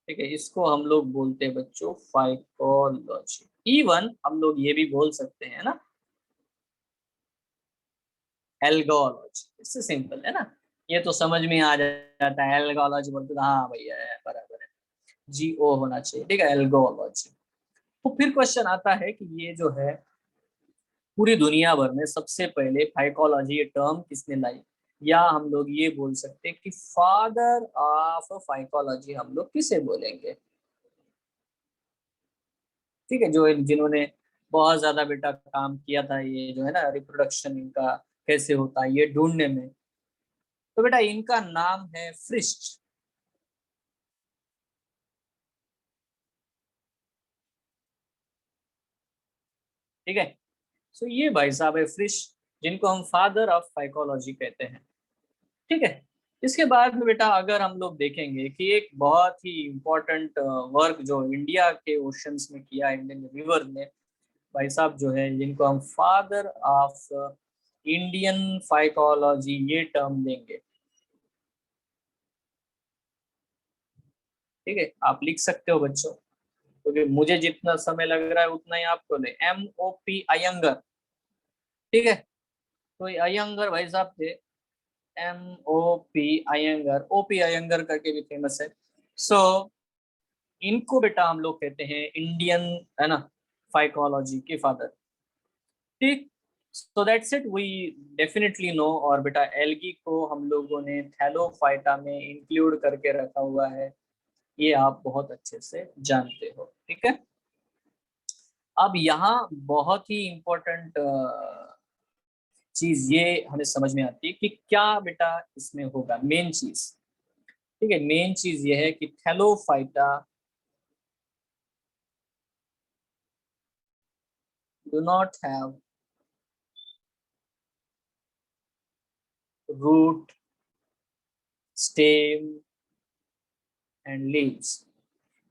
ठीक है, इसको हम लोग बोलते हैं बच्चों फाइकोलॉजी। इवन हम लोग ये भी बोल सकते हैं ना एल्गोलॉजी। इससे सिंपल है ना, ये तो समझ में आ जाता है। एल्गोलॉजी बोलते तो हाँ भैया है, बराबर है, GO होना चाहिए। ठीक है, एल्गोलॉजी। तो फिर क्वेश्चन आता है कि ये जो है पूरी दुनिया भर में सबसे पहले फाइकोलॉजी ये टर्म किसने लाई? या हम लोग ये बोल सकते हैं कि फादर ऑफ फाइकोलॉजी हम लोग किसे बोलेंगे? ठीक है, जो जिन्होंने बहुत ज्यादा बेटा काम किया था, ये जो है ना रिप्रोडक्शन इनका कैसे होता है ये ढूंढने में, तो बेटा इनका नाम है फ्रिस्ट। ठीक है, सो ये भाई साहब है फ्रिस्ट, जिनको हम फादर ऑफ फाइकोलॉजी कहते हैं। ठीक है, इसके बाद में बेटा अगर हम लोग देखेंगे कि एक बहुत ही इम्पोर्टेंट वर्क जो इंडिया के ओशंस में किया, इंडियन रिवर ने, भाई साहब जो है जिनको हम फादर ऑफ इंडियन फाइकोलॉजी ये टर्म देंगे। ठीक है, आप लिख सकते हो बच्चों, क्योंकि मुझे जितना समय लग रहा है उतना ही आपको ले। MOP अयंगर। ठीक है, तो ये अयंगर भाई साहब थे, MOP अयंगर। OP अयंगर करके भी फेमस है। सो इनको बेटा हम लोग कहते हैं इंडियन, है ना, फाइकोलॉजी के फादर। ठीक, so that's it, we definitely know. और बेटा एल्गी को हम लोगों ने थैलोफाइटा में इंक्लूड करके रखा हुआ है, ये आप बहुत अच्छे से जानते हो। ठीक है, अब यहाँ बहुत ही इम्पोर्टेंट चीज ये हमें समझ में आती है कि क्या बेटा इसमें होगा। मेन चीज, ठीक है, मेन चीज ये है कि Thallophyta do not have root stem and leaves.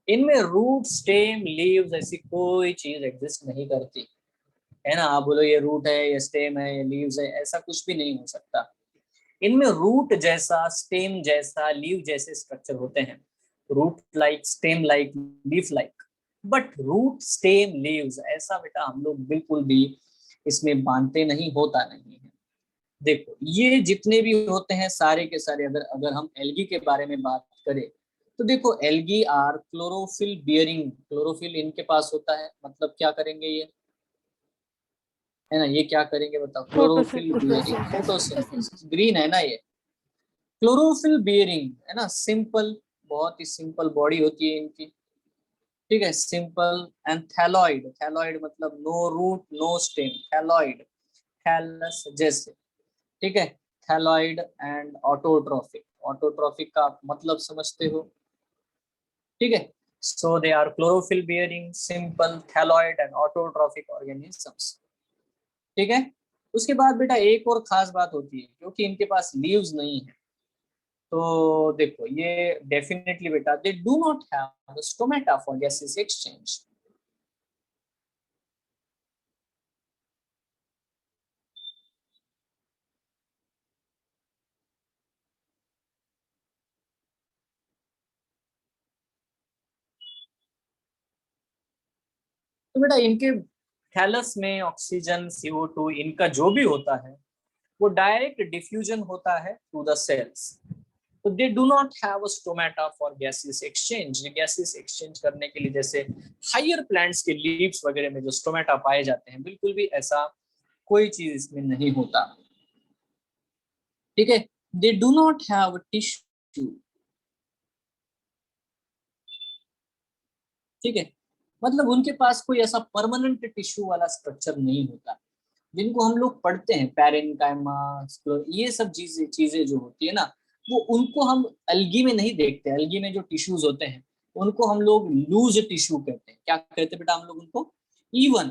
इनमें रूट, स्टेम, लीव्स ऐसी कोई चीज एग्जिस्ट नहीं करती है ना। आप बोलो ये रूट है, ये स्टेम है, ये लीव्स है, ऐसा कुछ भी नहीं हो सकता। इनमें रूट जैसा, स्टेम जैसा, लीव जैसे स्ट्रक्चर होते हैं, root like, stem like, leaf like. But root, stem, leaves ऐसा बेटा हम लोग बिल्कुल भी इसमें बांधते नहीं, होता नहीं है। देखो ये जितने भी होते हैं सारे के सारे, अगर अगर हम एल्गी के बारे में बात करें तो देखो algae are chlorophyll bearing. Chlorophyll इनके पास होता है, मतलब क्या करेंगे ये, है ना, ये क्या करेंगे बताओ, क्लोरोफिल बियरिंग, फोटोसिंथेसिस, ग्रीन है ना ये, क्लोरोफिल बियरिंग है ना, सिंपल, बहुत ही सिंपल बॉडी होती है इनकी, ठीक है, सिंपल। एंड थैलॉइड, थैलॉइड मतलब no root no stem, thalloid, thallus जैसे, ठीक है, थैलॉइड। एंड ऑटोट्रॉफिक, ऑटोट्रॉफिक का आप मतलब समझते हो, ठीक है। So they are chlorophyll bearing, simple, thalloid and autotrophic organisms, ठीक है। उसके बाद बेटा एक और खास बात होती है, क्योंकि इनके पास लीव्स नहीं है, तो देखो ये डेफिनेटली बेटा दे do not have stomata for gases exchange. तो बेटा इनके थैलस में ऑक्सीजन, CO2 इनका जो भी होता है वो डायरेक्ट डिफ्यूजन होता है थ्रू द सेल्स। तो they do not have a stomata for gases exchange. Gases exchange करने के लिए जैसे हायर प्लांट्स के लीव्स वगैरह में जो स्टोमेटा पाए जाते हैं, बिल्कुल भी ऐसा कोई चीज इसमें नहीं होता, ठीक है। दे डू नॉट हैव टिश्यू, ठीक है, मतलब उनके पास कोई ऐसा परमानेंट टिश्यू वाला स्ट्रक्चर नहीं होता, जिनको हम लोग पढ़ते हैं पैरेन्काइमा, ये सब चीजें चीजें जो होती है ना, वो उनको हम अलगी में नहीं देखते। अलगी में जो टिश्यूज होते हैं उनको हम लोग लूज टिश्यू कहते हैं। क्या कहते हैं बेटा हम लोग उनको? इवन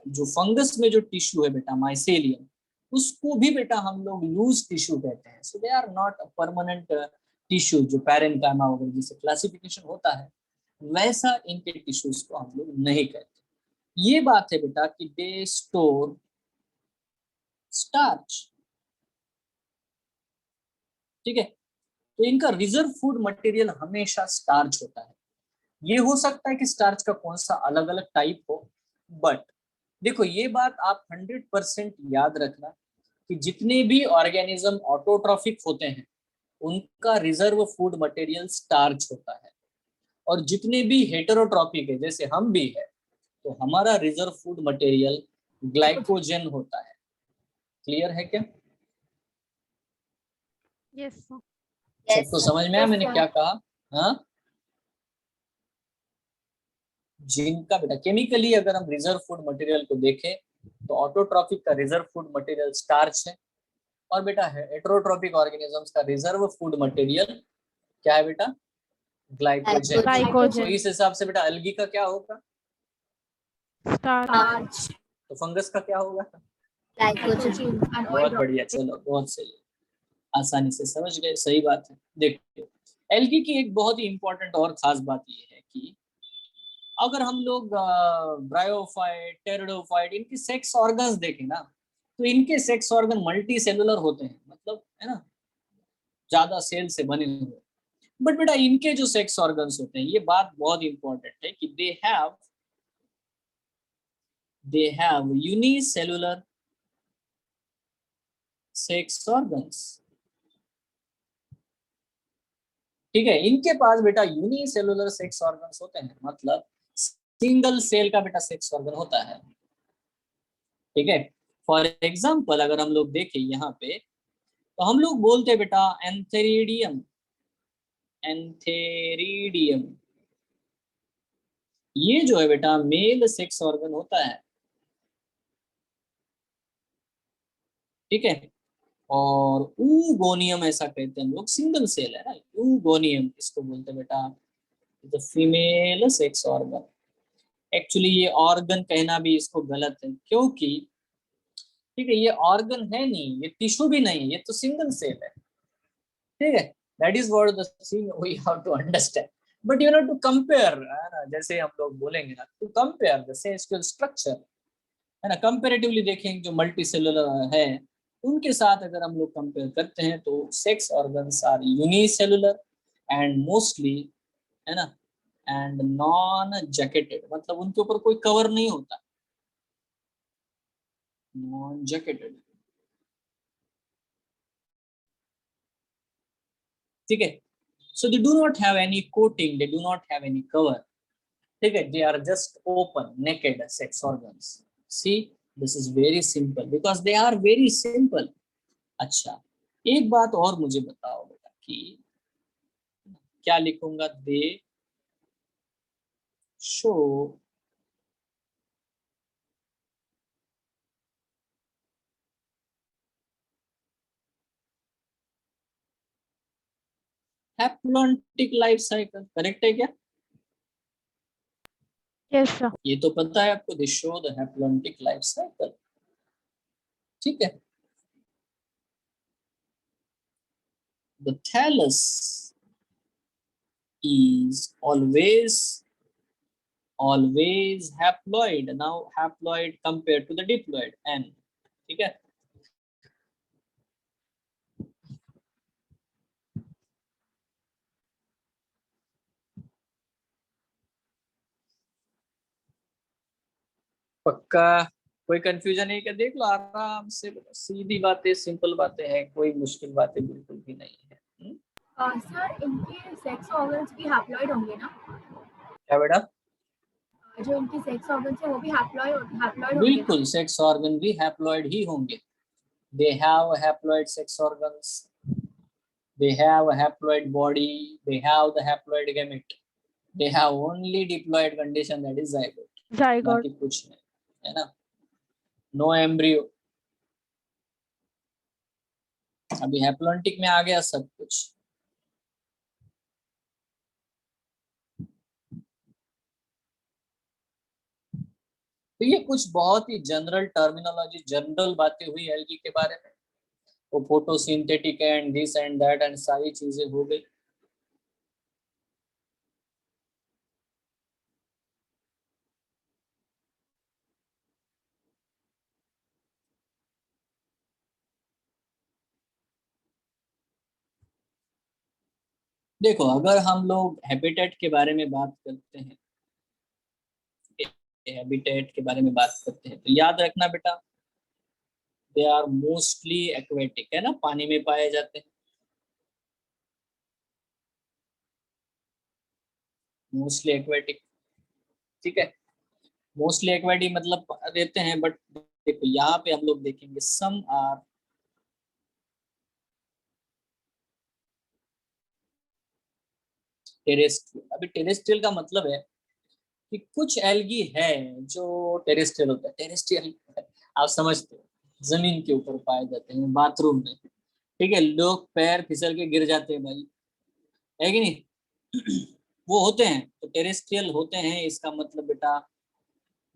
जो फंगस में जो टिश्यू है बेटा माइसेलियम, उसको भी बेटा हम लोग लूज टिश्यू कहते हैं। So they are not a permanent tissue, जो पैरेन्काइमा वगैरह जिसे क्लासिफिकेशन होता है वैसा इनके टिश्यूज को हम लोग नहीं कहते। ये बात है बेटा कि दे स्टोर स्टार्च, ठीक है। तो इनका रिजर्व फूड मटेरियल हमेशा स्टार्च होता है। ये हो सकता है कि स्टार्च का कौन सा अलग अलग टाइप हो, बट देखो ये बात आप 100% याद रखना कि जितने भी ऑर्गेनिज्म ऑटोट्रॉफिक होते हैं उनका रिजर्व फूड मटेरियल स्टार्च होता है, और जितने भी हेटेरोट्रॉपिक है जैसे हम भी है तो हमारा रिजर्व फूड मटेरियल ग्लाइकोजन होता है। क्लियर है क्या? Yes, sir. सबको समझ में आया मैंने क्या कहा? हाँ, जिनका बेटा केमिकली अगर हम रिजर्व फूड मटेरियल को देखें तो ऑटोट्रॉपिक का रिजर्व फूड मटेरियल स्टार्च है, और बेटा हेटेरोट्रॉपिक ऑर्गेनिजम्स का रिजर्व फूड मटेरियल क्या है बेटा? ग्लाइकोजन। Glycogen. तो इस हिसाब से बेटा अलगी का क्या होगा? Starch. तो फंगस का क्या होगा? Glycogen. बहुत बढ़िया, चलो बहुत सही, आसानी से समझ गए, सही बात है। देखिए एल्गी की एक बहुत ही इंपॉर्टेंट और खास बात ये है कि अगर हम लोग ब्रायोफाइट, टेरिडोफाइट इनके सेक्स ऑर्गन्स देखें ना, तो इनके सेक्स ऑर्गन मल्टी सेलुलर होते हैं, मतलब है ना ज्यादा सेल से बने हुए। बट बेटा इनके जो सेक्स ऑर्गन्स होते हैं, ये बात बहुत इंपॉर्टेंट है कि they have unicellular sex organs, ठीक है। इनके पास बेटा यूनिसेलुलर सेक्स ऑर्गन्स होते हैं, मतलब सिंगल सेल का बेटा सेक्स ऑर्गन होता है, ठीक है। फॉर एग्जाम्पल अगर हम लोग देखें यहाँ पे तो हम लोग बोलते हैं बेटा एंथेरिडियम, एंथेरिडियम ये जो है बेटा मेल सेक्स ऑर्गन होता है, ठीक है। और ऊगोनियम ऐसा कहते हैं हम लोग, सिंगल सेल है ना, ऊगोनियम इसको बोलते हैं बेटा the female sex organ. Actually ये ऑर्गन कहना भी इसको गलत है, क्योंकि ठीक है ये ऑर्गन है नहीं, ये टिश्यू भी नहीं, ये तो सिंगल सेल है। ठीक है, that is what the thing we have to understand. But you know to compare, जैसे हम लोग बोलेंगे ना, to compare the cell structure, है ना, कंपेरेटिवली देखेंगे जो मल्टी सेलुलर है उनके साथ अगर हम लोग कंपेयर करते हैं तो sex organs are unicellular and mostly, है ना, एंड नॉन जैकेटेड, मतलब उनके ऊपर कोई कवर नहीं होता, नॉन जैकेटेड। ठीक है, so they do not have any coating, they do not have any cover, ठीक है, they are just open naked sex organs। see, this is very simple because they are very simple। अच्छा, एक बात और मुझे बताओ बेटा कि क्या लिखूंगा, they show haplontic life cycle, correct है क्या? Yes, sir. ये तो पता है आपको, they show the haplontic life cycle. ठीक है, the thallus is always haploid, now haploid compared to the diploid n, ठीक है। पक्का, कोई कंफ्यूजन नहीं, क्या देख लो आराम से, सीधी बातें सिंपल बातें हैं, कोई मुश्किल बातें बिल्कुल भी नहीं है। सर इनके सेक्स ऑर्गन्स भी हैप्लॉइड होंगे ना? क्या बेटा? जो इनके सेक्स ऑर्गन्स है वो भी हैप्लॉइड होंगे ना? बिल्कुल, सेक्स ऑर्गन भी हैप्लॉइड ही होंगे। They have haploid sex organs, they have a haploid body, they have the haploid gamete, they have only diploid condition, that is zygote, Zygote. बाकी कुछ नहीं, है ना, नो एम्ब्रियो। अभी हैप्लॉन्टिक में आ गया सब कुछ। तो ये कुछ बहुत ही जनरल टर्मिनोलॉजी, जनरल बातें हुई एल्गी के बारे में, वो photosynthetic and this and that and सारी चीजें हो गई। देखो, अगर हम लोग हैबिटेट के बारे में बात करते हैं, हैबिटेट के बारे में बात करते हैं, तो याद रखना बेटा, दे आर मोस्टली एक्वेटिक, है ना, पानी में पाए जाते हैं, मोस्टली एक्वेटिक। ठीक है, मोस्टली एक्वेटिक मतलब रहते हैं, बट देखो यहाँ पे हम लोग देखेंगे सम आर टेरेस्ट्रियल। अभी टेरेस्ट्रियल का मतलब है कि कुछ एल्गी है जो टेरेस्ट्रियल होता है। टेरेस्ट्रियल आप समझते हो, जमीन के ऊपर पाए जाते हैं, बाथरूम में, ठीक है, लोग पैर फिसल के गिर जाते हैं भाई, है कि नहीं वो होते हैं, तो टेरेस्ट्रियल होते हैं। इसका मतलब बेटा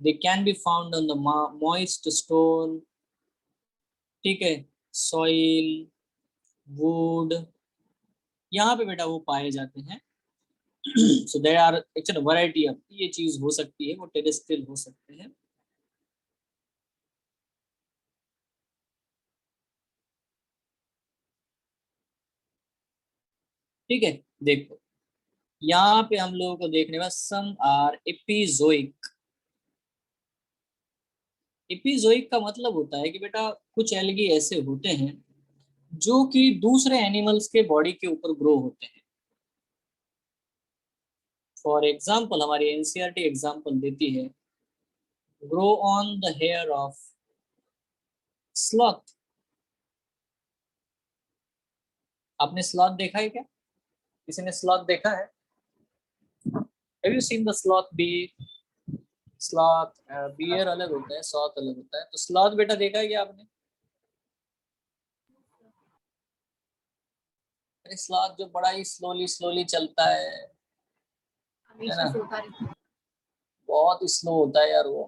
they can be found on the moist stone, ठीक है, सॉइल, वुड, यहाँ पे बेटा वो पाए जाते हैं। So there are actually variety of, ये चीज हो सकती है, वो टेरेस्ट्रियल हो सकते हैं। ठीक है, देखो यहाँ पे हम लोगों को देखने में सम आर एपिजोइक। एपिजोइक का मतलब होता है कि बेटा कुछ एल्गी ऐसे होते हैं जो कि दूसरे एनिमल्स के बॉडी के ऊपर ग्रो होते हैं। फॉर एग्जाम्पल हमारी एनसीईआरटी एग्जाम्पल देती है, grow on the hair of sloth. आपने स्लॉथ देखा है क्या? किसी ने स्लॉथ देखा है? Have you seen the sloth bee? Sloth bear अलग होता है, स्लॉथ अलग होता है, तो स्लॉथ बेटा देखा है क्या आपने? अरे स्लॉथ जो बड़ा ही स्लोली चलता है हमेशा ना? सोता रहता है। बहुत स्लो होता है यार वो।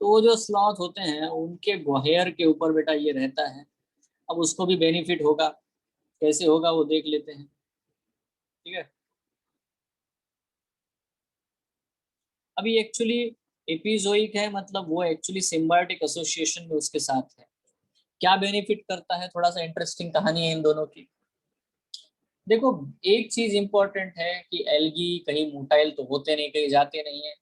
तो वो जो स्लॉथ होते हैं उनके हेयर के ऊपर बेटा ये रहता है। अब उसको भी बेनिफिट होगा, कैसे होगा वो देख लेते हैं, ठीक है। अभी एक्चुअली एपिजोइक है, मतलब वो एक्चुअली सिम्बायोटिक एसोसिएशन में उसके साथ है। क्या बेनिफिट करता है, थोड़ा सा इंटरेस्टिंग कहानी है इन दोनों की। देखो एक चीज इंपॉर्टेंट है कि एल्गी कहीं मोटाइल तो होते नहीं, कहीं जाते नहीं है।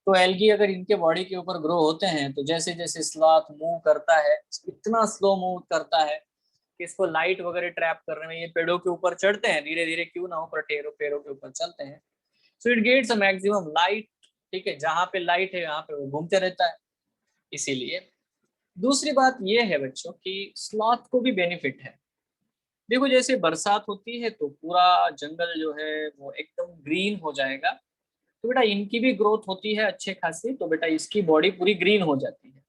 तो एल्गी अगर इनके बॉडी के ऊपर ग्रो होते हैं तो जैसे जैसे स्लॉथ मूव करता है, इतना स्लो मूव करता है कि इसको लाइट वगैरह ट्रैप करने में ये पेड़ों के ऊपर चढ़ते हैं, धीरे धीरे क्यों ना हो पर पेड़ों के ऊपर चलते हैं। So it gets a maximum light, ठीक है। जहां पे लाइट है वहां पे वो घूमते रहता है, इसीलिए। दूसरी बात ये है बच्चों कि स्लॉथ को भी बेनिफिट है। देखो जैसे बरसात होती है तो पूरा जंगल जो है वो एकदम ग्रीन हो जाएगा, तो बेटा इनकी भी ग्रोथ होती है अच्छे खासी, तो बेटा इसकी बॉडी पूरी ग्रीन हो जाती है,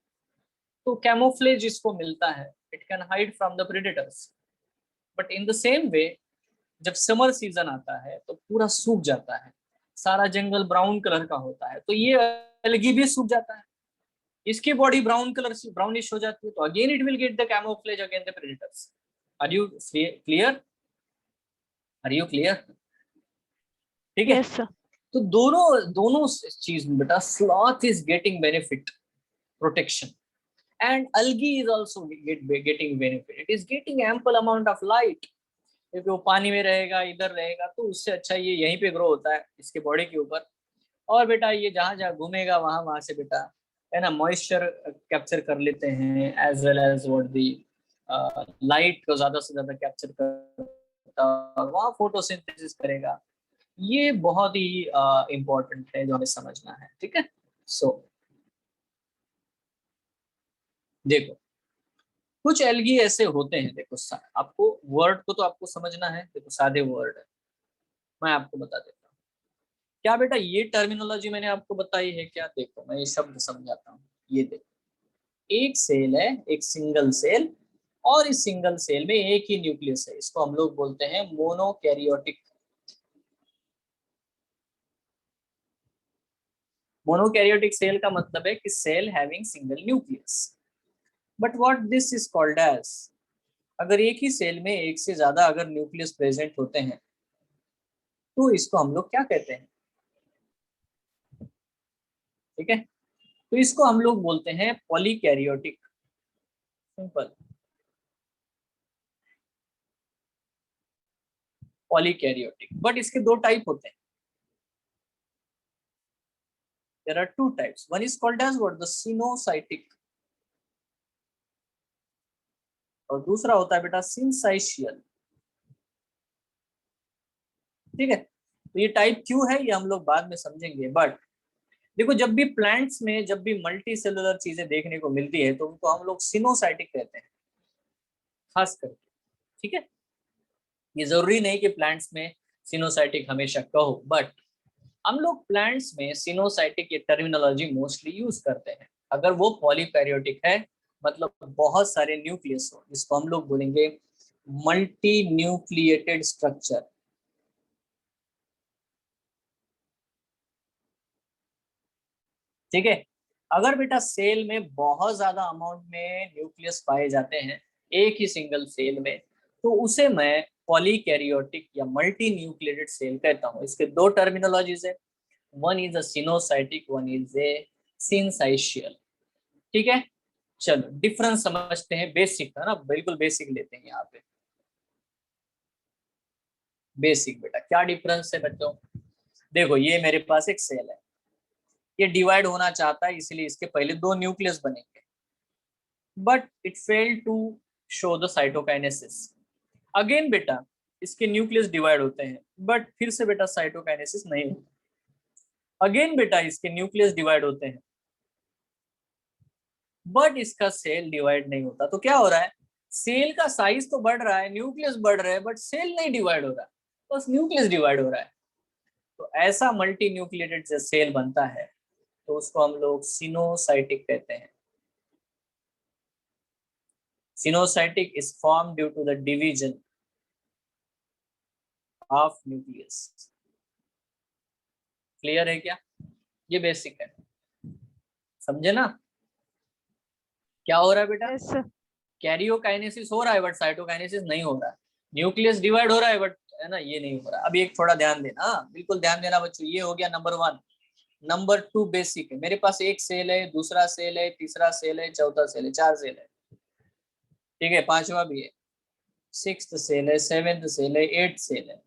तो कैमोफ्लेज इसको मिलता है, it can hide from the predators. But in the same way जब समर सीजन आता है तो पूरा सूख जाता है, सारा जंगल ब्राउन कलर का होता है, तो ये अलगी भी सूख जाता है, इसकी बॉडी ब्राउन कलर से ब्राउनिश हो जाती है, तो again it will get the camouflage against the predators. Are you clear? Are you clear? ठीक है। Yes, sir. तो दोनों दोनों चीज में बेटा sloth is getting benefit, protection, and algae is also getting benefit. It is getting ample amount of light, क्योंकि वो पानी में रहेगा, इधर रहेगा, तो उससे अच्छा ये यहीं पे ग्रो होता है इसके बॉडी के ऊपर। और बेटा ये जहां जहां घूमेगा वहां वहां से बेटा है ना मॉइस्चर कैप्चर कर लेते हैं, as well as what the light को ज्यादा से ज्यादा कैप्चर करता है और वहां फोटोसिंथेसिस करेगा। ये बहुत ही इंपॉर्टेंट है जो हमें समझना है, ठीक है। सो देखो कुछ एल्गी ऐसे होते हैं, देखो आपको वर्ड को तो आपको समझना है, देखो सादे वर्ड है, मैं आपको बता देता हूँ। क्या बेटा ये टर्मिनोलॉजी मैंने आपको बताई है क्या? देखो मैं ये शब्द समझाता हूँ। ये देखो एक सेल है, एक सिंगल सेल, और इस सिंगल सेल में एक ही न्यूक्लियस है, इसको हम लोग बोलते हैं मोनोकैरियोटिक। मोनोकैरियोटिक सेल का मतलब है कि cell having single nucleus. But what this is called as, अगर एक ही सेल में एक से ज्यादा अगर न्यूक्लियस प्रेजेंट होते हैं तो इसको हम लोग क्या कहते हैं? ठीक है, तो इसको हम लोग बोलते हैं पॉलीकैरियोटिक। सिंपल, पॉलीकैरियोटिक। बट इसके दो टाइप होते हैं, there are two types. One is called as what, the coenocytic, और दूसरा होता है बेटा सिंसाइशियल। ठीक है, तो ये टाइप क्यों है ये हम लोग बाद में समझेंगे। बट देखो जब भी प्लांट्स में जब भी मल्टी सेलुलर चीजें देखने को मिलती है तो उनको हम लोग सिनोसाइटिक कहते हैं खास करके। ठीक है, ये जरूरी नहीं कि प्लांट्स में सिनोसाइटिक हमेशा कहो, बट हम लोग प्लांट्स में सिनोसाइटिक ये टर्मिनोलॉजी मोस्टली यूज करते हैं अगर वो पॉलीकैरियोटिक है, मतलब बहुत सारे न्यूक्लियस हो, जिसको हम लोग बोलेंगे मल्टी न्यूक्लिएटेड स्ट्रक्चर। ठीक है, अगर बेटा सेल में बहुत ज्यादा अमाउंट में न्यूक्लियस पाए जाते हैं एक ही सिंगल सेल में, तो उसे मैं पॉलीकैरियोटिक या मल्टी न्यूक्लिएटेड सेल कहता हूँ। इसके दो टर्मिनोलॉजीज है, one is a coenocytic, one is a syncytial. ठीक है, चलो डिफरेंस समझते हैं, बेसिक है ना, बिल्कुल बेसिक लेते हैं यहाँ पे। बेसिक बेटा क्या डिफरेंस है बच्चों? देखो ये मेरे पास एक सेल है, ये डिवाइड होना चाहता है इसलिए इसके पहले दो न्यूक्लियस बनेंगे, but it failed to show the cytokinesis. Again बेटा इसके न्यूक्लियस डिवाइड होते हैं बट फिर से बेटा साइटोकाइनेसिस नहीं होता। अगेन बेटा इसके न्यूक्लियस डिवाइड होते हैं बट इसका सेल डिवाइड नहीं होता। तो क्या हो रहा है, सेल का साइज तो बढ़ रहा है, न्यूक्लियस बढ़ रहा है, बट सेल नहीं डिवाइड हो रहा, बस न्यूक्लियस डिवाइड हो रहा है। तो ऐसा मल्टी न्यूक्लिएटेड जो सेल बनता है तो उसको हम लोग सिनोसाइटिक कहते हैं। Coenocytic is form due to the division of nucleus. Clear है क्या? ये बेसिक है, समझे ना? क्या हो रहा है बेटा? Yes, sir. कैरियोकाइनेसिस हो रहा है बट साइटोकाइनेसिस नहीं हो रहा है। न्यूक्लियस डिवाइड हो रहा है बट है ना ये नहीं हो रहा। अभी एक थोड़ा ध्यान देना, हाँ बिल्कुल ध्यान देना बच्चों। ये हो गया नंबर 1। नंबर 2 बेसिक है। मेरे पास एक सेल है, दूसरा सेल है, तीसरा सेल है, चौथा सेल है, 4 सेल है, ठीक है, पांचवा भी है, 6th सेल है, 7th सेल है, 8th सेल है।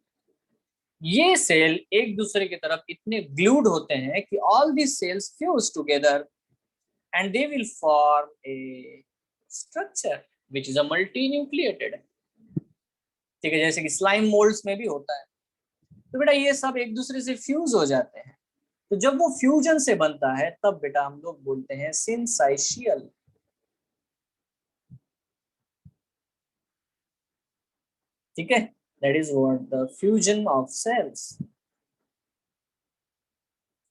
ये सेल एक दूसरे की तरफ इतने ग्लूड होते हैं कि all these cells fuse together and they will form a structure which is a multinucleated, ठीक है, जैसे कि स्लाइम मोल्ड्स में भी होता है। तो बेटा ये सब एक दूसरे से फ्यूज हो जाते हैं। तो जब वो फ्यूजन से बनता है तब बेटा हम लोग बोलते हैं सिंसाइशियल। ठीक है, that is what the fusion of cells.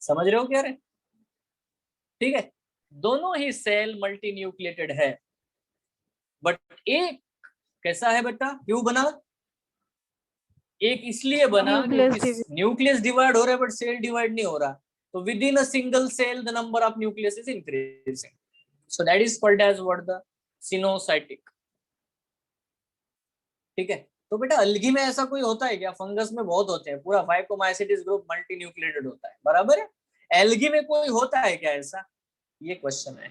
समझ रहे हो क्या रे? ठीक है, दोनों ही सेल मल्टीन्यूक्लिएटेड है, बट एक कैसा है बेटा, क्यों बना? एक इसलिए बना Nucleus क्योंकि न्यूक्लियस डिवाइड हो रहा है बट सेल डिवाइड नहीं हो रहा। तो within a single cell the number of nucleus is increasing, so that is called as what the coenocytic. ठीक है, तो बेटा अलगी में ऐसा कोई होता है क्या? फंगस में बहुत होते हैं, पूरा फाइकोमाइसिटिस ग्रुप मल्टीन्यूक्लिएटेड होता है, बराबर है। एल्गी में कोई होता है क्या ऐसा? ये क्वेश्चन है।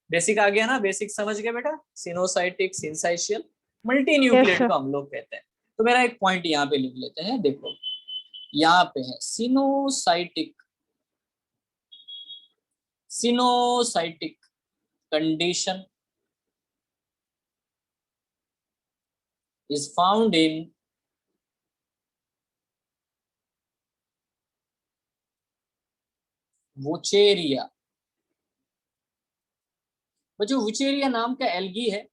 बेसिक आ गया ना, बेसिक समझ गए बेटा, सिनोसाइटिक, सिंसाइशियल, मल्टीन्यूक्लिएट sir. को हम लोग कहते हैं। तो मेरा एक पॉइंट यहाँ पे लिख लेते हैं, देखो यहाँ पे है coenocytic. Coenocytic condition is found in Wuchereria. बच्चों वुचेरिया नाम का एल्गी है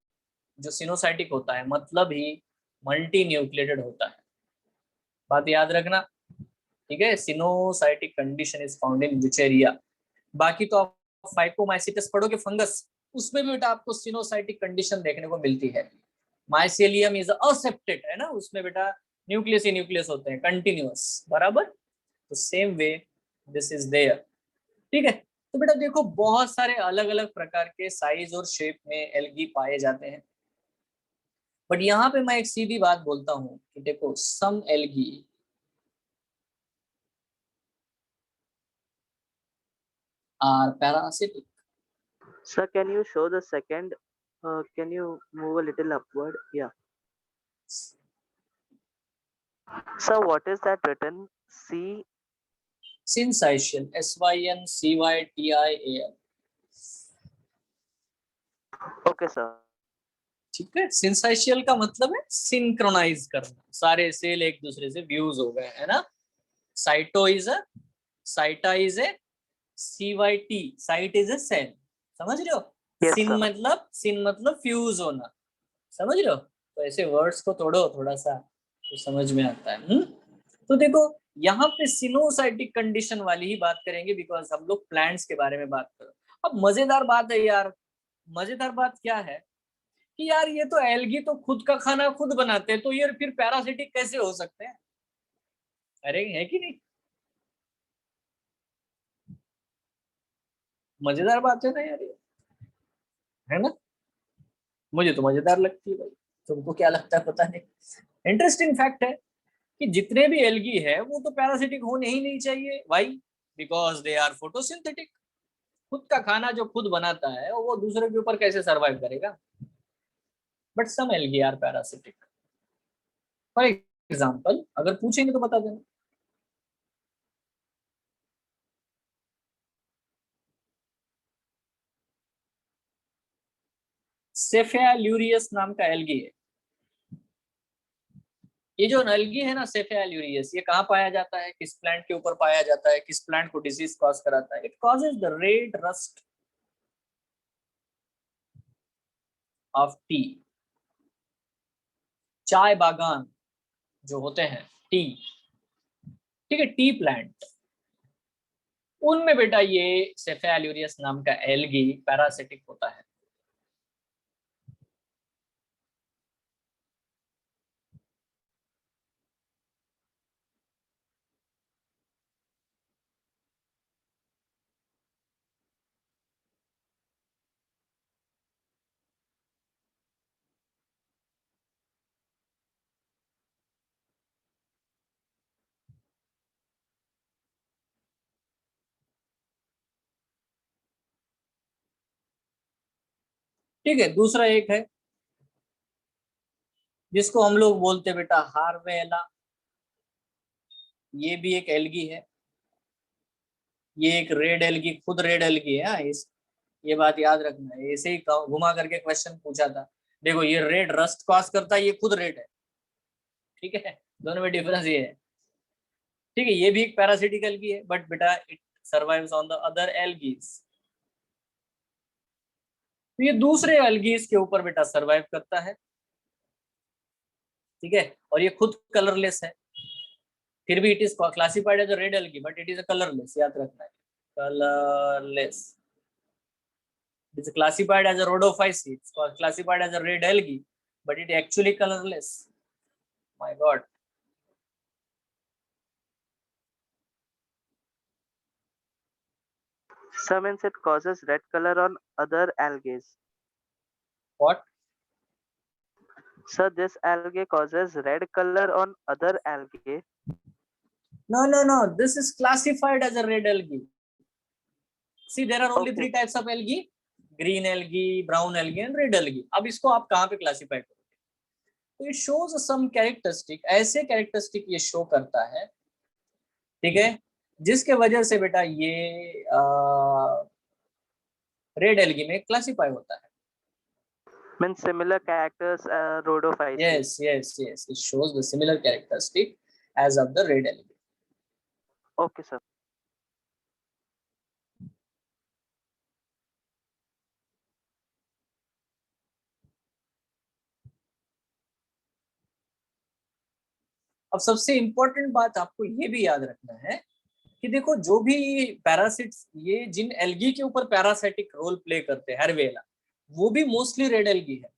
जो सिनोसाइटिक होता है, मतलब ही मल्टी न्यूक्लिएटेड होता है। बात याद रखना, ठीक है। Coenocytic condition is found in Wuchereria. बाकी तो आप फाइकोमाइसिटस पढ़ोगे फंगस, उसमें भी बेटा आपको सिनोसाइटिक कंडीशन देखने को मिलती है। माइसेलियम इज असेप्टेड है ना, उसमें बेटा न्यूक्लियस ही न्यूक्लियस होते हैं कंटिन्यूअस, बराबर। तो same way this is there, ठीक है। तो बेटा देखो बहुत सारे अलग अलग प्रकार के साइज और शेप में एल्गी पाए जाते हैं, बट यहाँ पे मैं एक सीधी बात बोलता हूँ कि देखो some algae are parasitic. Sir, can you show the second? Can you move a little upward? Yeah. Sir, what is that written? C. Syncytial, SYNCYTIAL, Okay, sir. ठीक है। सिंसाइशियल का मतलब है सिंक्रोनाइज करना, सारे सेल एक दूसरे से फ्यूज हो गए है ना। Cyto is a, cyte is a, CYT, cyte is a cell, समझ रहे हो। Yes, सिन sir. मतलब, सिन मतलब फ्यूज होना, समझ रहे हो। तो ऐसे वर्ड्स को तोड़ो थोड़ा सा तो समझ में आता है। तो देखो यहाँ पे सिनोसाइटिक कंडीशन वाली ही बात करेंगे बिकॉज हम लोग प्लांट्स के बारे में बात कर रहे हैं। अब मजेदार बात है यार, मजेदार बात क्या है कि यार ये तो एल्गी तो खुद का खाना खुद बनाते हैं, तो ये फिर पैरासिटिक कैसे हो सकते हैं? अरे है कि नहीं, मजेदार बात है ना यार ये, है ना। मुझे तो मजेदार लगती है भाई, तुमको क्या लगता है पता नहीं। इंटरेस्टिंग फैक्ट है कि जितने भी एल्गी है वो तो पैरासिटिक होने ही नहीं चाहिए। Why? Because they are photosynthetic. खुद का खाना जो खुद बनाता है वो दूसरे के ऊपर कैसे सरवाइव करेगा? But some algae are parasitic. For example अगर पूछेंगे तो बता देना। सेफेलुरियस नाम का एल्गी है। ये जो एल्गी है ना सेफेलुरियस, ये कहाँ पाया जाता है, किस प्लांट के ऊपर पाया जाता है, किस प्लांट को डिजीज कॉज कराता है? It causes the red rust of T. चाय बागान जो होते हैं, टी, ठीक है, टी प्लांट, उनमें बेटा ये सेफेलुरियस नाम का एल्गी पैरासिटिक होता है। ठीक है, दूसरा एक है जिसको हम लोग बोलते बेटा हार्वेला, ये भी एक एल्गी है। ये एक रेड एल्गी, खुद रेड एल्गी है। हाँ, ये बात याद रखना है, ऐसे ही घुमा करके क्वेश्चन पूछा था। देखो ये रेड रस्ट कॉज करता है, ये खुद रेड है। ठीक है, दोनों में डिफरेंस ये है। ठीक है, ये भी एक पैरासिटिक एल्गी है, बट बेटा it survives on the other algae. तो ये दूसरे एल्गीज के ऊपर बेटा सर्वाइव करता है। ठीक है, और ये खुद कलरलेस है, फिर भी it is classified as a red algae, but it is a colourless, याद रखना है, colourless. It is classified as a rhodophyte, it's classified as a red algae, but it actually colorless. My God. Some means it causes red color on other algae. What? Sir, this algae causes red color on other algae. No. This is classified as a red algae. See, there are only Okay. 3 types of algae: green algae, brown algae, and red algae. अब इसको आप कहाँ पे classify करोगे? तो ये shows some characteristic, ऐसे characteristic ये शो करता है, ठीक है, जिसके वजह से बेटा ये रेड एल्गी में क्लासिफाई होता है। Means similar characters, rhodophyte. Yes. It shows the similar characteristic as of the red algae. Okay, sir. अब सबसे इंपॉर्टेंट बात आपको ये भी याद रखना है कि देखो जो भी पैरासिट्स, ये जिन एल्गी के ऊपर पैरासिटिक रोल प्ले करते हैं, हार्वेला, वो भी मोस्टली रेड एल्गी है।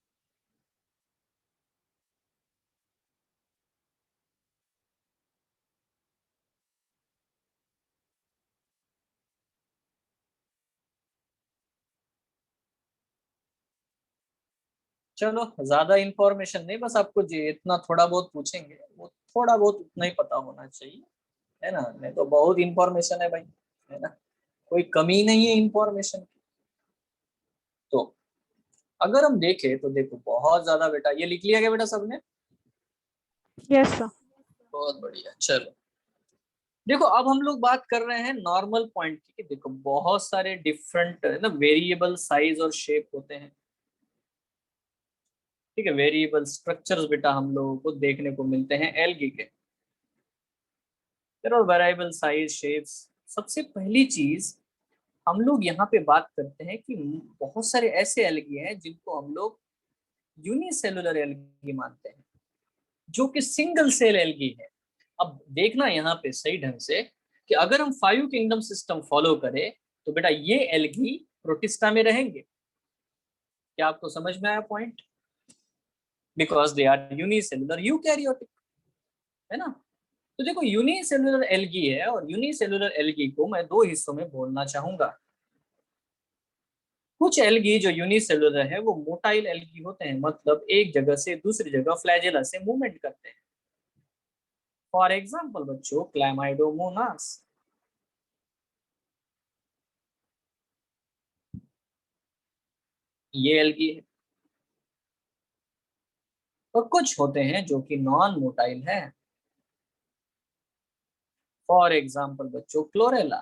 चलो, ज्यादा इंफॉर्मेशन नहीं, बस आपको इतना थोड़ा बहुत पूछेंगे, वो थोड़ा बहुत उतना ही पता होना चाहिए, है ना? नहीं तो बहुत इंफॉर्मेशन है भाई, है ना, कोई कमी नहीं है इंफॉर्मेशन की। तो अगर हम देखें तो देखो बहुत ज्यादा बेटा, ये लिख लिया गया बेटा सबने? Yes, sir. बहुत बढ़िया। चलो देखो, अब हम लोग बात कर रहे हैं नॉर्मल पॉइंट की, कि देखो बहुत सारे डिफरेंट ना वेरिएबल साइज और शेप होते हैं। ठीक है, वेरिएबल स्ट्रक्चर्स बेटा हम लोगों को देखने को मिलते हैं एल्गी के, और वेरिएबल साइज, शेप्स। सबसे पहली चीज हम लोग यहाँ पे बात करते हैं कि बहुत सारे ऐसे एल्गी हैं जिनको हम लोग यूनिसेलुलर एल्गी मानते हैं, जो कि सिंगल सेल एल्गी है। अब देखना यहाँ पे सही ढंग से कि अगर हम 5 किंगडम सिस्टम फॉलो करें तो बेटा ये एल्गी प्रोटिस्टा में रहेंगे। क्या आपको समझ में आया point? Because they are unicellular eukaryotic, है ना? तो देखो यूनिसेलुलर एल्गी है, और यूनिसेलुलर एल्गी को मैं 2 हिस्सों में बोलना चाहूंगा। कुछ एल्गी जो यूनिसेलुलर है वो मोटाइल एल्गी होते हैं, मतलब एक जगह से दूसरी जगह फ्लैजेला से मूवमेंट करते हैं। फॉर एग्जाम्पल बच्चों, क्लैमाइडोमोनास, ये एल्गी है। और कुछ होते हैं जो कि नॉन मोटाइल है। फॉर एग्जाम्पल बच्चों, क्लोरेला।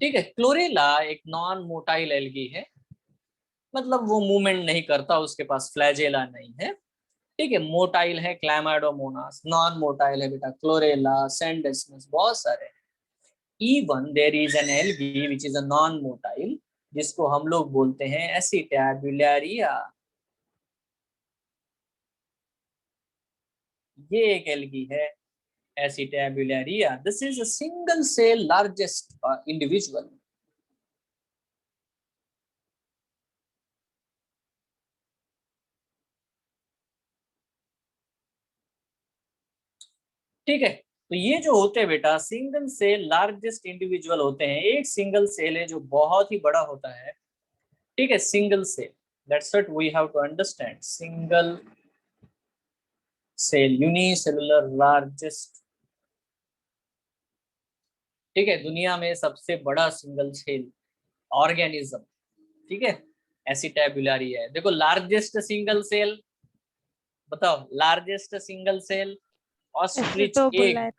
ठीक है, क्लोरेला एक नॉन मोटाइल एल्गी है, मतलब वो मूवमेंट नहीं करता, उसके पास फ्लैजेला नहीं है। ठीक है, मोटाइल है क्लैमाइडोमोनास, नॉन मोटाइल है बेटा क्लोरेला, सैंडेस्मस, बहुत सारे। Even there is an algae which is a non motile, जिसको हम लोग बोलते हैं एसिटैब्युलरिया। ये एक एल्गी है Acetabularia. This is a single cell largest individual. ठीक है, तो ये जो होते हैं बेटा सिंगल सेल लार्जेस्ट इंडिविजुअल होते हैं। एक सिंगल सेल है जो बहुत ही बड़ा होता है। ठीक है, single cell, that's what we have to understand, single cell unicellular largest ठीक है, दुनिया में सबसे बड़ा सिंगल सेल ऑर्गेनिज्म, ठीक है, एसिटाबुलारिया है। देखो लार्जेस्ट सिंगल सेल, बताओ लार्जेस्ट सिंगल सेल ऑस्ट्रिच ऐसे तो एग, बोला है।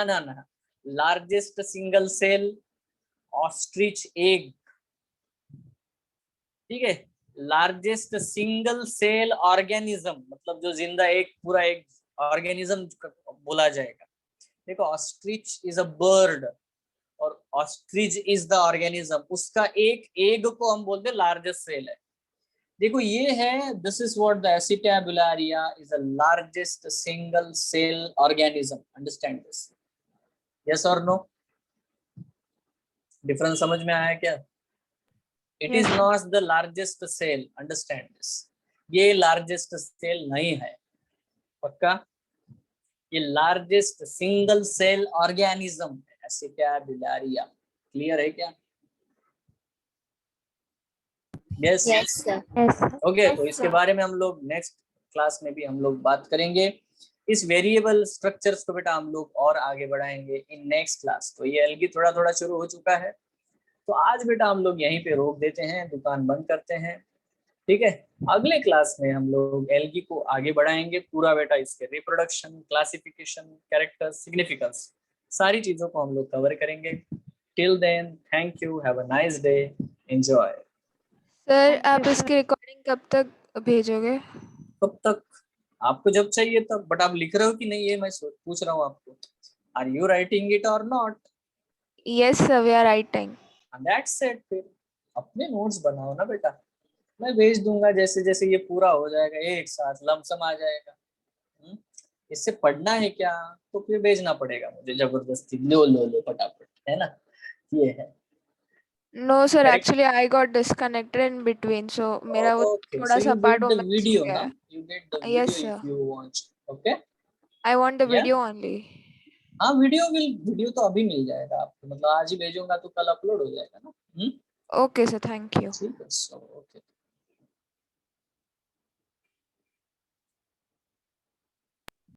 ना largest single cell ostrich egg, ठीक है। लार्जेस्ट सिंगल सेल ऑर्गेनिज्म मतलब जो जिंदा एक पूरा एक ऑर्गेनिज्म बोला जाएगा। देखो ऑस्ट्रिच इज अ बर्ड और ऑस्ट्रिच इज द ऑर्गेनिज्म, उसका एक एग को हम बोलते हैं लार्जेस्ट सेल है। देखो ये है, this is what the Acetabularia is a largest single cell organism, understand this, yes और नो? डिफरेंस समझ में आया क्या? It is Yes, sir. Not the largest cell, understand this, ये लार्जेस्ट सेल नहीं है, पक्का? ये लार्जेस्ट सिंगल सेल ऑर्गेनिज्म है एसिटाबुलारिया, क्लियर है क्या? Yes Yes, sir. Yes, sir. Okay, Yes, तो इसके sir. बारे में हम लोग नेक्स्ट क्लास में भी हम लोग बात करेंगे। इस वेरिएबल स्ट्रक्चर्स को बेटा हम लोग और आगे बढ़ाएंगे इन नेक्स्ट क्लास। तो ये एल्गी थोड़ा थोड़ा शुरू हो चुका है, तो आज बेटा हम लोग यहीं पे रोक देते हैं, दुकान बंद करते हैं, ठीक है। अगले क्लास में हम लोग एल्गी को आगे बढ़ाएंगे पूरा बेटा, इसके रिप्रोडक्शन, क्लासिफिकेशन, कैरेक्टर, सिग्निफिकेंस, सारी चीजों को हम लोग कवर करेंगे। Till then thank you, have a nice day, enjoy. Sir Thank you, आप sir. इसकी रिकॉर्डिंग कब तक भेजोगे? कब तक? आपको जब चाहिए तब, बट आप लिख रहे हो कि नहीं ये मैं पूछ रहा हूँ आपको, आर यू राइटिंग इट और not? Yes, sir, we are writing. That's it. फिर अपने नोट्स बनाओ ना बेटा, मैं भेज दूंगा जैसे जैसे ये पूरा हो जाएगा एक साथ लमसम आ जाएगा। इससे पढ़ना है क्या, तो फिर भेजना पड़ेगा मुझे जबरदस्ती, लो लो लो फटाफट, है ना? ये है। No, sir, Correct. actually I got disconnected in between, so मेरा वो Okay, थोड़ा so सा you part get वो the miss हो video, गया ना? है. You get the Yes, video sir. if you want. Okay? I want the Yeah? video only. हाँ वीडियो तो अभी मिल जाएगा आपको, मतलब आज ही भेजूंगा तो कल अपलोड हो जाएगा ना। Okay, sir, thank you. ठीक है, ओके।